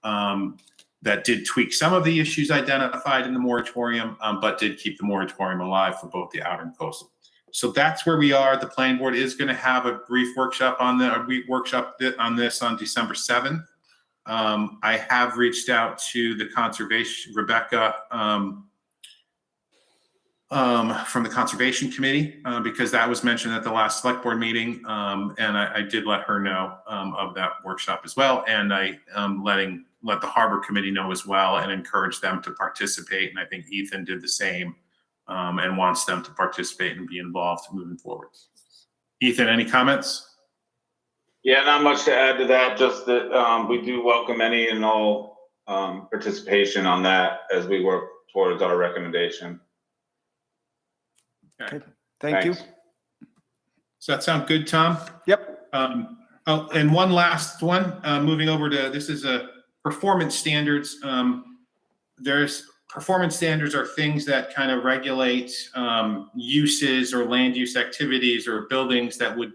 S13: that did tweak some of the issues identified in the moratorium, but did keep the moratorium alive for both the outer and coastal. So that's where we are. The planning board is going to have a brief workshop on this on December 7th. I have reached out to the conservation, Rebecca, from the Conservation Committee, because that was mentioned at the last select board meeting. And I did let her know of that workshop as well. And I let the Harbor Committee know as well and encourage them to participate. And I think Ethan did the same, and wants them to participate and be involved moving forward. Ethan, any comments?
S14: Yeah, not much to add to that, just that we do welcome any and all participation on that as we work towards our recommendation.
S2: Okay, thank you.
S14: Thanks.
S13: Does that sound good, Tom?
S2: Yep.
S13: Oh, and one last one, moving over to, this is a performance standards. There's performance standards are things that kind of regulate uses or land use activities or buildings that would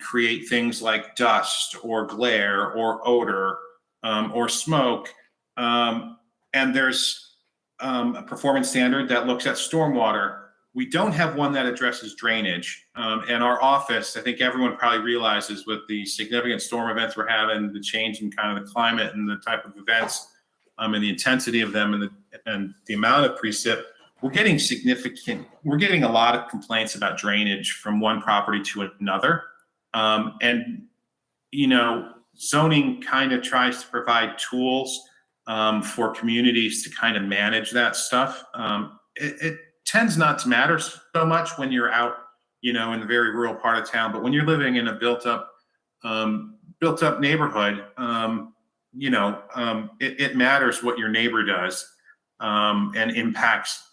S13: create things like dust or glare or odor or smoke. And there's a performance standard that looks at stormwater. We don't have one that addresses drainage. And our office, I think everyone probably realizes with the significant storm events we're having, the change in kind of the climate and the type of events and the intensity of them and the amount of precip, we're getting a lot of complaints about drainage from one property to another. And, you know, zoning kind of tries to provide tools for communities to kind of manage that stuff. It tends not to matter so much when you're out, you know, in the very rural part of town, but when you're living in a built up neighborhood, you know, it matters what your neighbor does and impacts,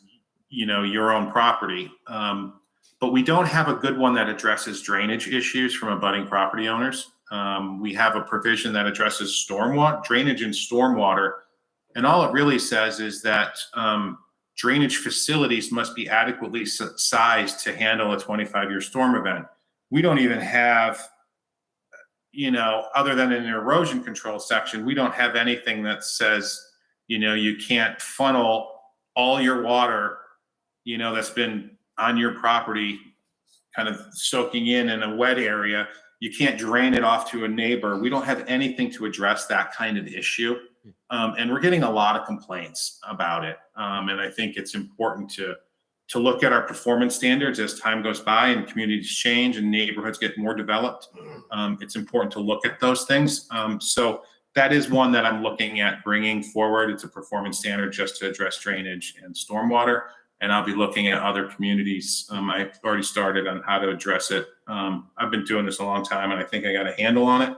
S13: you know, your own property. But we don't have a good one that addresses drainage issues from abutting property owners. We have a provision that addresses drainage and stormwater. And all it really says is that drainage facilities must be adequately sized to handle a 25-year storm event. We don't even have, you know, other than an erosion control section, we don't have anything that says, you know, you can't funnel all your water, you know, that's been on your property kind of soaking in a wet area. You can't drain it off to a neighbor. We don't have anything to address that kind of issue. And we're getting a lot of complaints about it. And I think it's important to look at our performance standards as time goes by and communities change and neighborhoods get more developed. It's important to look at those things. So that is one that I'm looking at bringing forward. It's a performance standard just to address drainage and stormwater. And I'll be looking at other communities. I've already started on how to address it. I've been doing this a long time and I think I got a handle on it.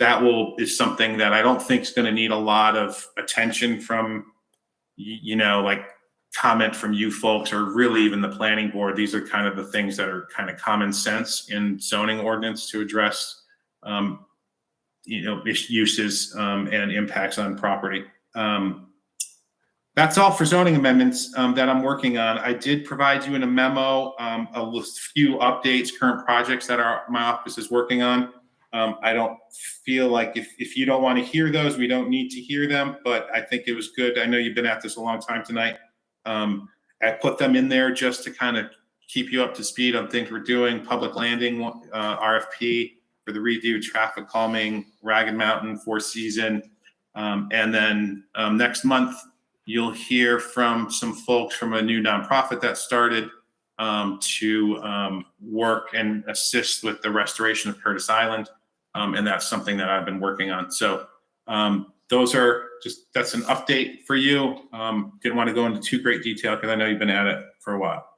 S13: That is something that I don't think is going to need a lot of attention from, you know, like comment from you folks or really even the planning board. These are kind of the things that are kind of common sense in zoning ordinance to address, you know, uses and impacts on property. That's all for zoning amendments that I'm working on. I did provide you in a memo a few updates, current projects that my office is working on. I don't feel like if you don't want to hear those, we don't need to hear them, but I think it was good. I know you've been at this a long time tonight. I put them in there just to kind of keep you up to speed on things we're doing. Public landing, RFP for the redo, traffic calming, Ragged Mountain, Four Season. And then next month, you'll hear from some folks from a new nonprofit that started to work and assist with the restoration of Curtis Island. And that's something that I've been working on. So that's an update for you. Didn't want to go into too great detail because I know you've been at it for a while.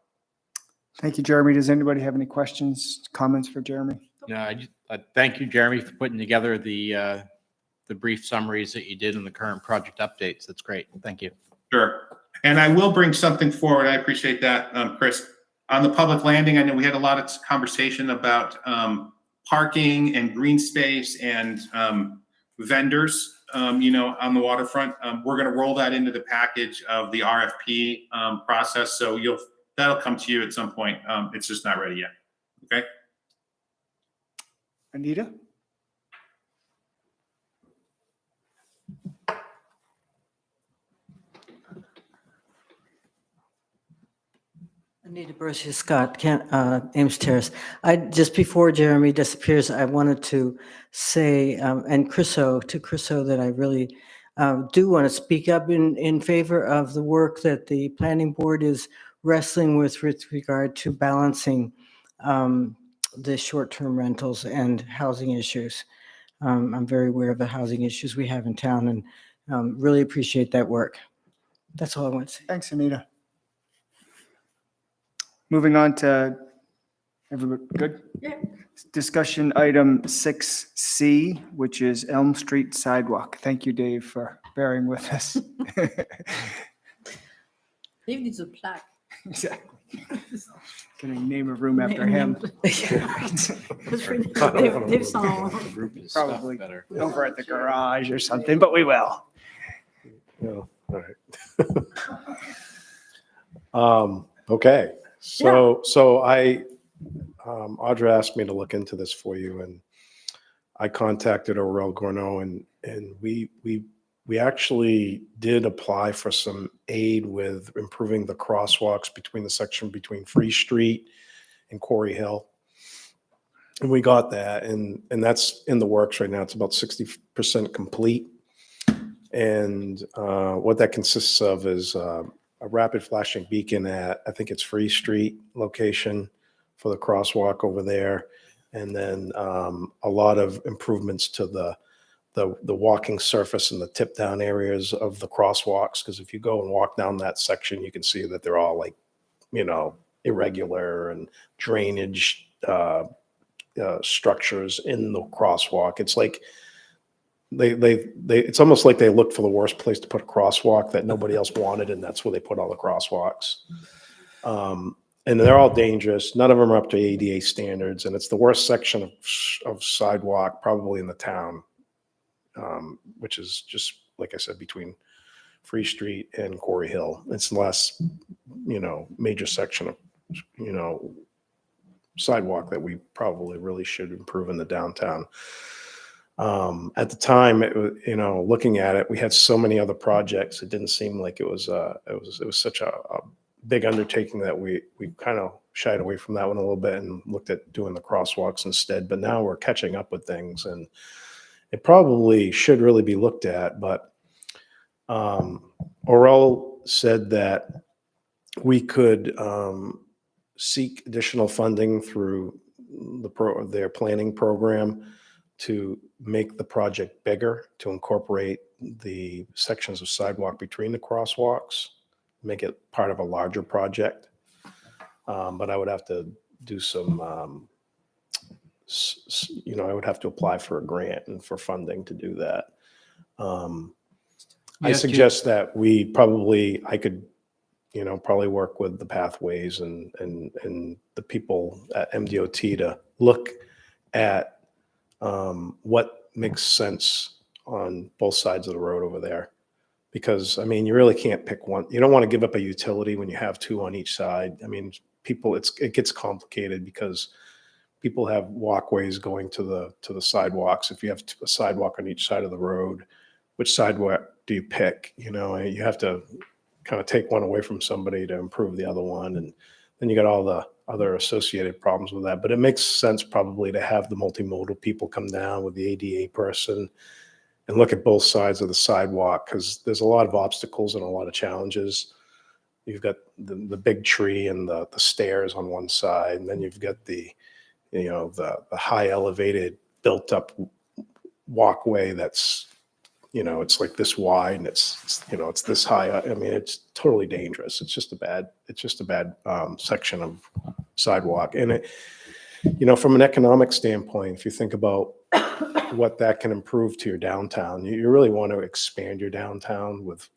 S2: Thank you, Jeremy. Does anybody have any questions, comments for Jeremy?
S8: No, I thank you, Jeremy, for putting together the brief summaries that you did in the current project updates. That's great. Thank you.
S13: Sure. And I will bring something forward. I appreciate that, Chris. On the public landing, I know we had a lot of conversation about parking and green space and vendors, you know, on the waterfront. We're going to roll that into the package of the RFP process. So that'll come to you at some point. It's just not ready yet. Okay.
S2: Anita?
S16: Anita Bercia Scott, Ames Terrace. Just before Jeremy disappears, I wanted to say, and Chriso, that I really do want to speak up in favor of the work that the planning board is wrestling with regard to balancing the short-term rentals and housing issues. I'm very aware of the housing issues we have in town and really appreciate that work. That's all I want to say.
S2: Thanks, Anita. Moving on to, everybody good?
S5: Yeah.
S2: Discussion item 6C, which is Elm Street sidewalk. Thank you, Dave, for bearing with us.
S5: Dave needs a plaque.
S2: Exactly. Can I name a room after him? Probably over at the garage or something, but we will.
S7: Yeah, all right. Okay, so Audra asked me to look into this for you, and I contacted Aurel Gourneau, and we actually did apply for some aid with improving the crosswalks between the section between Free Street and Quarry Hill. And we got that, and that's in the works right now. It's about 60% complete. And what that consists of is a rapid flashing beacon at, I think it's Free Street location for the crosswalk over there. And then a lot of improvements to the walking surface and the tip down areas of the crosswalks. Because if you go and walk down that section, you can see that they're all like, irregular and drainage structures in the crosswalk. It's like it's almost like they looked for the worst place to put a crosswalk that nobody else wanted, and that's where they put all the crosswalks. And they're all dangerous. None of them are up to ADA standards, and it's the worst section of sidewalk probably in the town, which is just, like I said, between Free Street and Quarry Hill. It's the last, major section of, sidewalk that we probably really should improve in the downtown. At the time, looking at it, we had so many other projects. It didn't seem like it was such a big undertaking that we kind of shied away from that one a little bit and looked at doing the crosswalks instead. But now we're catching up with things, and it probably should really be looked at. But Aurel said that we could seek additional funding through their planning program to make the project bigger, to incorporate the sections of sidewalk between the crosswalks, make it part of a larger project. But I would have to do some, I would have to apply for a grant and for funding to do that. I suggest that I could, probably work with the pathways and the people at MDOT to look at what makes sense on both sides of the road over there. Because, you really can't pick one. You don't want to give up a utility when you have two on each side. It gets complicated because people have walkways going to the sidewalks. If you have a sidewalk on each side of the road, which sidewalk do you pick? You have to kind of take one away from somebody to improve the other one. And then you got all the other associated problems with that. But it makes sense probably to have the multimodal people come down with the ADA person and look at both sides of the sidewalk, because there's a lot of obstacles and a lot of challenges. You've got the big tree and the stairs on one side, and then you've got the high elevated built up walkway that's, it's like this wide and it's this high. It's totally dangerous. It's just a bad section of sidewalk. And from an economic standpoint, if you think about what that can improve to your downtown, you really want to expand your downtown with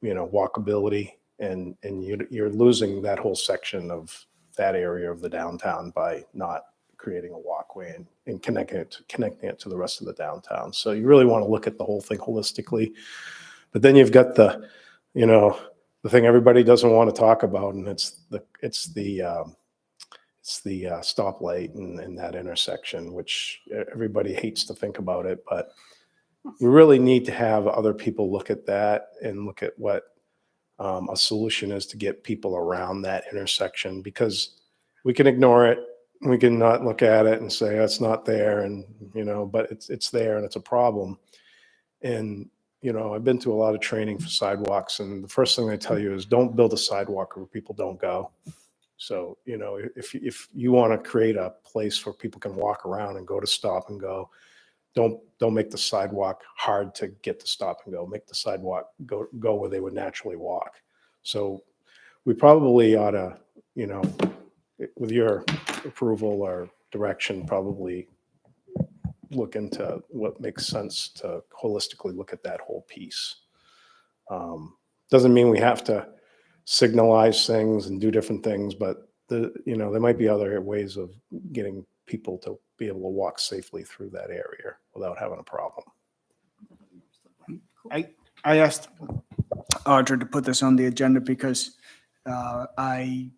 S7: walkability, and you're losing that whole section of that area of the downtown by not creating a walkway and connecting it to the rest of the downtown. So you really want to look at the whole thing holistically. But then you've got the the thing everybody doesn't want to talk about, and it's the stoplight in that intersection, which everybody hates to think about it, but we really need to have other people look at that and look at what a solution is to get people around that intersection, because we can ignore it. We can not look at it and say, it's not there. And, but it's there and it's a problem. And, I've been to a lot of training for sidewalks, and the first thing they tell you is don't build a sidewalk where people don't go. So, if you want to create a place where people can walk around and go to stop and go, don't make the sidewalk hard to get to stop and go. Make the sidewalk go where they would naturally walk. So we probably ought to, with your approval or direction, probably look into what makes sense to holistically look at that whole piece. Doesn't mean we have to signalize things and do different things, but there might be other ways of getting people to be able to walk safely through that area without having a problem.
S2: I asked Audra to put this on the agenda because I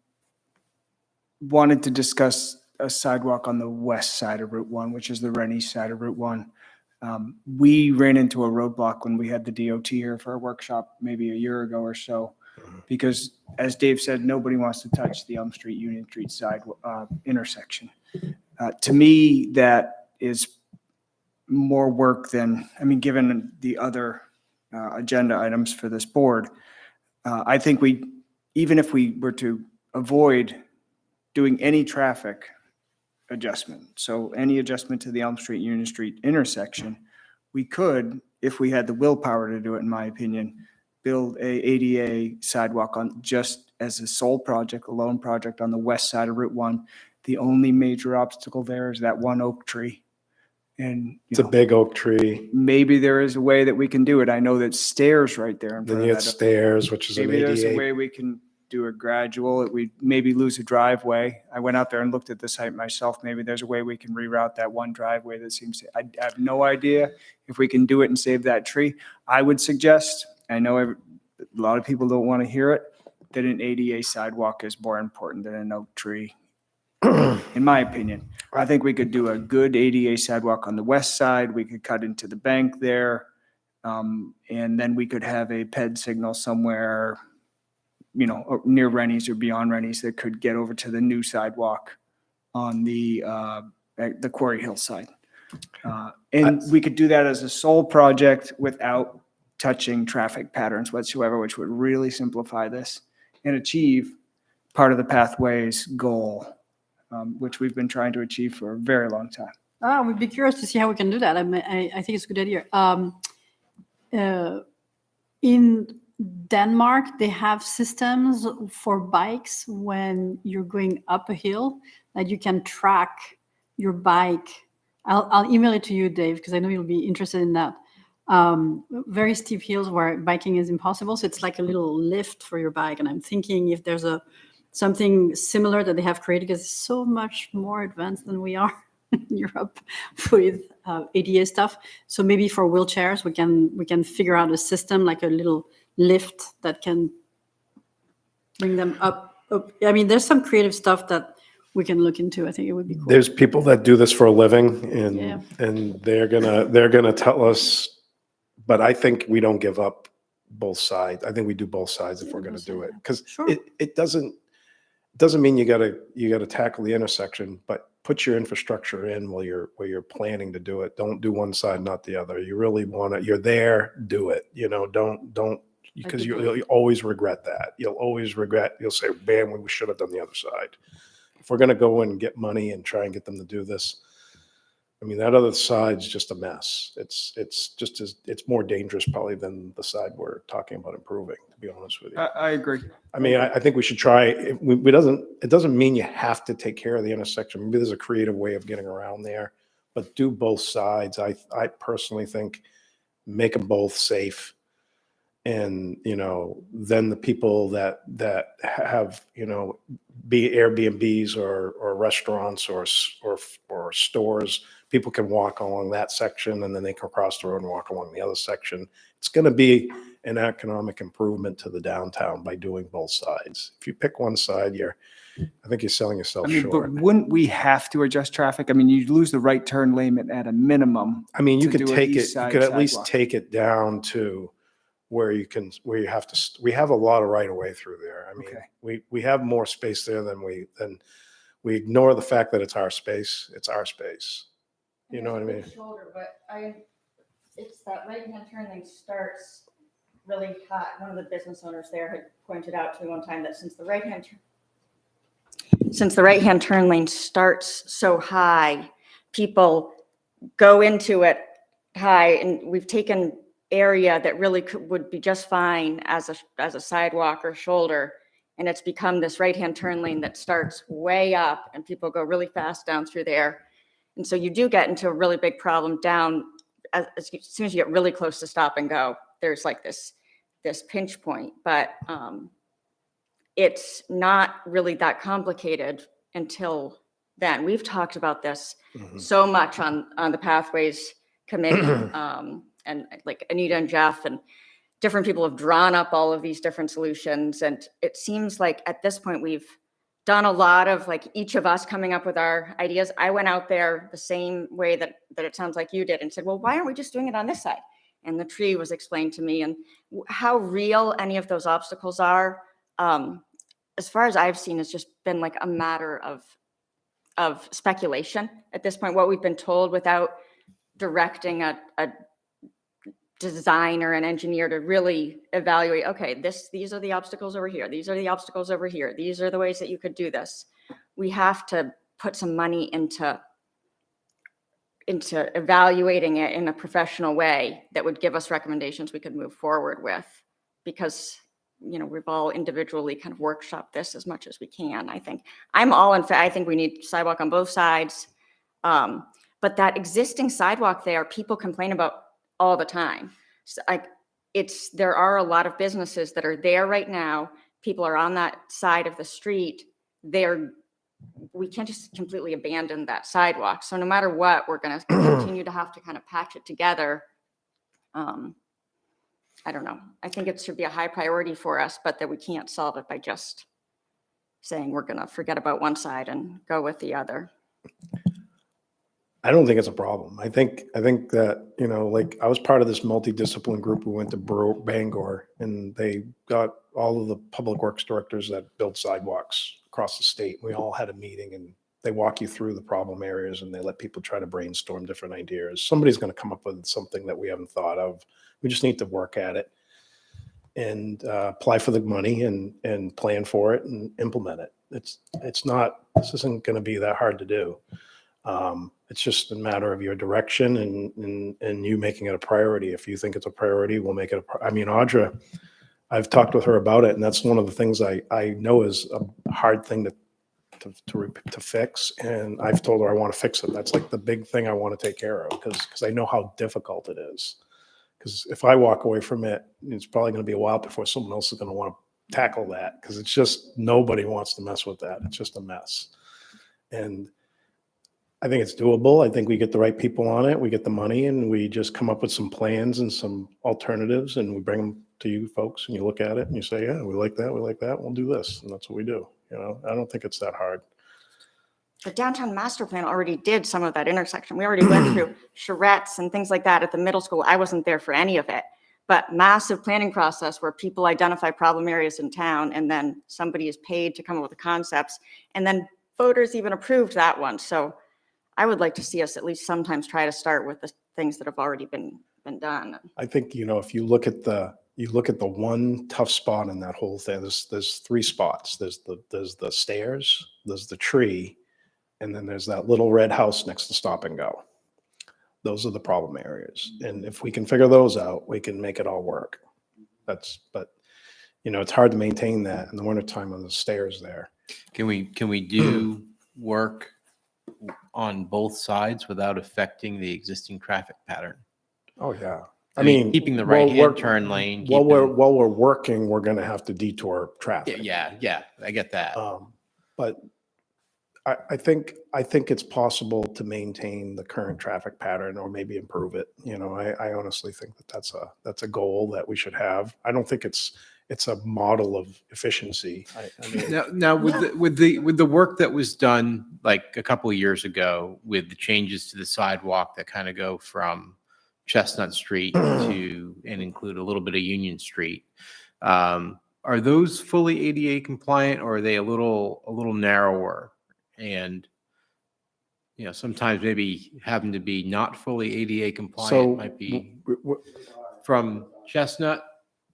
S2: wanted to discuss a sidewalk on the west side of Route 1, which is the Rennie side of Route 1. We ran into a roadblock when we had the DOT here for a workshop maybe a year ago or so, because as Dave said, nobody wants to touch the Elm Street, Union Street side intersection. To me, that is more work than, given the other agenda items for this board, I think even if we were to avoid doing any traffic adjustment, so any adjustment to the Elm Street, Union Street intersection, we could, if we had the willpower to do it, in my opinion, build a ADA sidewalk on just as a sole project, a lone project on the west side of Route 1. The only major obstacle there is that one oak tree. And
S7: it's a big oak tree.
S2: Maybe there is a way that we can do it. I know that stairs right there in front
S7: Then
S2: of
S7: you
S2: that.
S7: get stairs, which is an
S2: Maybe there's a
S7: ADA.
S2: way we can do a gradual. We maybe lose a driveway. I went out there and looked at the site myself. Maybe there's a way we can reroute that one driveway that seems to, I have no idea if we can do it and save that tree. I would suggest, I know a lot of people don't want to hear it, that an ADA sidewalk is more important than an oak tree. In my opinion, I think we could do a good ADA sidewalk on the west side. We could cut into the bank there. And then we could have a PED signal somewhere, near Rennie's or beyond Rennie's that could get over to the new sidewalk on the Quarry Hill side. And we could do that as a sole project without touching traffic patterns whatsoever, which would really simplify this and achieve part of the pathways goal, which we've been trying to achieve for a very long time.
S5: We'd be curious to see how we can do that. I think it's a good idea. In Denmark, they have systems for bikes when you're going up a hill that you can track your bike. I'll email it to you, Dave, because I know you'll be interested in that. Very steep hills where biking is impossible. So it's like a little lift for your bike. And I'm thinking if there's something similar that they have created, because it's so much more advanced than we are in Europe with ADA stuff. So maybe for wheelchairs, we can figure out a system like a little lift that can bring them up. There's some creative stuff that we can look into. I think it would be cool.
S7: There's people that do this for a living, and they're gonna tell us. But I think we don't give up both sides. I think we do both sides if we're gonna do it, because it doesn't mean you gotta tackle the intersection, but put your infrastructure in while you're planning to do it. Don't do one side, not the other. You really want to. You're there, do it. Don't. Because you'll always regret that. You'll always regret. You'll say, "Man, we should have done the other side." If we're going to go in and get money and try and get them to do this, that other side's just a mess. It's more dangerous probably than the side we're talking about improving. To be honest with you,
S2: I agree.
S7: I think we should try. It doesn't mean you have to take care of the intersection. Maybe there's a creative way of getting around there, but do both sides. I personally think make them both safe. And, then the people that have, be Airbnbs or restaurants or stores, people can walk along that section and then they can cross the road and walk along the other section. It's going to be an economic improvement to the downtown by doing both sides. If you pick one side, I think you're selling yourself
S2: I mean, but
S7: short.
S2: wouldn't we have to adjust traffic? I mean, you lose the right turn lane at a minimum.
S7: I mean, you
S2: to
S7: could
S2: do an
S7: take it,
S2: east
S7: you
S2: side
S7: could at least
S2: sidewalk.
S7: take it down to where you have to, we have a lot of right of way through there. I mean,
S2: Okay.
S7: we have more space there than we ignore the fact that it's our space. It's our space. You know what I mean?
S3: Shoulder, but it's that right-hand turn lane starts really hot. One of the business owners there had pointed out to me one time that since the right-hand turn lane starts so high, people go into it high, and we've taken area that really would be just fine as a sidewalk or shoulder, and it's become this right-hand turn lane that starts way up, and people go really fast down through there. And so you do get into a really big problem down as soon as you get really close to stop and go. There's like this pinch point, but it's not really that complicated until then. We've talked about this so much on the Pathways Committee, and like Anita and Jeff and different people have drawn up all of these different solutions. And it seems like at this point we've done a lot of like each of us coming up with our ideas. I went out there the same way that it sounds like you did and said, well, why aren't we just doing it on this side? And the tree was explained to me, and how real any of those obstacles are, as far as I've seen, has just been like a matter of speculation at this point, what we've been told without directing a designer and engineer to really evaluate, okay, these are the obstacles over here. These are the obstacles over here. These are the ways that you could do this. We have to put some money into evaluating it in a professional way that would give us recommendations we could move forward with, because, you know, we've all individually kind of workshopped this as much as we can. I think I'm all in fact, I think we need sidewalk on both sides. But that existing sidewalk there, people complain about all the time. So there are a lot of businesses that are there right now. People are on that side of the street. We can't just completely abandon that sidewalk. So no matter what, we're going to continue to have to kind of patch it together. I don't know. I think it should be a high priority for us, but that we can't solve it by just saying we're going to forget about one side and go with the other.
S7: I don't think it's a problem. I think that, you know, like I was part of this multidiscipline group who went to Bangor, and they got all of the public works directors that build sidewalks across the state. We all had a meeting, and they walk you through the problem areas, and they let people try to brainstorm different ideas. Somebody's going to come up with something that we haven't thought of. We just need to work at it and apply for the money and plan for it and implement it. This isn't going to be that hard to do. It's just a matter of your direction and you making it a priority. If you think it's a priority, we'll make it I mean, Audra, I've talked with her about it, and that's one of the things I know is a hard thing to fix. And I've told her I want to fix it. That's like the big thing I want to take care of, because I know how difficult it is. Because if I walk away from it, it's probably going to be a while before someone else is going to want to tackle that, because it's just, nobody wants to mess with that. It's just a mess. And I think it's doable. I think we get the right people on it. We get the money, and we just come up with some plans and some alternatives, and we bring them to you folks, and you look at it and you say, yeah, we like that. We like that. We'll do this. And that's what we do. You know, I don't think it's that hard.
S3: The downtown master plan already did some of that intersection. We already went through charrettes and things like that at the middle school. I wasn't there for any of it, but massive planning process where people identify problem areas in town, and then somebody is paid to come up with the concepts, and then voters even approved that one. So I would like to see us at least sometimes try to start with the things that have already been done.
S7: I think, you know, if you look at the one tough spot in that whole thing, there's three spots. There's the stairs, there's the tree, and then there's that little red house next to Stop and Go. Those are the problem areas. And if we can figure those out, we can make it all work. But you know, it's hard to maintain that in the wintertime on the stairs there.
S8: Can we do work on both sides without affecting the existing traffic pattern?
S7: Oh yeah.
S8: I mean, keeping the right-hand turn lane.
S7: While we're working, we're going to have to detour traffic.
S8: Yeah, I get that.
S7: But I think it's possible to maintain the current traffic pattern or maybe improve it. You know, I honestly think that that's a goal that we should have. I don't think it's a model of efficiency. I mean,
S8: Now with the work that was done like a couple of years ago with the changes to the sidewalk that kind of go from Chestnut Street to and include a little bit of Union Street, are those fully ADA compliant or are they a little narrower? And sometimes maybe having to be not fully ADA compliant might be from Chestnut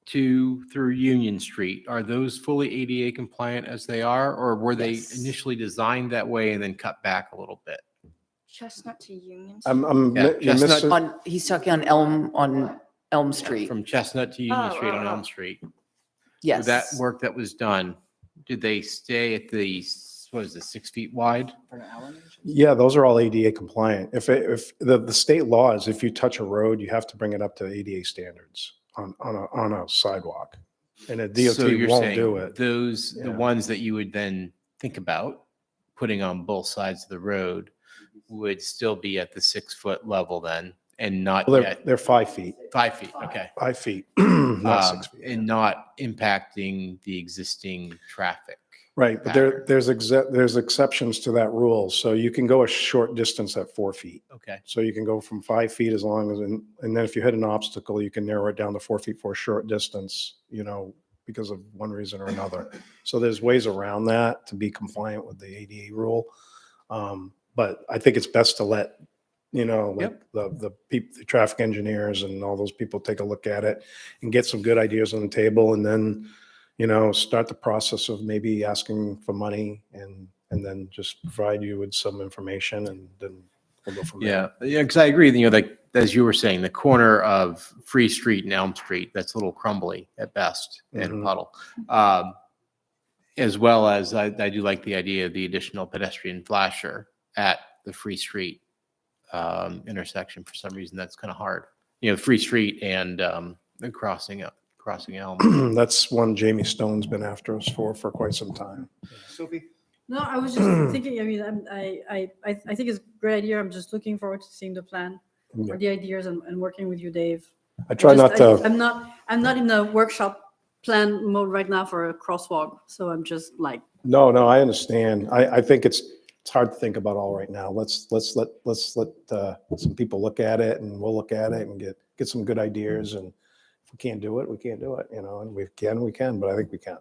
S8: through Union Street. Are those fully ADA compliant as they are, or were they
S3: Yes.
S8: initially designed that way and then cut back a little bit?
S3: Chestnut to Union.
S8: Yeah,
S7: you're
S8: Chestnut-
S7: missing-
S4: He's talking on Elm Street.
S8: From Chestnut to Union
S3: Oh,
S8: Street on
S3: oh,
S8: Elm
S3: oh.
S8: Street.
S4: Yes.
S8: With that work that was done, did they stay at the, what is it, 6 feet wide?
S7: Yeah, those are all ADA compliant. If the state law is if you touch a road, you have to bring it up to ADA standards on a sidewalk. And a
S8: So
S7: DOT
S8: you're
S7: won't
S8: saying
S7: do it.
S8: those, the
S7: Yeah.
S8: ones that you would then think about putting on both sides of the road would still be at the 6 foot level then and not
S7: Well,
S8: yet
S7: they're 5 feet,
S8: 5 feet, okay.
S7: 5 feet, not 6 feet.
S8: And not impacting the existing traffic.
S7: Right, but
S8: pattern.
S7: there's exceptions to that rule. So you can go a short distance at 4 feet.
S8: Okay,
S7: So you can go from 5 feet as long as, and then if you hit an obstacle, you can narrow it down to 4 feet for a short distance, because of one reason or another. So there's ways around that to be compliant with the ADA rule. But I think it's best to let, like the traffic engineers and all those people take a look at it and get some good ideas on the table and then, start the process of maybe asking for money and then just provide you with some information and then we'll go from there.
S8: yeah, because I agree, like, as you were saying, the corner of Free Street and Elm Street, that's a little crumbly at best and
S7: Mhm.
S8: puddle. As well as I do like the idea of the additional pedestrian flasher at the Free Street intersection. For some reason, that's kind of hard. Free Street and the crossing Elm.
S7: That's one Jamie Stone's been after us for quite some time.
S2: Sophie?
S5: No, I was just thinking, I mean, I think it's a great idea. I'm just looking forward to seeing the plan
S7: Yeah.
S5: or the ideas and working with you, Dave.
S7: I try not to.
S5: I'm not in the workshop plan mode right now for a crosswalk. So I'm just like,
S7: No, I understand. I think it's hard to think about all right now. Let's let some people look at it and we'll look at it and get some good ideas. And if we can't do it, we can't do it, and we can, but I think we can.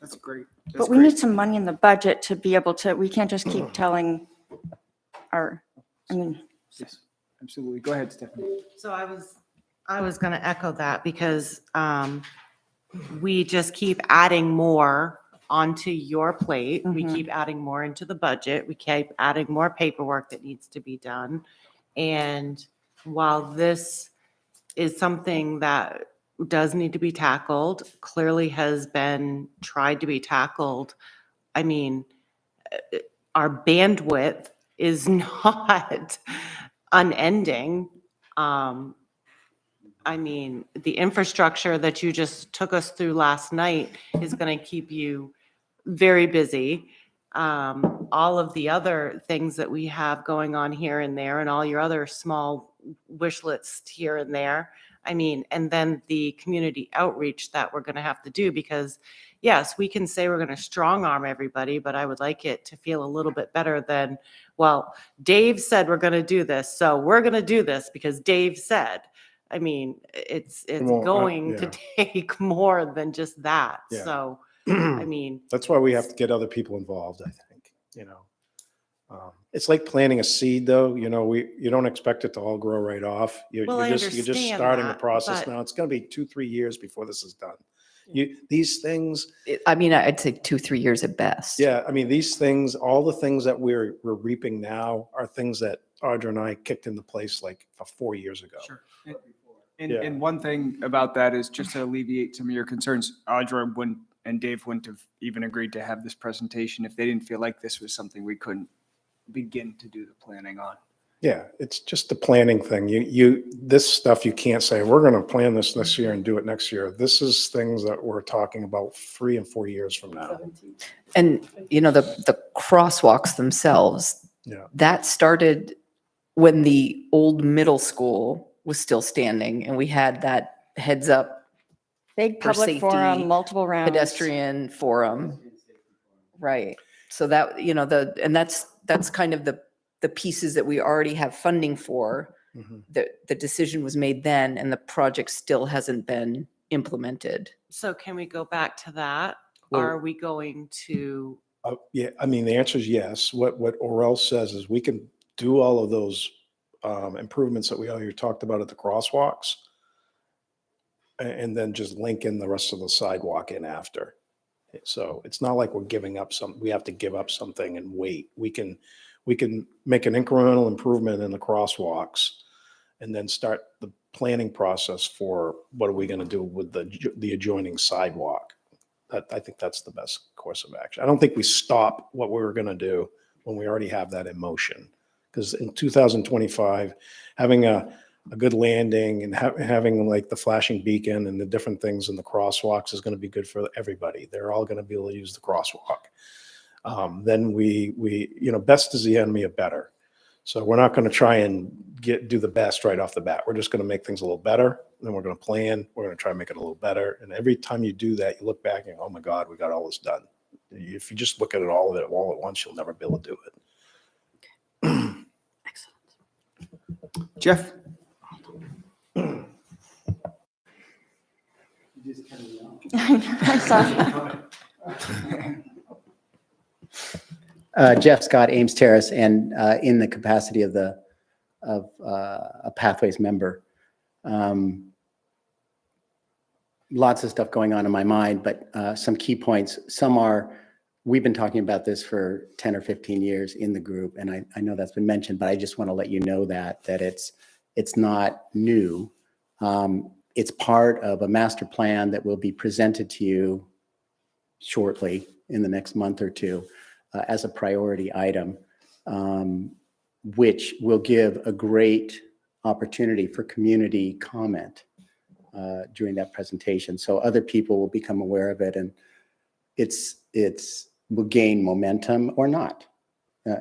S2: That's great.
S3: But we need some money in the budget to be able to, we can't just keep telling
S2: Yes, absolutely. Go ahead, Stephanie.
S1: So I was going to echo that because we just keep adding more onto your plate. We
S3: Mhm.
S1: keep adding more into the budget. We keep adding more paperwork that needs to be done. And while this is something that does need to be tackled, clearly has been tried to be tackled, I mean, our bandwidth is not unending. I mean, the infrastructure that you just took us through last night is going to keep you very busy. All of the other things that we have going on here and there and all your other small wish lists here and there. I mean, and then the community outreach that we're going to have to do because yes, we can say we're going to strong arm everybody, but I would like it to feel a little bit better than, well, Dave said we're going to do this. So we're going to do this because Dave said. I mean, it's
S7: Well,
S1: going to take more than just that.
S7: Yeah.
S1: So, I mean,
S7: That's why we have to get other people involved, I think, It's like planting a seed though, you don't expect it to all grow right off. You're
S1: Well, I
S7: just
S1: understand
S7: starting the
S1: that,
S7: process
S1: but-
S7: now. It's going to be 2-3 years before this is done. These things,
S4: I'd say 2-3 years at best.
S7: yeah, I mean, these things, all the things that we're reaping now are things that Audra and I kicked into place like 4 years ago.
S2: Sure.
S7: Yeah.
S2: And one thing about that is just to alleviate some of your concerns, Audra wouldn't and Dave wouldn't have even agreed to have this presentation if they didn't feel like this was something we couldn't begin to do the planning on.
S7: Yeah, it's just the planning thing. This stuff, you can't say, we're going to plan this year and do it next year. This is things that we're talking about 3 and 4 years from now.
S4: And, the crosswalks themselves,
S7: Yeah.
S4: that started when the old middle school was still standing and we had that heads up
S3: Big
S4: for
S3: public forum,
S4: safety,
S3: multiple rounds.
S4: pedestrian forum. Right. So that, and that's kind of the pieces that we already have funding for.
S7: Mhm.
S4: The decision was made then and the project still hasn't been implemented.
S1: So can we go back to that?
S7: Well-
S1: Are we going to,
S7: Yeah, I mean, the answer is yes. What Orel says is we can do all of those improvements that we already talked about at the crosswalks, and then just link in the rest of the sidewalk in after. So it's not like we're giving up we have to give up something and wait. We can make an incremental improvement in the crosswalks and then start the planning process for what are we going to do with the adjoining sidewalk. I think that's the best course of action. I don't think we stop what we were going to do when we already have that in motion. Because in 2025, having a good landing and having like the flashing beacon and the different things in the crosswalks is going to be good for everybody. They're all going to be able to use the crosswalk. Then best is the enemy of better. So we're not going to try and do the best right off the bat. We're just going to make things a little better. Then we're going to plan. We're going to try and make it a little better. And every time you do that, you look back and, oh my God, we got all this done. If you just look at it all at once, you'll never be able to do it.
S2: Jeff?
S3: I saw that.
S17: Jeff Scott, Ames Terrace, and in the capacity of a Pathways member. Lots of stuff going on in my mind, but some key points. We've been talking about this for 10 or 15 years in the group, and I know that's been mentioned, but I just want to let you know that it's not new. It's part of a master plan that will be presented to you shortly in the next month or two as a priority item, which will give a great opportunity for community comment during that presentation. So other people will become aware of it, and it's will gain momentum or not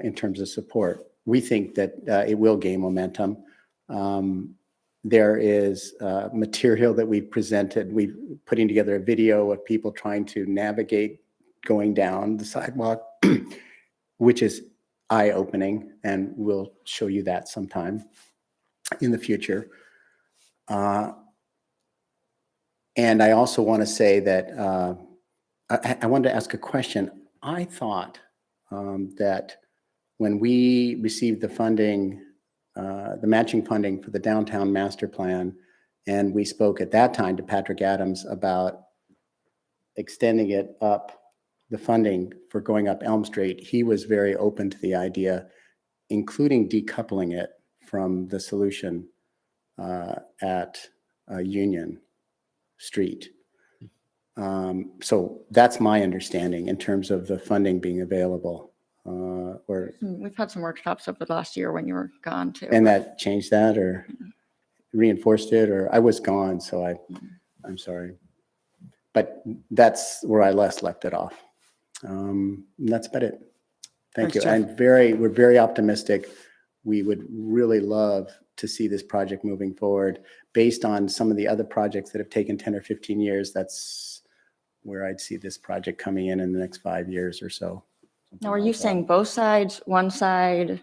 S17: in terms of support. We think that it will gain momentum. There is material that we've presented. We're putting together a video of people trying to navigate going down the sidewalk, which is eye-opening, and we'll show you that sometime in the future. And I also want to say that I wanted to ask a question. I thought that when we received the funding, the matching funding for the downtown master plan, and we spoke at that time to Patrick Adams about extending it up, the funding for going up Elm Street, he was very open to the idea, including decoupling it from the solution at Union Street. So that's my understanding in terms of the funding being available.
S3: We've had some workshops over the last year when you were gone too.
S17: And that changed that or reinforced it, or I was gone, so I'm sorry. But that's where I left it off. That's about it. Thank you.
S2: Thanks, Jeff.
S17: We're very optimistic. We would really love to see this project moving forward based on some of the other projects that have taken 10 or 15 years. That's where I'd see this project coming in the next 5 years or so.
S3: Now, are you saying both sides, one side,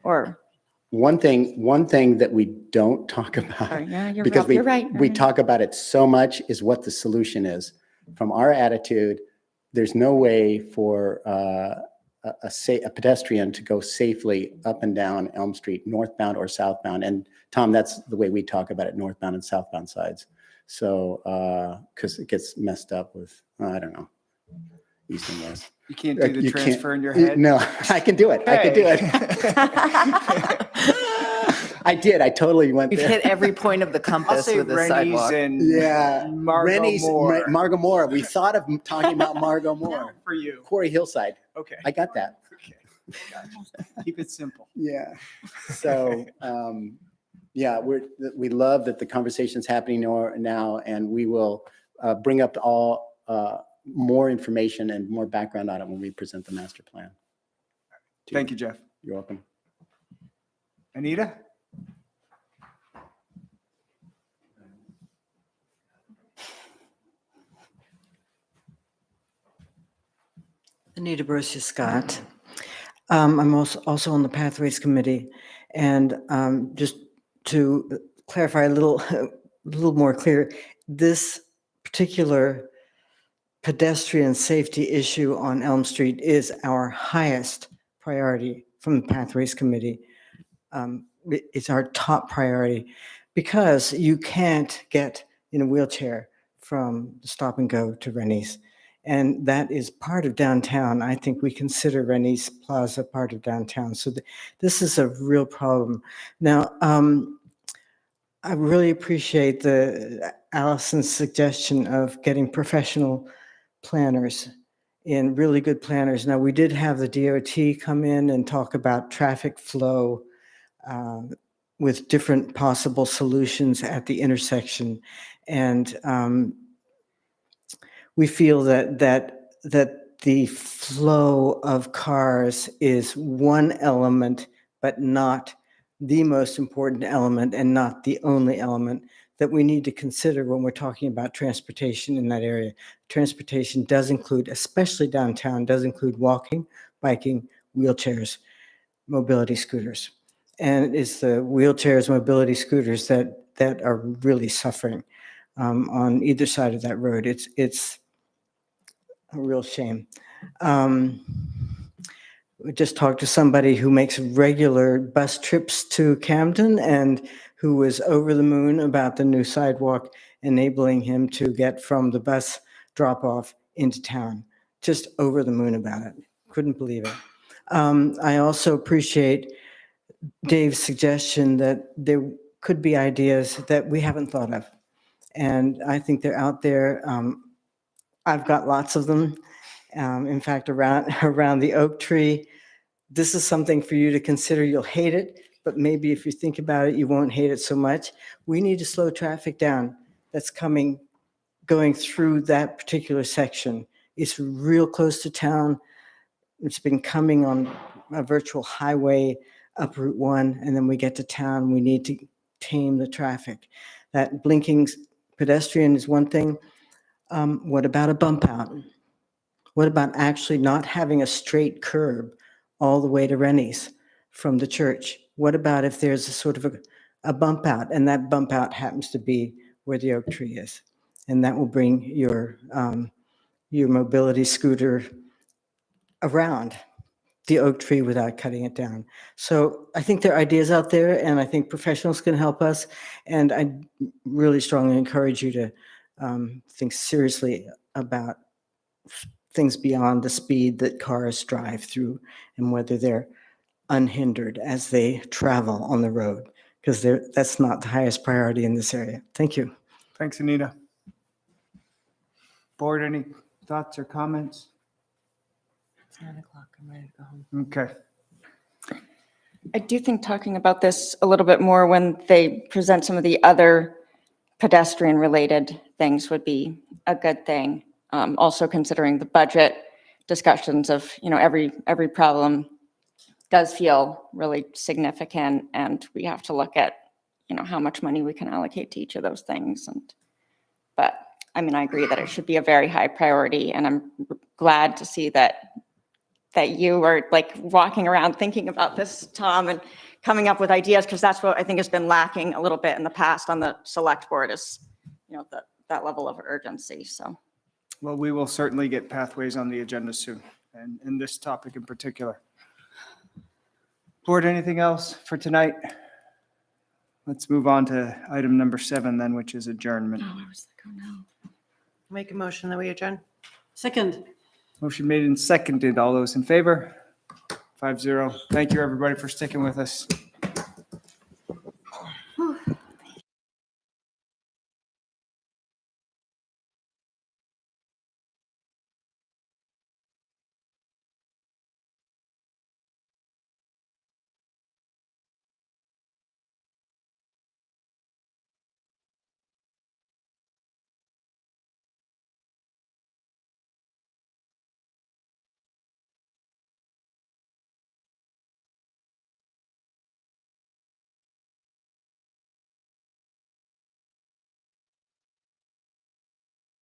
S3: or?
S17: One thing that we don't talk about,
S3: Sorry, yeah, you're
S17: because
S3: you're right.
S17: we talk about it so much, is what the solution is. From our attitude, there's no way for a pedestrian to go safely up and down Elm Street, northbound or southbound. And Tom, that's the way we talk about it, northbound and southbound sides. So, because it gets messed up with, I don't know, east and west.
S2: You can't do the
S17: You can't-
S2: transfer in your head?
S17: No, I can do it. I can do it. I did. I totally went
S4: We've
S17: there.
S4: hit every point of the
S2: I'll
S4: compass
S2: say
S4: with the
S2: Rennie's
S4: sidewalk.
S2: and
S17: Yeah,
S2: Margot Moore.
S17: Margot Moore. We thought of talking about Margot Moore.
S2: For you.
S17: Quarry Hillside.
S2: Okay.
S17: I got that.
S2: Keep it simple.
S17: Yeah. So, yeah, we love that the conversation's happening now, and we will bring up all more information and more background on it when we present the master plan.
S2: Thank you, Jeff.
S17: You're welcome.
S2: Anita?
S16: Anita Borussia Scott. I'm also on the Pathways Committee, and just to clarify a little more clear, this particular pedestrian safety issue on Elm Street is our highest priority from the Pathways Committee. It's our top priority because you can't get in a wheelchair from the Stop and Go to Rennie's. And that is part of downtown. I think we consider Rennie's Plaza part of downtown. So this is a real problem. Now, I really appreciate Allison's suggestion of getting professional planners in, really good planners. Now, we did have the DOT come in and talk about traffic flow with different possible solutions at the intersection. And we feel that the flow of cars is one element, but not the most important element and not the only element that we need to consider when we're talking about transportation in that area. Transportation does include, especially downtown, does include walking, biking, wheelchairs, mobility scooters. And it's the wheelchairs, mobility scooters that are really suffering on either side of that road. It's a real shame. We just talked to somebody who makes regular bus trips to Camden and who was over the moon about the new sidewalk enabling him to get from the bus drop-off into town. Just over the moon about it. Couldn't believe it. I also appreciate Dave's suggestion that there could be ideas that we haven't thought of. And I think they're out there. I've got lots of them. In fact, around the oak tree, this is something for you to consider. You'll hate it, but maybe if you think about it, you won't hate it so much. We need to slow traffic down that's going through that particular section. It's real close to town. It's been coming on a virtual highway up Route 1, and then we get to town, we need to tame the traffic. That blinking pedestrian is one thing. What about a bump out? What about actually not having a straight curb all the way to Rennie's from the church? What about if there's a sort of a bump out, and that bump out happens to be where the oak tree is? And that will bring your mobility scooter around the oak tree without cutting it down. So I think there are ideas out there, and I think professionals can help us. And I really strongly encourage you to think seriously about things beyond the speed that cars drive through and whether they're unhindered as they travel on the road, because that's not the highest priority in this area. Thank you.
S2: Thanks, Anita. Board, any thoughts or comments?
S1: It's 9 o'clock. I'm ready to go home.
S2: Okay.
S3: I do think talking about this a little bit more when they present some of the other pedestrian-related things would be a good thing. Also considering the budget discussions of, every problem does feel really significant, and we have to look at, how much money we can allocate to each of those things. But I agree that it should be a very high priority, and I'm glad to see that you are walking around thinking about this, Tom, and coming up with ideas, because that's what I think has been lacking a little bit in the past on the select board is, that level of urgency. So.
S2: Well, we will certainly get pathways on the agenda soon, and this topic in particular. Board, anything else for tonight? Let's move on to item number 7 then, which is adjournment.
S1: Oh, where was that go now? Make a motion that we adjourn.
S5: Second.
S2: Motion made and seconded. All those in favor? 5-0. Thank you, everybody, for sticking with us.